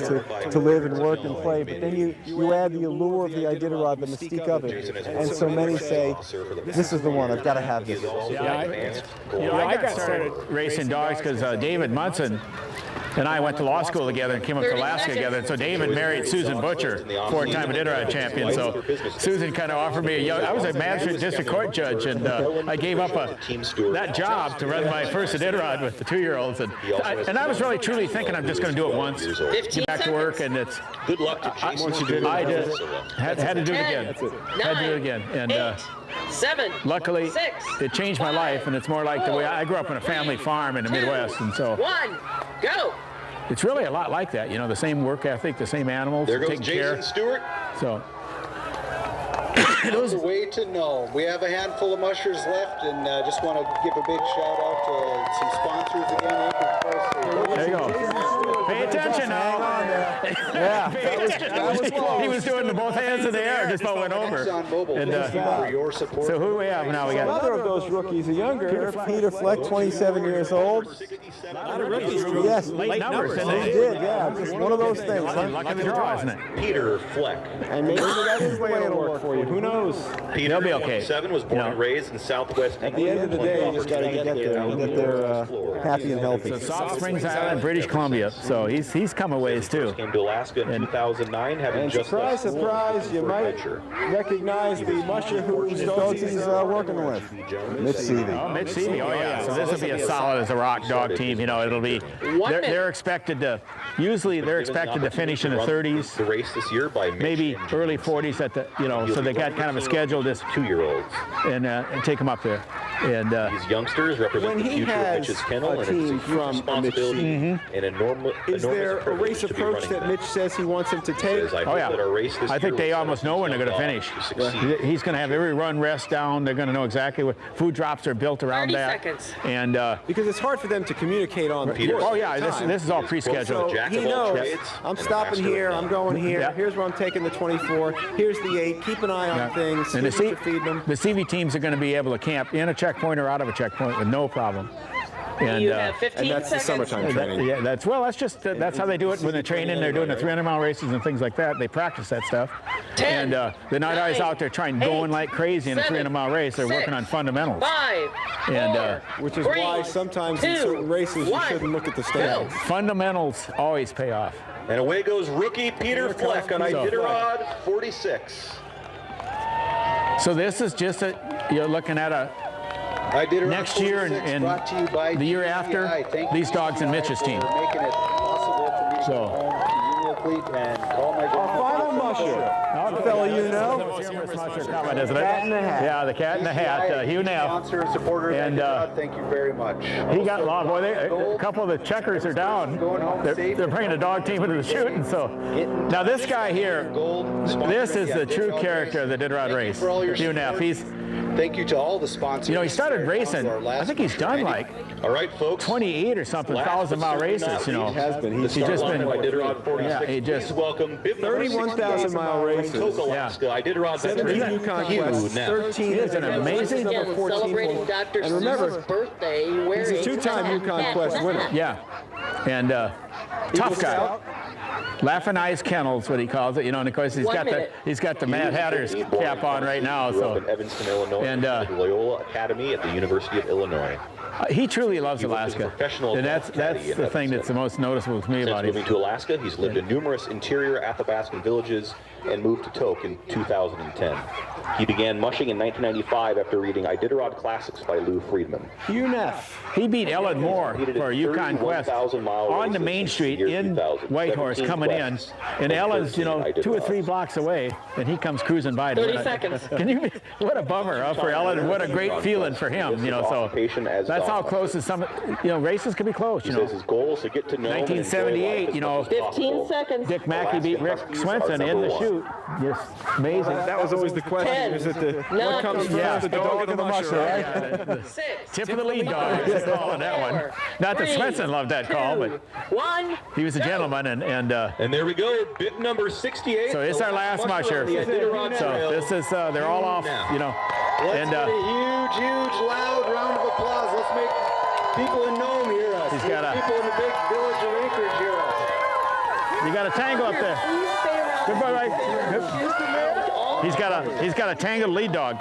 to live and work and play, but then you add the allure of the Iditarod, the mystique of it, and so many say, this is the one, I've got to have this.
I got started racing dogs because David Munson and I went to law school together and came up to Alaska together. And so David married Susan Butcher, 4-time Iditarod champion. So Susan kind of offered me I was a magistrate district court judge, and I gave up that job to run my first Iditarod with the 2-year-olds. And I was really truly thinking I'm just going to do it once, get back to work, and it's
good luck to Chase.
I did. Had to do it again. Had to do it again. And
7,
luckily,
6,
it changed my life, and it's more like the way I grew up on a family farm in the Midwest, and so
1, go.
It's really a lot like that, the same work ethic, the same animals,
there goes
taking
Jason
care.
Stewart.
So
There's a way to know. We have a handful of mushers left, and just want to give a big shout out to some sponsors again.
There you go. Pay attention now.
Hang on there.
Yeah. He was doing both hands in the air, just about went over. And, so who do we have now? We got
another of those rookies, a younger, Peter Fleck, 27 years old. Yes,
late numbers.
He did, yeah. Just one of those things.
Luck of the draw, isn't it?
Peter Fleck.
And maybe that is the way it'll work for you. Who knows?
Peter,
He'll be okay.
7, was born and raised in Southwest
At the end of the day, you just got to get there and get there happy and healthy.
So South Springs Island, British Columbia. So he's come a ways too.
Came to Alaska in 2009, having
And
just
surprise, surprise, you might recognize the musher whose dogs he's working with. Mitch Seavey.
Oh, Mitch Seavey. Oh yeah. So this will be as solid as a rock dog team. It'll be. They're expected to. Usually they're expected to finish in the 30s.
The race this year by
maybe early 40s at the. So they got kind of a schedule this
2-year-olds
and take them up there. And
these youngsters represent the future of Mitch's kennel, and it's a huge responsibility and enormous.
Is there a race approach that Mitch says he wants him to take?
Oh yeah. I think they almost know when they're going to finish. He's going to have every run rest down. They're going to know exactly what food drops are built around that.
30 seconds.
And
because it's hard for them to communicate on.
Oh yeah, this is all pre-scheduled.
So he knows. I'm stopping here. I'm going here.
Yeah.
Here's where I'm taking the 24. Here's the 8. Keep an eye on things.
And the
CV
teams are going to be able to camp in a checkpoint or out of a checkpoint with no problem. And,
you have 15
and that's
seconds.
the summertime training.
That's how they do it when they're training. They're doing the 300-mile races and things like that. They practice that stuff.
10,
and they're not always out there going like crazy in a 300-mile race. They're working on fundamentals.
5, 4,
which is
3,
why sometimes in
2,
certain races you shouldn't look at the standings.
Fundamentals always pay off.
And away goes rookie Peter Fleck on Iditarod 46.
So this is just you're looking at a next year and the year after, these dogs in Mitch's team. So.
Final musher. The fellow you know.
Comment, isn't it?
Cat in the hat.
Yeah, the cat in the hat. Hugh Neff.
Sponsor and supporter of thank you very much.
He got long. Boy, a couple of the checkers are down. They're bringing the dog team into the shooting. So now this guy here, this is the true character of the Iditarod race. Hugh Neff.
Thank you to all the sponsors.
He started racing. I think he's done like
all right, folks,
28 or something 1,000-mile races.
He has been. He's
just been.
Iditarod 46.
Yeah, he just
welcome
31,000-mile races.
Alaska. Iditarod
17 Yukon Quests. 13
is an amazing
number 14. Celebrating Dr.
And remember,
birthday.
He's a 2-time Yukon Quest winner.
Yeah, and tough guy. Laughing Eyes Kennels, what he calls it, and of course he's got the Mad Hatter's cap on right now. So
in Evanston, Illinois,
and
Loyola Academy at the University of Illinois.
He truly loves Alaska, and that's the thing that's the most noticeable to me about him.
Moving to Alaska, he's lived in numerous interior Athabascan villages and moved to Tok in 2010. He began mushing in 1995 after reading Iditarod Classics by Lou Friedman.
Hugh Neff.
He beat Ellen Moore for Yukon Quest on the main street in Whitehorse coming in, and Ellen's 2 or 3 blocks away, and he comes cruising by.
30 seconds.
What a bummer for Ellen, and what a great feeling for him. So that's how close as some races can be close.
He says his goal is to get to know
1978.
15 seconds.
Dick Mackey beat Rick Swenson in the shoot. Just amazing.
That was always the question.
10,
Is it what comes first,
9,
the dog or the musher, right?
6,
Tip of the lead dog. Calling that one. Not that Swenson loved that call, but
1.
he was a gentleman, and
there we go, bit number 68.
So it's our last musher. So this is they're all off,
Let's get a huge, loud round of applause. Let's make people in Nome hear us.
He's got
people in the big village of Anchorage hear us.
You got a tangle up there. Good boy, right? He's got a tangled lead dog.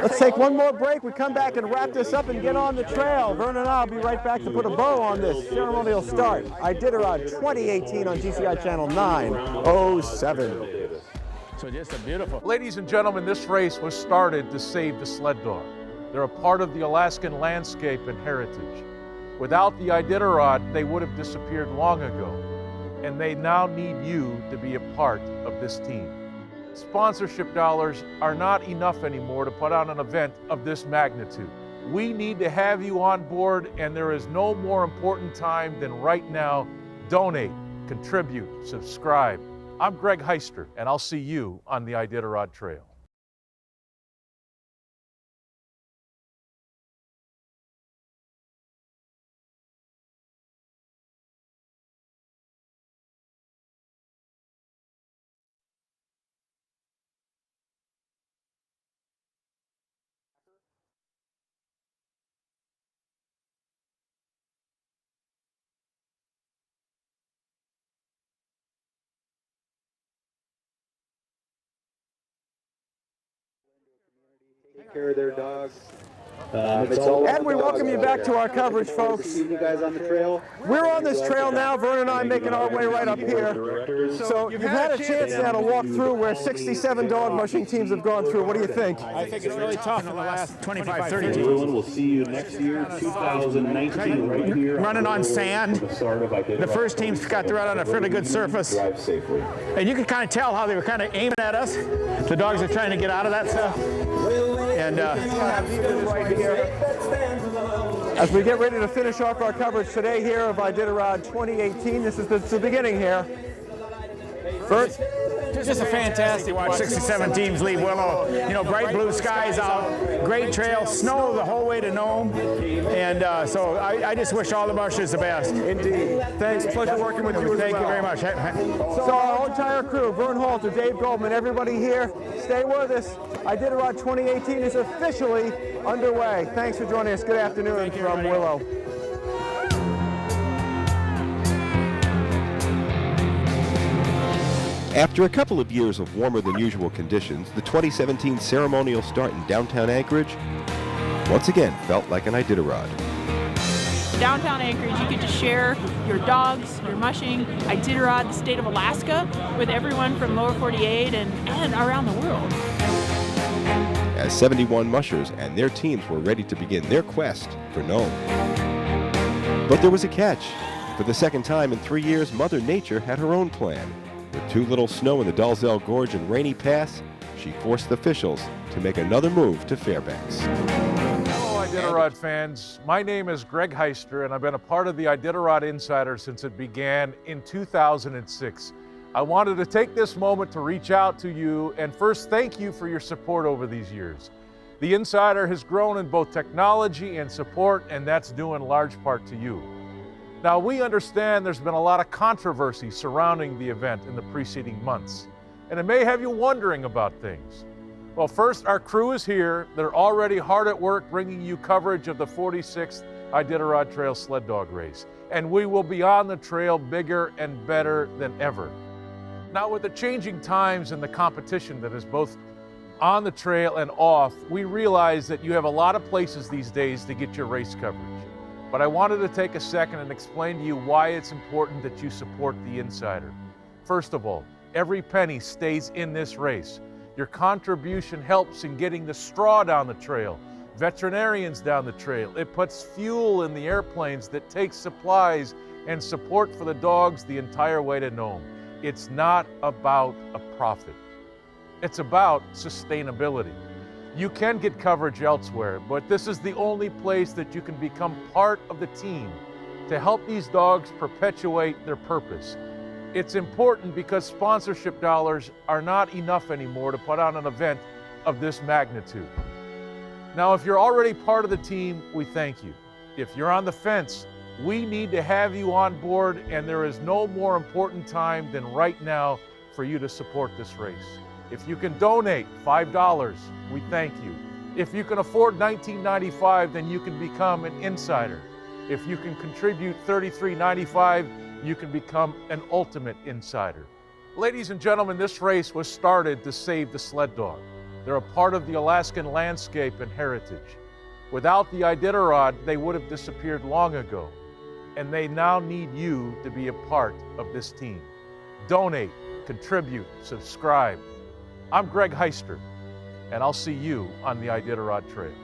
Let's take one more break. We come back and wrap this up and get on the trail. Vernon and I will be right back to put a bow on this ceremonial start. Iditarod 2018 on GCI Channel 907.
So just a beautiful.
Ladies and gentlemen, this race was started to save the sled dog. They're a part of the Alaskan landscape and heritage. Without the Iditarod, they would have disappeared long ago. And they now need you to be a part of this team. Sponsorship dollars are not enough anymore to put on an event of this magnitude. We need to have you on board, and there is no more important time than right now. Donate, contribute, subscribe. I'm Greg Heister, and I'll see you on the Iditarod Trail.
Take care of their dogs.
And we welcome you back to our coverage, folks.
See you guys on the trail.
We're on this trail now. Vernon and I making our way right up here. So you've had a chance now to walk through where 67 dog mushing teams have gone through. What do you think?
I think it's really tough in the last 25, 30 teams.
Everyone, we'll see you next year, 2019, right here.
Running on sand. The first teams got to run on a fairly good surface.
Drive safely.
And you could kind of tell how they were kind of aiming at us. The dogs are trying to get out of that stuff. And
as we get ready to finish off our coverage today here of Iditarod 2018, this is the beginning here. First,
just a fantastic watch. 67 teams leave Willow. You know, bright blue skies out, great trail, snow the whole way to Nome. And so I just wish all the mushers the best.
Indeed. Thanks. Pleasure working with you.
Thank you very much.
So our whole entire crew, Vern Halter, Dave Goldman, everybody here, stay with us. Iditarod 2018 is officially underway. Thanks for joining us. Good afternoon from Willow.
After a couple of years of warmer than usual conditions, the 2017 ceremonial start in downtown Anchorage once again felt like an Iditarod.
Downtown Anchorage, you get to share your dogs, your mushing, Iditarod, the state of Alaska, with everyone from lower 48 and around the world.
As 71 mushers and their teams were ready to begin their quest for Nome. But there was a catch. For the second time in 3 years, Mother Nature had her own plan. With too little snow in the Dalzell Gorge and Rainy Pass, she forced the officials to make another move to Fairbanks.
Hello, Iditarod fans. My name is Greg Heister, and I've been a part of the Iditarod Insider since it began in 2006. I wanted to take this moment to reach out to you and first thank you for your support over these years. The Insider has grown in both technology and support, and that's due in large part to you. Now, we understand there's been a lot of controversy surrounding the event in the preceding months, and it may have you wondering about things. Well, first, our crew is here. They're already hard at work bringing you coverage of the 46th Iditarod Trail Sled Dog Race, and we will be on the trail bigger and better than ever. Now, with the changing times and the competition that is both on the trail and off, we realize that you have a lot of places these days to get your race coverage. But I wanted to take a second and explain to you why it's important that you support the Insider. First of all, every penny stays in this race. Your contribution helps in getting the straw down the trail, veterinarians down the trail. It puts fuel in the airplanes that take supplies and support for the dogs the entire way to Nome. It's not about a profit. It's about sustainability. You can get coverage elsewhere, but this is the only place that you can become part of the team to help these dogs perpetuate their purpose. It's important because sponsorship dollars are not enough anymore to put on an event of this magnitude. Now, if you're already part of the team, we thank you. If you're on the fence, we need to have you on board, and there is no more important time than right now for you to support this race. If you can donate $5, we thank you. If you can afford $19.95, then you can become an insider. If you can contribute $33.95, you can become an ultimate insider. Ladies and gentlemen, this race was started to save the sled dog. They're a part of the Alaskan landscape and heritage. Without the Iditarod, they would have disappeared long ago. And they now need you to be a part of this team. Donate, contribute, subscribe. I'm Greg Heister, and I'll see you on the Iditarod Trail.